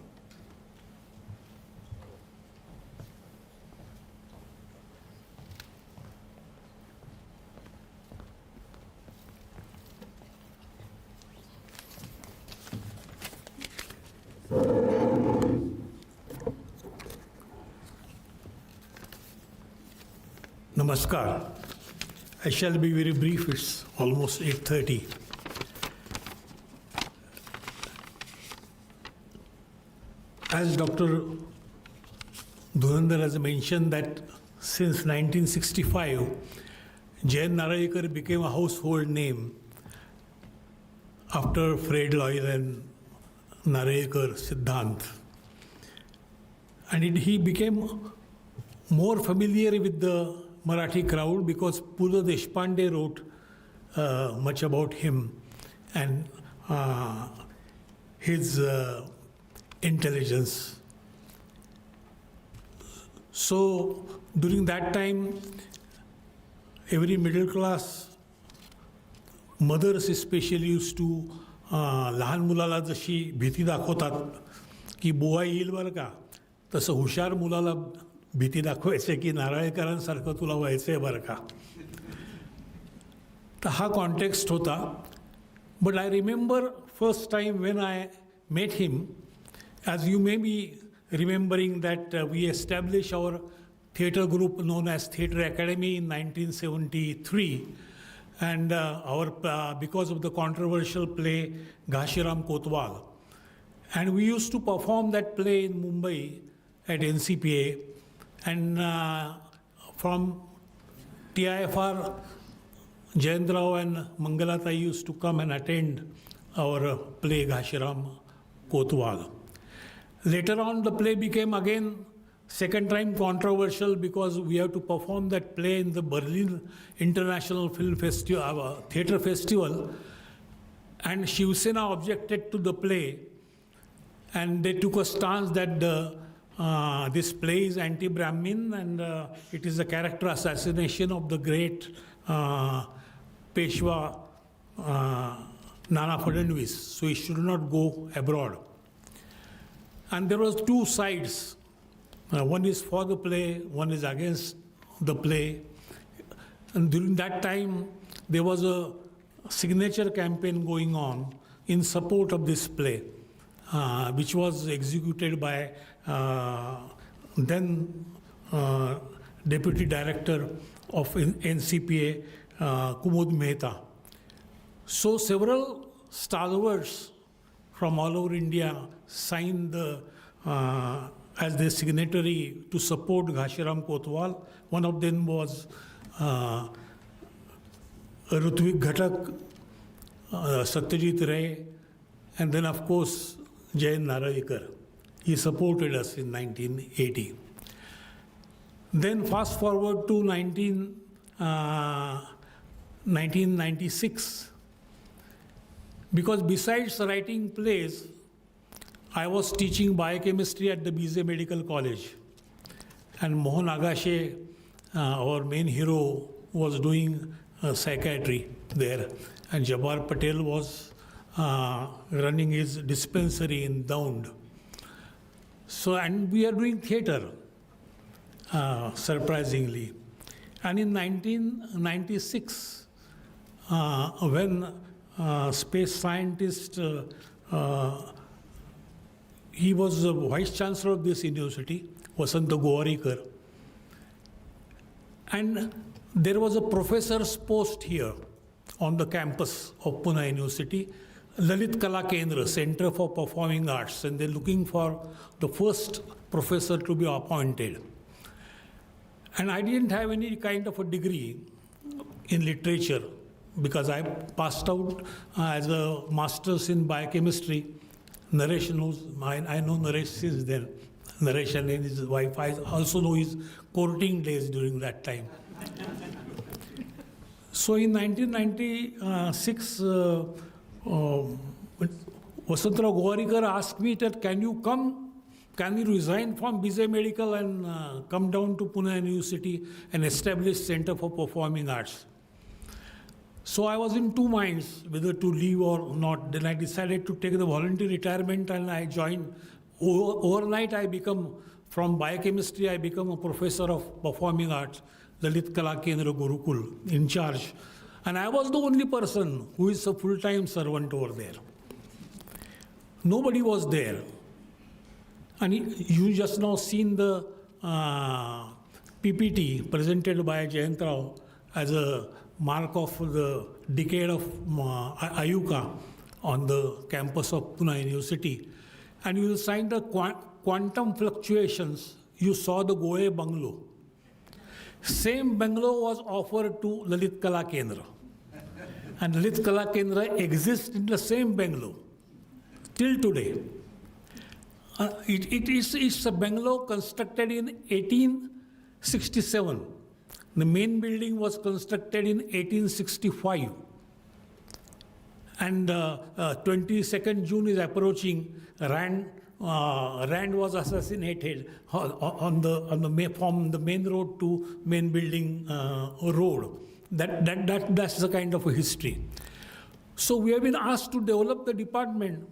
Namaskar. I shall be very brief. It's almost 8:30. As Dr. Dhurandhar has mentioned that since 1965, Jayant Narlikar became a household name after Fred Lloyd and Narlikar Siddhant. And he became more familiar with the Marathi crowd because Pula Deshpande wrote much about him and his intelligence. So during that time, every middle class mothers especially used to लहान मुलाला जशी भीती दाखवतात की बुवा येईल बरं का, तसं हुशार मुलाला भीती दाखवायचे की नारळीकरांसारखं तुला व्हायचं आहे बरं का. तर हा कॉन्टेक्स्ट होता. But I remember first time when I met him, as you may be remembering that we established our theatre group known as Theatre Academy in 1973, and because of the controversial play Jayaram Kotwal, and we used to perform that play in Mumbai at NCPA, and from TIFR, Jayant Rao and Mangalata used to come and attend our play Jayaram Kotwal. Later on, the play became again second time controversial because we have to perform that play in the Berlin International Film Festival, Theatre Festival, and Shiv Sena objected to the play, and they took a stance that this play is anti-Brahmin and it is a character assassination of the great Peshwa Nana Fadnvis, so he should not go abroad. And there was 2 sides. One is for the play, one is against the play. And during that time, there was a signature campaign going on in support of this play, which was executed by then Deputy Director of NCPA, Kumud Mehta. So several stalwarts from all over India signed as their signatory to support Jayaram Kotwal. One of them was Rutvik Ghatak, Satyajit Ray, and then of course Jayant Narlikar. He supported us in 1980. Then fast forward to 1996. Because besides writing plays, I was teaching biochemistry at the BZ Medical College. And Mohan Agashe, our main hero, was doing psychiatry there. And Jabbar Patel was running his dispensary in Daund. So, and we are doing theatre, surprisingly. And in 1996, when space scientist, he was the vice chancellor of this university, Vasanta Gowarikar. And there was a professor's post here on the campus of Pune University, Lalit Kala Kendra, Center for Performing Arts, and they're looking for the first professor to be appointed. And I didn't have any kind of a degree in literature because I passed out as a master's in biochemistry. Naresh knows, I know Naresh since then. Naresh and his wife, I also know his courting days during that time. So in 1996, Vasantrao Gowarikar asked me that, can you resign from BJ Medical and come down to Pune University and establish Center for Performing Arts? So I was in two minds whether to leave or not. Then I decided to take the voluntary retirement and I joined. Overnight I become, from biochemistry, I become a professor of performing arts, Lalit Kala Kendra Gurukul, in charge. And I was the only person who is a full-time servant over there. Nobody was there. And you just now seen the PPT presented by Jayant Rao as a mark of the decade of IUCAA on the campus of Pune University. And you will find the quantum fluctuations. You saw the Goe bungalow. Same bungalow was offered to Lalit Kala Kendra. And Lalit Kala Kendra exists in the same bungalow till today. It's a bungalow constructed in 1867. The main building was constructed in 1865. And 22nd June is approaching. Rand was assassinated from the main road to main building road. That's the kind of a history. So we have been asked to develop the department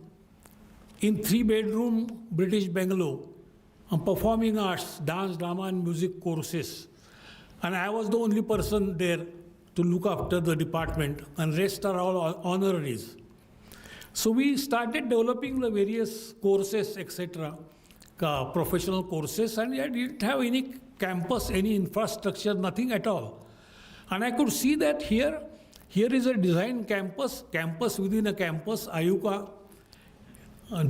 in 3-bedroom British bungalow on performing arts, dance, drama, and music courses. And I was the only person there to look after the department, and rest are all honoraries. So we started developing the various courses, etc., professional courses, and I didn't have any campus, any infrastructure, nothing at all. And I could see that here is a design campus within a campus, IUCAA,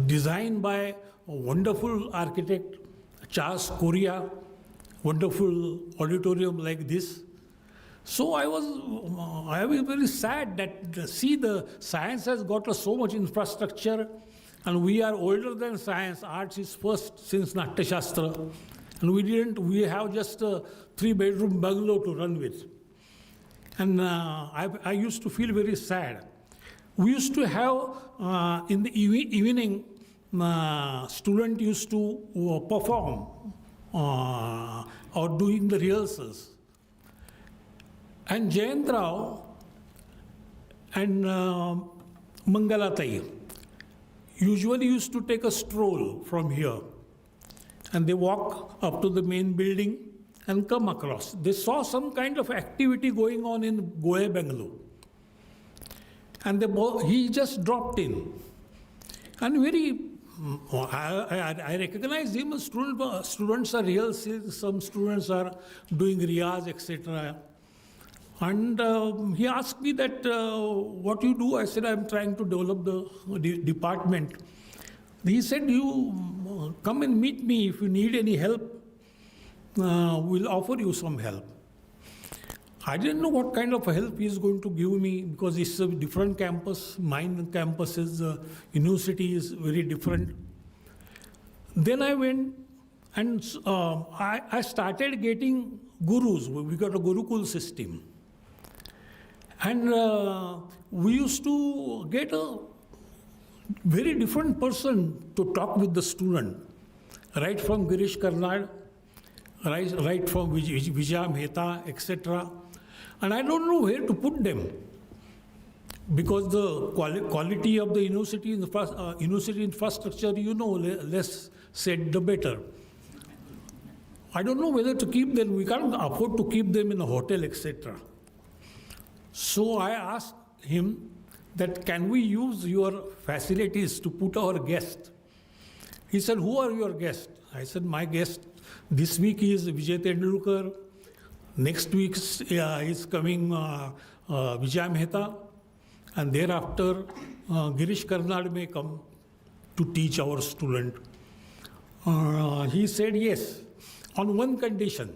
designed by a wonderful architect, Charles Correa, wonderful auditorium like this. So I was very sad that the science has got so much infrastructure, and we are older than science. Arts is first since Natya Shastra, and we have just a 3-bedroom bungalow to run with. And I used to feel very sad. We used to have in the evening, student used to perform or doing the rehearsals. And Jayant Rao and Mangalatai usually used to take a stroll from here. And they walk up to the main building and come across. They saw some kind of activity going on in Goe Bungalow. And he just dropped in. And I recognized him. Students are rehearsing, some students are doing riyaz, etc. And he asked me that, what you do? I said, I'm trying to develop the department. He said, you come and meet me. If you need any help, we'll offer you some help. I didn't know what kind of help he's going to give me because it's a different campus. Mine campus is, university is very different. Then I went and I started getting gurus. We got a Gurukul system. And we used to get a very different person to talk with the student, right from Girish Karnad, right from Vijay Mehta, etc. And I don't know where to put them because the quality of the university infrastructure, less said the better. I don't know whether to keep them. We can't afford to keep them in a hotel, etc. So I asked him that, can we use your facilities to put our guests? He said, who are your guests? I said, my guest this week is Vijay Tendulkar. Next week is coming Vijay Mehta. and thereafter Girish Karnad may come to teach our student. He said, yes, on one condition,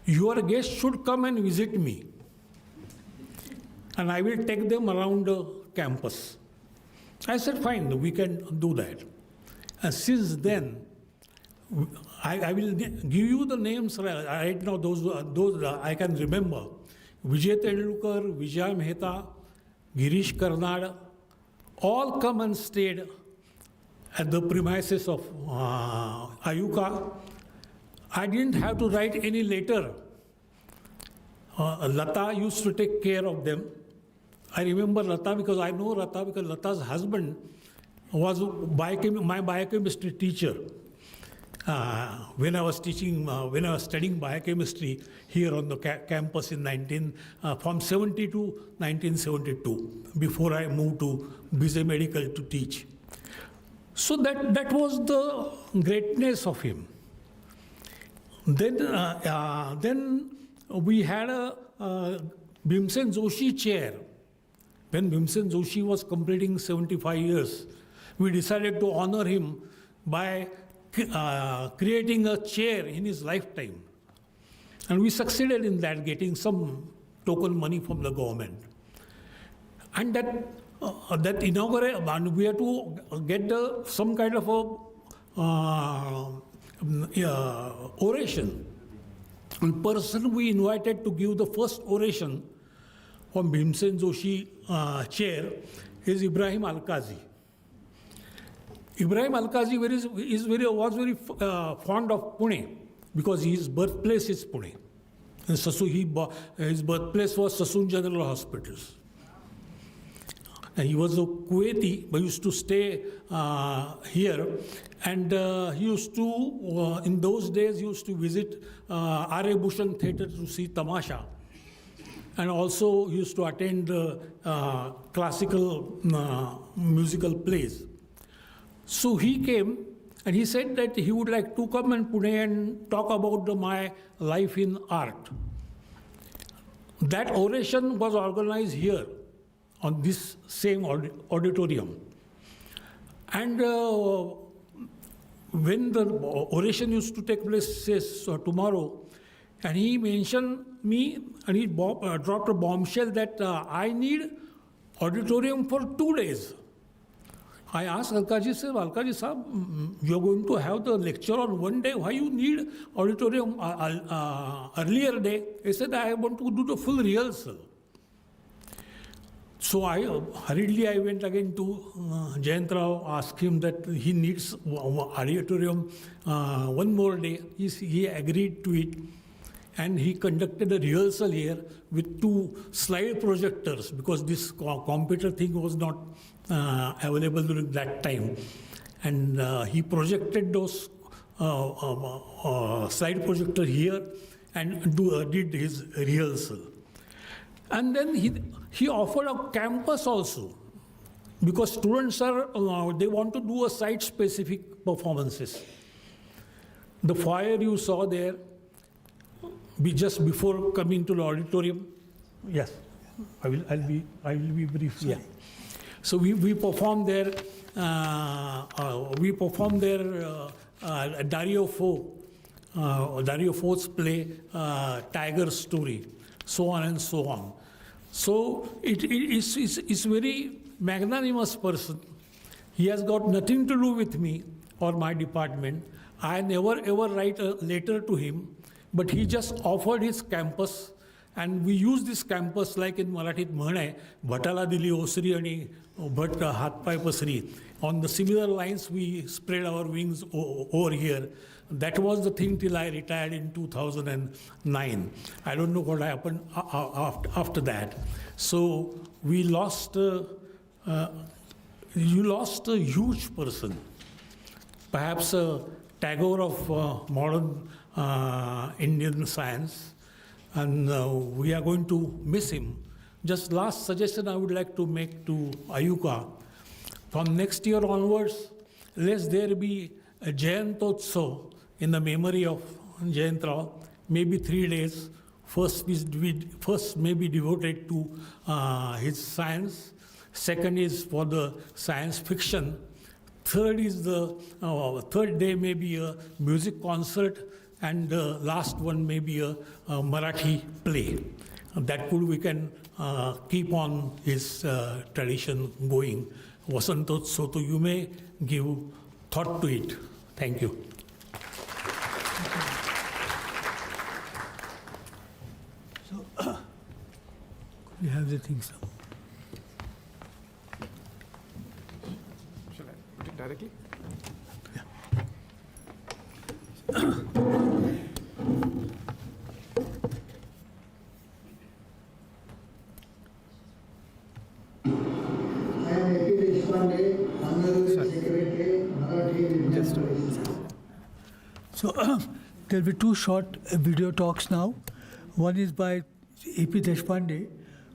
your guests should come and visit me, and I will take them around the campus. I said, fine, we can do that. And since then, I will give you the names right now, those I can remember. Vijay Tendulkar, Vijay Mehta, Girish Karnad, all come and stayed at the premises of IUCAA. I didn't have to write any letter. Lata used to take care of them. I remember Lata because I know Lata because Lata's husband was my biochemistry teacher. When I was studying biochemistry here on the campus in from 70 to 1972, before I moved to BJ Medical to teach. So that was the greatness of him. Then we had a Bhimsen Joshi chair. When Bhimsen Joshi was completing 75 years, we decided to honor him by creating a chair in his lifetime. And we succeeded in that, getting some token money from the government. And that inaugurate, and we had to get some kind of a oration. And person we invited to give the first oration from Bhimsen Joshi chair is Ibrahim Alkazi. Ibrahim Alkazi was very fond of Pune because his birthplace is Pune. And his birthplace was Sassoon General Hospitals. And he was a Kuwaiti, but used to stay here. And he used to, in those days, he used to visit R.A. Bhushan Theatre to see Tamasha. And also he used to attend classical musical plays. So he came and he said that he would like to come in Pune and talk about my life in art. That oration was organized here on this same auditorium. And when the oration used to take place, says tomorrow, and he mentioned me and he dropped a bombshell that I need auditorium for 2 days. I asked Alkaji Sahab, you're going to have the lecture on 1 day, why you need auditorium earlier day? He said, I want to do the full rehearsal. So hurriedly I went again to Jayant Rao, asked him that he needs auditorium 1 more day. He agreed to it. And he conducted a rehearsal here with 2 slide projectors because this computer thing was not available during that time. And he projected those slide projector here and did his rehearsal. And then he offered a campus also because students they want to do a site-specific performances. The foyer you saw there, just before coming to the auditorium. Yes, I will be brief. Yeah. So we performed there. Dario Fo's play, Tiger Story, so on and so on. So it's very magnanimous person. He has got nothing to do with me or my department. I never ever write a letter to him. But he just offered his campus, and we use this campus like in Marathit म्हण भटाला दिली ओसरी आणि भट हातपाय पसरी. On the similar lines, we spread our wings over here. That was the thing till I retired in 2009. I don't know what happened after that. So we lost. You lost a huge person, perhaps a Tagore of modern Indian science, and we are going to miss him. Just last suggestion I would like to make to IUCAA. From next year onwards, let there be a Jayantotsav in the memory of Jayant Rao, maybe 3 days, First may be devoted to his science. Second is for the science fiction. Third is the third day may be a music concert, and the last one may be a Marathi play. We can keep on his tradition going. Vasantotsav, you may give thought to it. Thank you. So, we have the things now. Shall I put it directly? So there'll be two short video talks now. One is by A.P. Deshpande,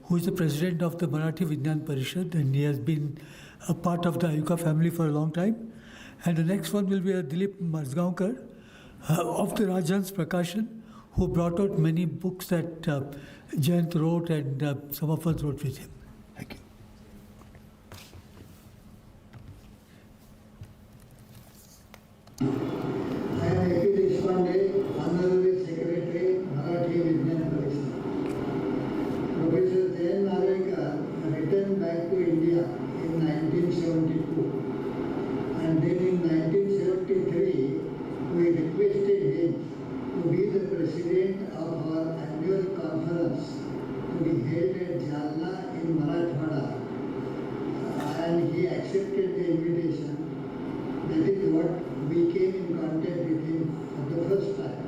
who is the president of the Marathi Vigyan Parishad, and he has been a part of the IUCAA family for a long time. And the next one will be a Dileep Majgaonkar of the Rajhans Prakashan, who brought out many books that Jayant wrote and some of us wrote with him. Thank you. I am A.P. Deshpande, Honorary Secretary, Marathi Vigyan Parishad. Professor Jayant Narlikar returned back to India in 1972. And then in 1973, we requested him to be the president of our annual conference to be held at Jalna in Marathwada. And he accepted the invitation. That is what we came in contact with him for the first time.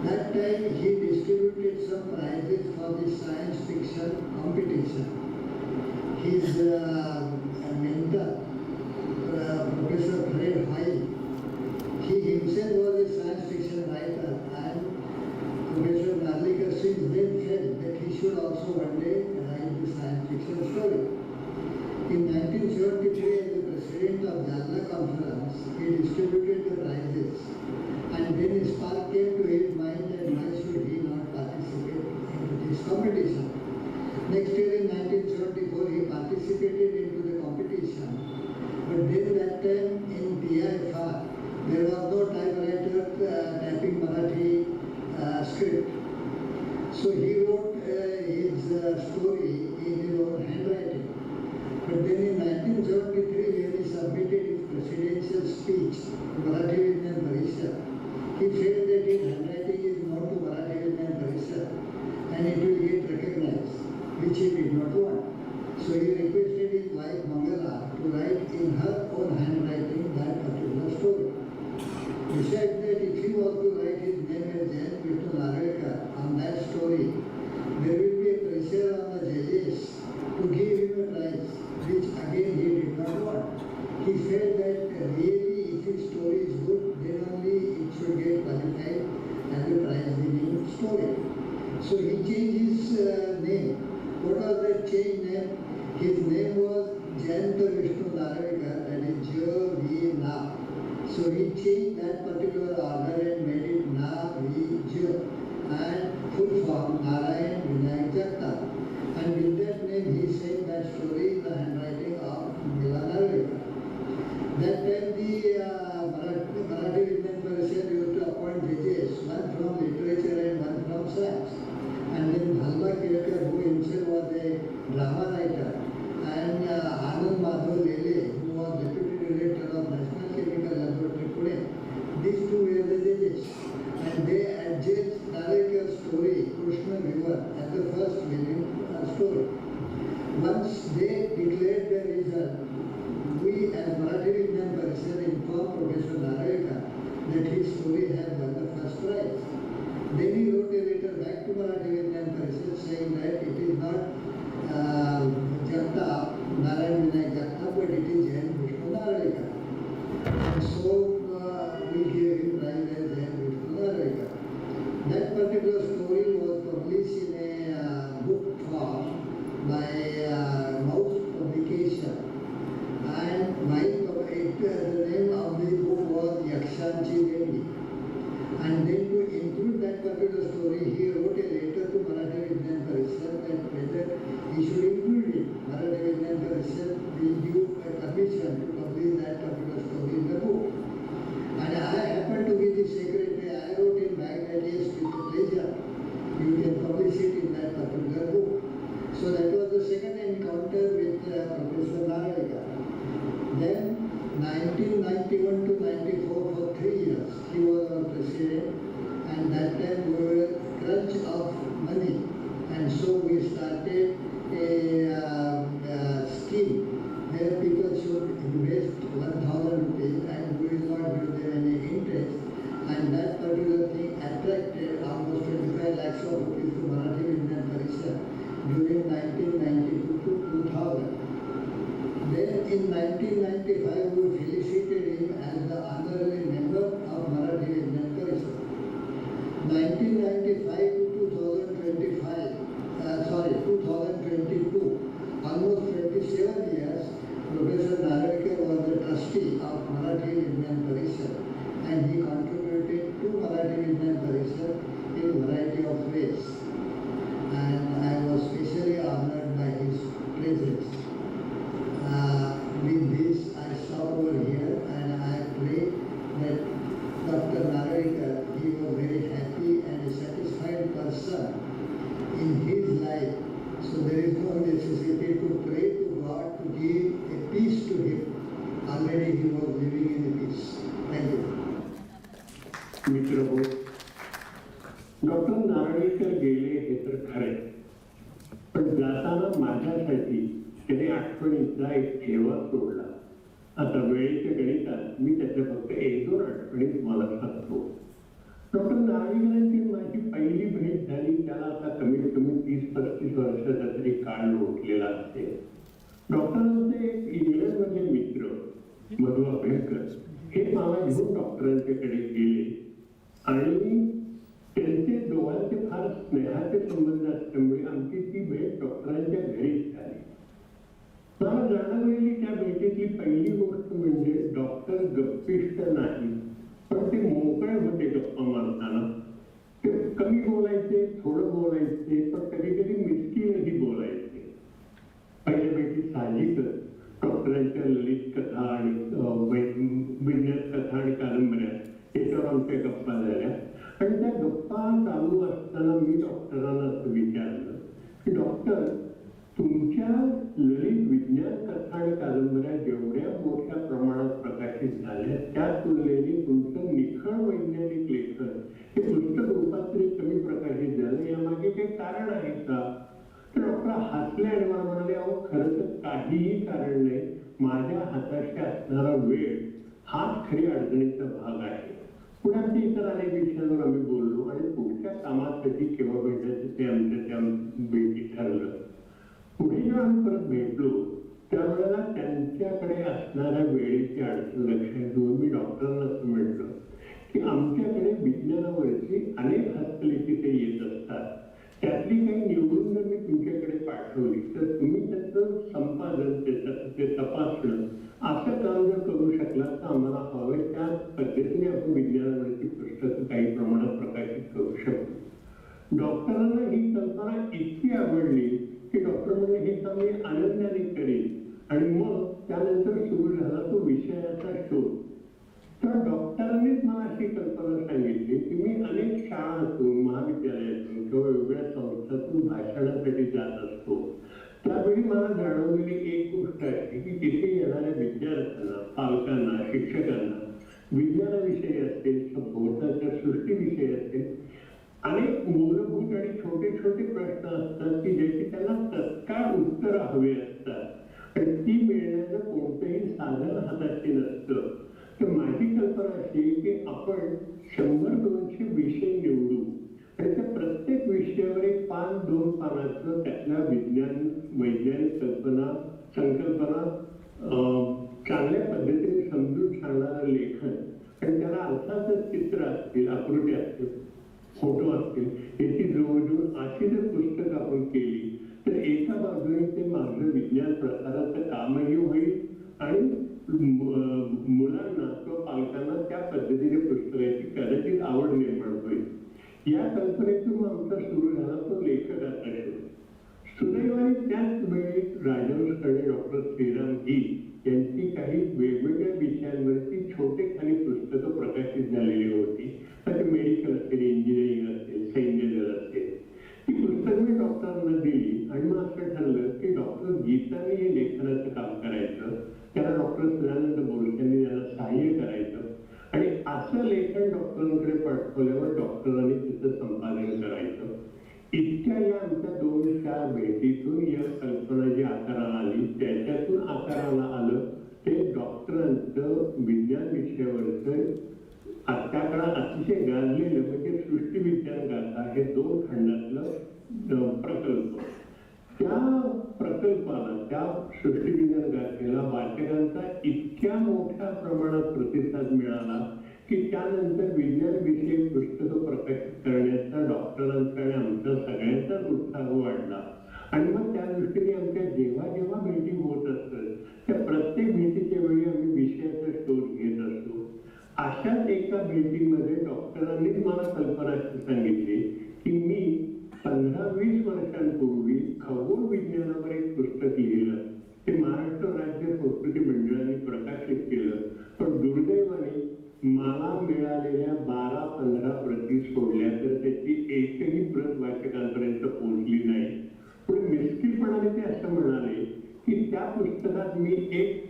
That time he distributed some prizes for the science fiction competition. His mentor, Professor Khare, he himself was a science fiction writer, and Professor Narlikar since then felt that he should also one day write the science fiction story. In 1973, as the president of Jalna conference, he distributed the prizes, and then a spark came to his mind that why should he not participate in this competition. Next year in 1974, he participated into the competition, but then that time in TIFR, there was no typewriter typing Marathi script. So he wrote his story in his own handwriting. But then in 1973, when he submitted his presidential speech to Marathi Vigyan Parishad, he felt that his handwriting is known to Marathi Vigyan Parishad and it will get recognized, which he did not want. So he requested his wife Mangala to write in her own handwriting that particular story. Besides that, if he was to write his name as Jayant Narlikar on that story, there will be a pressure on the judges to give him a prize, which again he did not want. He felt that really if his story is good, then only it should get qualified as a prize-winning story. So he changed his name. What was that changed name? His name was Jayant Narlikar, that is J-V-Na. So he changed that particular order and made it Na-Vi-J, and full form Narayan Vinayak Jagtap. And with that name he said that story in the handwriting of Geeta Narlikar. That time the Marathi Vigyan Parishad used to appoint judges, one from literature and one from science. And then Bhalva Kelkar, who himself was a drama writer, and Anand Lele, who was deputy director of National Chemical Laboratory, Pune, these two were the judges. And they adjudged Narlikar's story, Krishna River, as the first winning story. Once they declared the result, we as Marathi Vigyan Parishad informed Professor Narlikar that his story had won the first prize. Then he wrote a letter back to Marathi Vigyan Parishad saying that it is not Jagtap, Narayan Vinayak Jagtap, but it is Jayant Narlikar. And so we gave him prize as Jayant Narlikar. That particular story was published in a book form by Mouse Publication. And the name of the book was Yakshanchi Devi. And then to include that particular story, he wrote a so we started a scheme where people should invest 1,000 rupees and we will not give them any interest. And that particular thing attracted almost 25 lakhs of rupees to Marathi Vigyan Parishad during 1992 to 2000. Then in 1995 we felicited him as the honorary member of Marathi Vigyan Parishad. 1995 to 2022, almost 27 years, Professor Narlikar was the trustee of Marathi Vigyan Parishad and he contributed to Marathi Vigyan Parishad in a variety of ways. And I was specially honored by his presence. With this, I stop over here and I pray that Dr. Narlikar, he was very happy and a satisfied person in his life. So there is no necessity to pray to God to give a peace to him. Already he was living in a peace. Thank you. मित्र हो, doctor Narlikar गेले हे तर खरे, पण जाताना माझ्यासाठी त्याने आठवणीचा एक ठेवा सोडला. आता वेळेच्या गणितात मी त्याच्या फक्त 1-2 आठवणी तुम्हाला सांगतो. डॉक्टर नारळीकरांची माझी पहिली भेट झाली त्याला आता कमीत कमी 30-35 वर्षाचा तरी काळ लोटलेला असेल. डॉक्टरांचे एक इंग्लंडमधले मित्र मधु अभ्यंकर हे मला घेऊन डॉक्टरांच्याकडे गेले आणि त्यांचे दोघांचे फार स्नेहाचे संबंध असल्यामुळे आमची ती भेट डॉक्टरांच्या घरीच झाली. मला जाणवलेली त्या भेटीतली पहिली गोष्ट म्हणजे डॉक्टर गप्पिष्ट नाही, पण ते मोकळे होते गप्पा मारताना. ते कमी बोलायचे, थोडं बोलायचे, पण कधी कधी मिसकीलही बोलायचे. पहिल्या भेटीत साहजिकच डॉक्टरांच्या ललित कथा आणि विज्ञान कथा आणि कादंबऱ्या याच्यावर आमच्या गप्पा झाल्या. आणि त्या गप्पा चालू असताना मी डॉक्टरांना असं विचारलं की डॉक्टर, तुमच्या ललित विज्ञान कथा आणि कादंबऱ्या जेवढ्या मोठ्या प्रमाणात प्रकाशित झाल्या त्या तुलनेने तुमचं निखळ वैज्ञानिक लेखन हे पुस्तक रूपात तरी कमी प्रकाशित झालं, यामागे काही कारण आहे का? तर डॉक्टर हसले आणि मला म्हणाले, अहो खरं तर काहीही कारण नाही, माझ्या हाताशी असणारा वेळ हाच खरी अडचणीचा भाग आहे. पुण्याच्या इतर अनेक विषयांवर आम्ही बोललो आणि पुढच्या कामासाठी केव्हा भेटायचं ते आमच्या त्या भेटीत ठरलं. पुढे जेव्हा आम्ही परत भेटलो त्यावेळेला त्यांच्याकडे असणाऱ्या वेळेची अडचण लक्षात घेऊन मी डॉक्टरांना असं म्हटलं की आमच्याकडे विज्ञानावरची अनेक हस्तलिखिते ते येत असतात, त्यातली काही निवडून जर मी तुमच्याकडे पाठवली तर तुम्ही त्याचं संपादन ते तपासणं असं काम जर करू शकला तर आम्हाला हवं त्या पद्धतीने आपण विज्ञानावरची पुस्तकं काही प्रमाणात प्रकाशित करू शकतो. डॉक्टरांना ही कल्पना इतकी आवडली की डॉक्टर म्हणजे हे काम मी आनंदाने करेन आणि मग त्यानंतर सुरू झाला तो विषयाचा शोध. तर डॉक्टरांनीच मला अशी कल्पना सांगितली की मी अनेक शाळांतून, महाविद्यालयातून किंवा वेगवेगळ्या संस्थांतून भाषणासाठी जात असतो. त्यावेळी मला जाणवलेली एक गोष्ट आहे की तिथे येणाऱ्या विद्यार्थ्यांना, पालकांना, शिक्षकांना विज्ञानाविषयी असेल, सभोवताच्या सृष्टीविषयी असेल, अनेक मूलभूत आणि छोटे छोटे प्रश्न असतात की ज्याची त्यांना तत्काळ उत्तरं हवी असतात आणि ती मिळण्याचं कोणतंही साधन हाताशी नसतं. तर माझी कल्पना अशी की आपण 100-200 विषय निवडू आणि त्या प्रत्येक विषयावर 1-2 पानाचं त्यातल्या वैज्ञानिक संकल्पना चांगल्या पद्धतीने समजून सांगणारं लेखन आणि त्याला अर्थातच चित्र असतील, आकृती असतील, फोटो असतील, याची जवळजवळ अशी जर पुस्तक आपण केली तर एका बाजूने ते माझं विज्ञान प्रसाराचं कामही होईल आणि मुलांना किंवा पालकांना त्या पद्धतीने पुस्तकाची कदाचित आवड निर्माण होईल. या कल्पनेतून आमचा सुरू झाला तो लेखकाचा शोध. सुदैवाने त्याच वेळी राजहंसकडे डॉक्टर श्रीरांद यांची काही वेगवेगळ्या विषयांवरती छोटेखानी पुस्तकं प्रकाशित झालेली होती. मेडिकल असेल, इंजिनिअरिंग असेल, सैन्य दल असेल, ती पुस्तकं मी डॉक्टरांना दिली आणि मग असं ठरलं की डॉक्टर गीताने हे लेखनाचं काम करायचं, त्याला डॉक्टर श्रीरांद बोलक्यांनी त्याला सहाय्य करायचं आणि असं लेखन डॉक्टरांकडे पाठवल्यावर डॉक्टरांनी तिचं संपादन करायचं. इतक्या या आमच्या 2 4 भेटीतून या कल्पना जी आकाराला आली त्याच्यातून आकाराला आलं ते डॉक्टरांचं विज्ञान विषयावरचं आजच्या काळात अतिशय गाजलेलं म्हणजे सृष्टीविज्ञान गाथा हे 2 खंडातलं प्रकल्प. त्या प्रकल्पाला त्या सृष्टीविज्ञान गाथेला वाचकांचा इतक्या मोठ्या प्रमाणात प्रतिसाद मिळाला की त्यानंतर विज्ञान विषयक पुस्तकं प्रकाशित करण्याचा डॉक्टरांचा आणि आमचा सगळ्यांचाच उत्साह वाढला. आणि मग त्या दृष्टीने आमच्या जेव्हा जेव्हा भेटी होत असतात त्या प्रत्येक भेटीच्या वेळी आम्ही विषयाचा शोध घेत असतो. अशाच एका भेटीमध्ये डॉक्टरांनीच मला कल्पना सांगितली की मी 15-20 वर्षांपूर्वी खगोल विज्ञानावर एक पुस्तक लिहिलं. ते महाराष्ट्र राज्य संस्कृती मंडळाने प्रकाशित केलं. पण दुर्दैवाने मला मिळालेल्या 12-15 प्रती सोडल्या तर त्याची एकही प्रत वाचकांपर्यंत पोहोचली नाही. पण मिस्किलपणाने ते असं म्हणाले की त्या पुस्तकात मी एक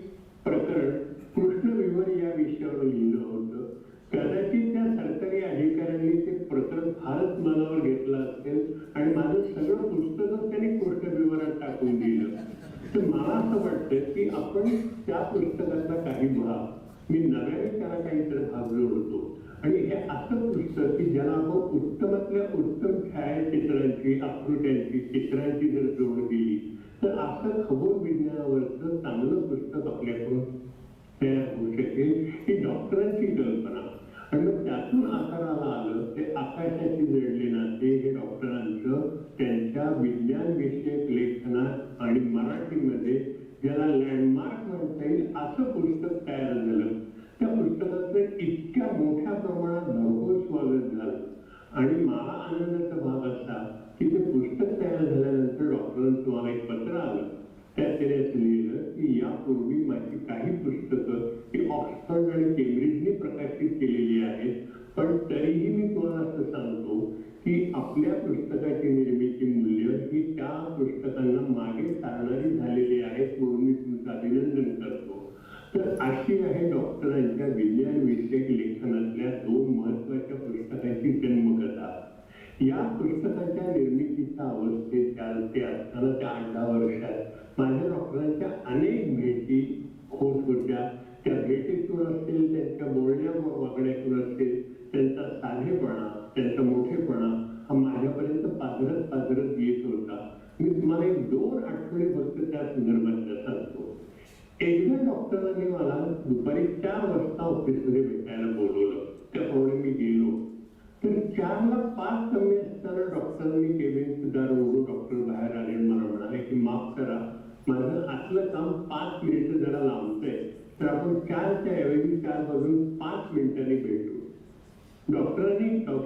प्रकरण कृष्णविवर या विषयावर लिहिलं होतं. कदाचित त्या सरकारी अधिकाऱ्यांनी ते प्रकरण फारच मनावर घेतलं असेल आणि माझं सगळं पुस्तकच त्यांनी कृष्णविवरात टाकून दिलं. तर मला असं वाटतं की आपण त्या पुस्तकातला काही भाग मी नव्याने त्याला काहीतरी भाग जोडतो आणि हे असं पुस्तक की ज्याला आपण उत्तमातल्या उत्तम छायाचित्रांची आकृत्यांची चित्रांची जर जोड दिली तर असं खगोल विज्ञानावरचं चांगलं पुस्तक आपल्याकडून तयार होऊ शकेल. ही डॉक्टरांची कल्पना. आणि मग त्यातून आकाराला आलं ते आकाशाशी जडले नाते हे डॉक्टरांचं त्यांच्या विज्ञान विषयक लेखनात आणि मराठीमध्ये ज्याला लँडमार्क म्हणता येईल असं पुस्तक तयार झालं. त्या पुस्तकाचं इतक्या मोठ्या प्रमाणात भरघोस स्वागत झालं आणि मला आनंदाचा भाग असा की ते पुस्तक तयार झाल्यानंतर डॉक्टरांचं मला एक पत्र आलं. त्यात त्याने असं लिहिलं की यापूर्वी माझी काही पुस्तकं ही ऑक्सफर्ड आणि केम्ब्रिजने प्रकाशित केलेली आहेत. पण तरीही मी तुम्हाला असं सांगतो की आपल्या पुस्तकाची निर्मिती मूल्य ही त्या पुस्तकांना मागे सारणारी झालेली आहेत म्हणून मी तुमचं अभिनंदन करतो. तर अशी आहे डॉक्टरांच्या विज्ञान विषयक लेखनातल्या 2 महत्वाच्या पुस्तकांची जन्मकथा. या पुस्तकाच्या निर्मितीच्या अवस्थेत चालते असताना त्या 8-10 वर्षात माझ्या डॉक्टरांच्या अनेक भेटी होत होत्या. त्या भेटीतून असतील त्यांच्या बोलण्या वागण्यातून असतील त्यांचा साधेपणा त्यांचा मोठेपणा हा माझ्यापर्यंत पाझरत येत होता. मी तुम्हाला एक 2 आठवडे फक्त त्या संदर्भात सांगतो. एकदा डॉक्टरांनी मला दुपारी 4 वाजता ऑफिसमध्ये भेटायला बोलवलं. त्याप्रमाणे मी गेलो तर 4ला 5 कमी असताना डॉक्टरांनी केबिनचं दार उघडून डॉक्टर बाहेर आले. मला म्हणाले की माफ करा माझं असलं काम 5 मिनिटं जरा लांबतंय तर आपण 4च्या ऐवजी 4 वाजून 5 मिनिटांनी भेटू. डॉक्टर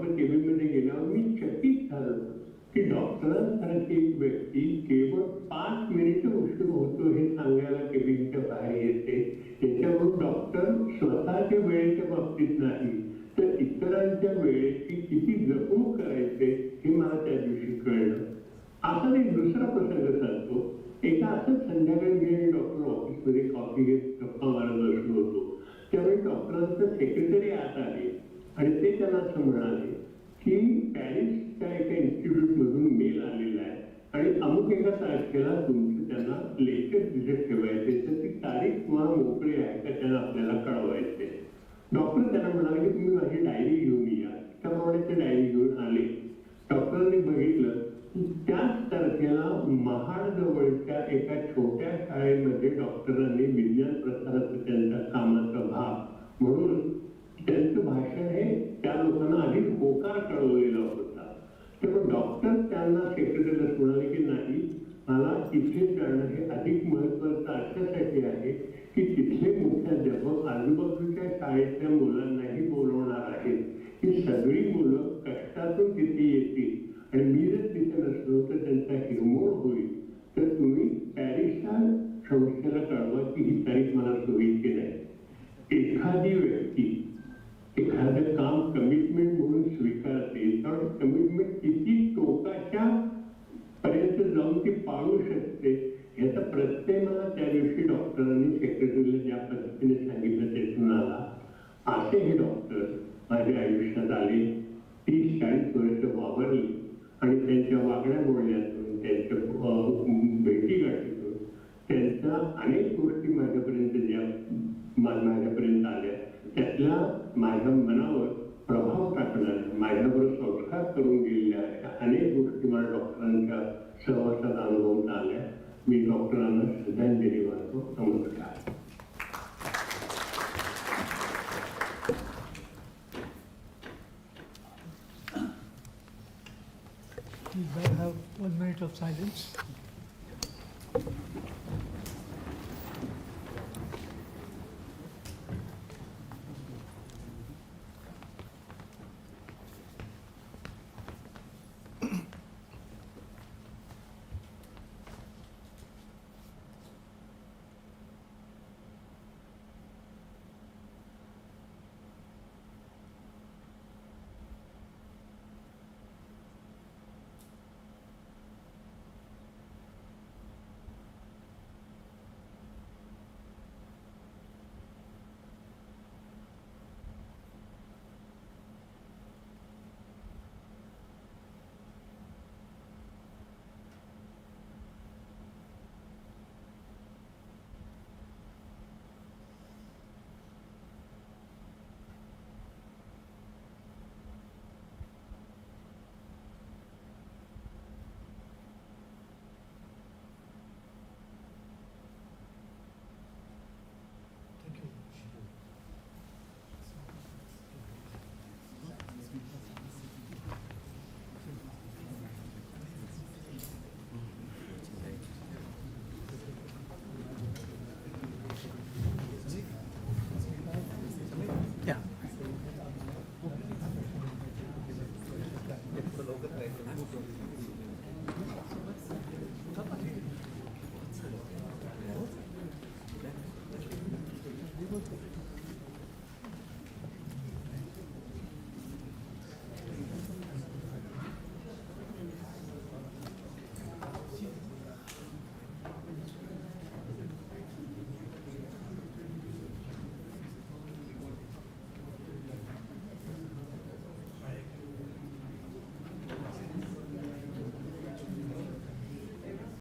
केबिनमध्ये गेल्यावर मी चकित झालो की डॉक्टरांसारखी एक व्यक्ती केवळ 5 मिनिटं उशीर होतो हे सांगायला केबिनच्या बाहेर येते. त्याच्यावरून डॉक्टर स्वतःच्या वेळेच्या बाबतीत नाही तर इतरांच्या वेळेची किती जपणूक करायचे हे मला त्या दिवशी कळलं. असा एक दुसरा प्रसंग सांगतो. एका असंच संध्याकाळी मी डॉक्टर ऑफिसमध्ये कॉफी घेत गप्पा मारत बसलो होतो. त्यावेळी डॉक्टरांचं सेक्रेटरी आत आले आणि ते त्यांना असं म्हणाले की पॅरिसच्या एका इन्स्टिट्यूटमधून मेल आलेला आहे आणि अमुक एका तारखेला तुमचं त्यांना लेक्चर तिथे ठेवायचे तर ती तारीख तुम्हाला मोकळी आहे का त्यांना आपल्याला कळवायचे. डॉक्टर त्यांना म्हणाले की तुम्ही माझी डायरी घेऊन या. त्याप्रमाणे ते डायरी घेऊन आले. डॉक्टरांनी बघितलं त्याच तारखेला महाडजवळच्या एका छोट्या शाळेमध्ये डॉक्टरांनी विज्ञान प्रसाराचा त्यांच्या कामाचा भाग म्हणून त्यांचं भाषण हे त्या लोकांना आधी होकार कळवलेला होता. त्यामुळे डॉक्टर त्यांना सेक्रेटरीला म्हणाले की नाही मला इथे जाणं हे अधिक महत्वाचं अशासाठी आहे की तिथले मुख्याध्यापक आजूबाजूच्या शाळेतल्या मुलांनाही बोलवणार आहेत. ही सगळी मुलं कष्टातून तिथे येतील आणि मी जर तिथे नसलो तर त्यांचा हिरमोड होईल. तर तुम्ही पॅरिसच्या संस्थेला कळवा की ही तारीख मला सोयीची नाही. एखादी व्यक्ती एखादं काम कमिटमेंट म्हणून स्वीकारते तर कमिटमेंट किती टोकाच्या पर्यंत जाऊन ती पाळू शकते याचा प्रत्यय मला त्या दिवशी डॉक्टरांनी सेक्रेटरीला ज्या पद्धतीने सांगितलं त्यातून आला. असे हे डॉक्टर माझ्या आयुष्यात आले. 30-40 वर्ष वावरली आणि त्यांच्या वागण्या बोलण्यातून त्यांच्या सहवासात अनुभवता आल्या. मी डॉक्टरांना श्रद्धांजली वाहतो. नमस्कार. Please have 1 minute of silence.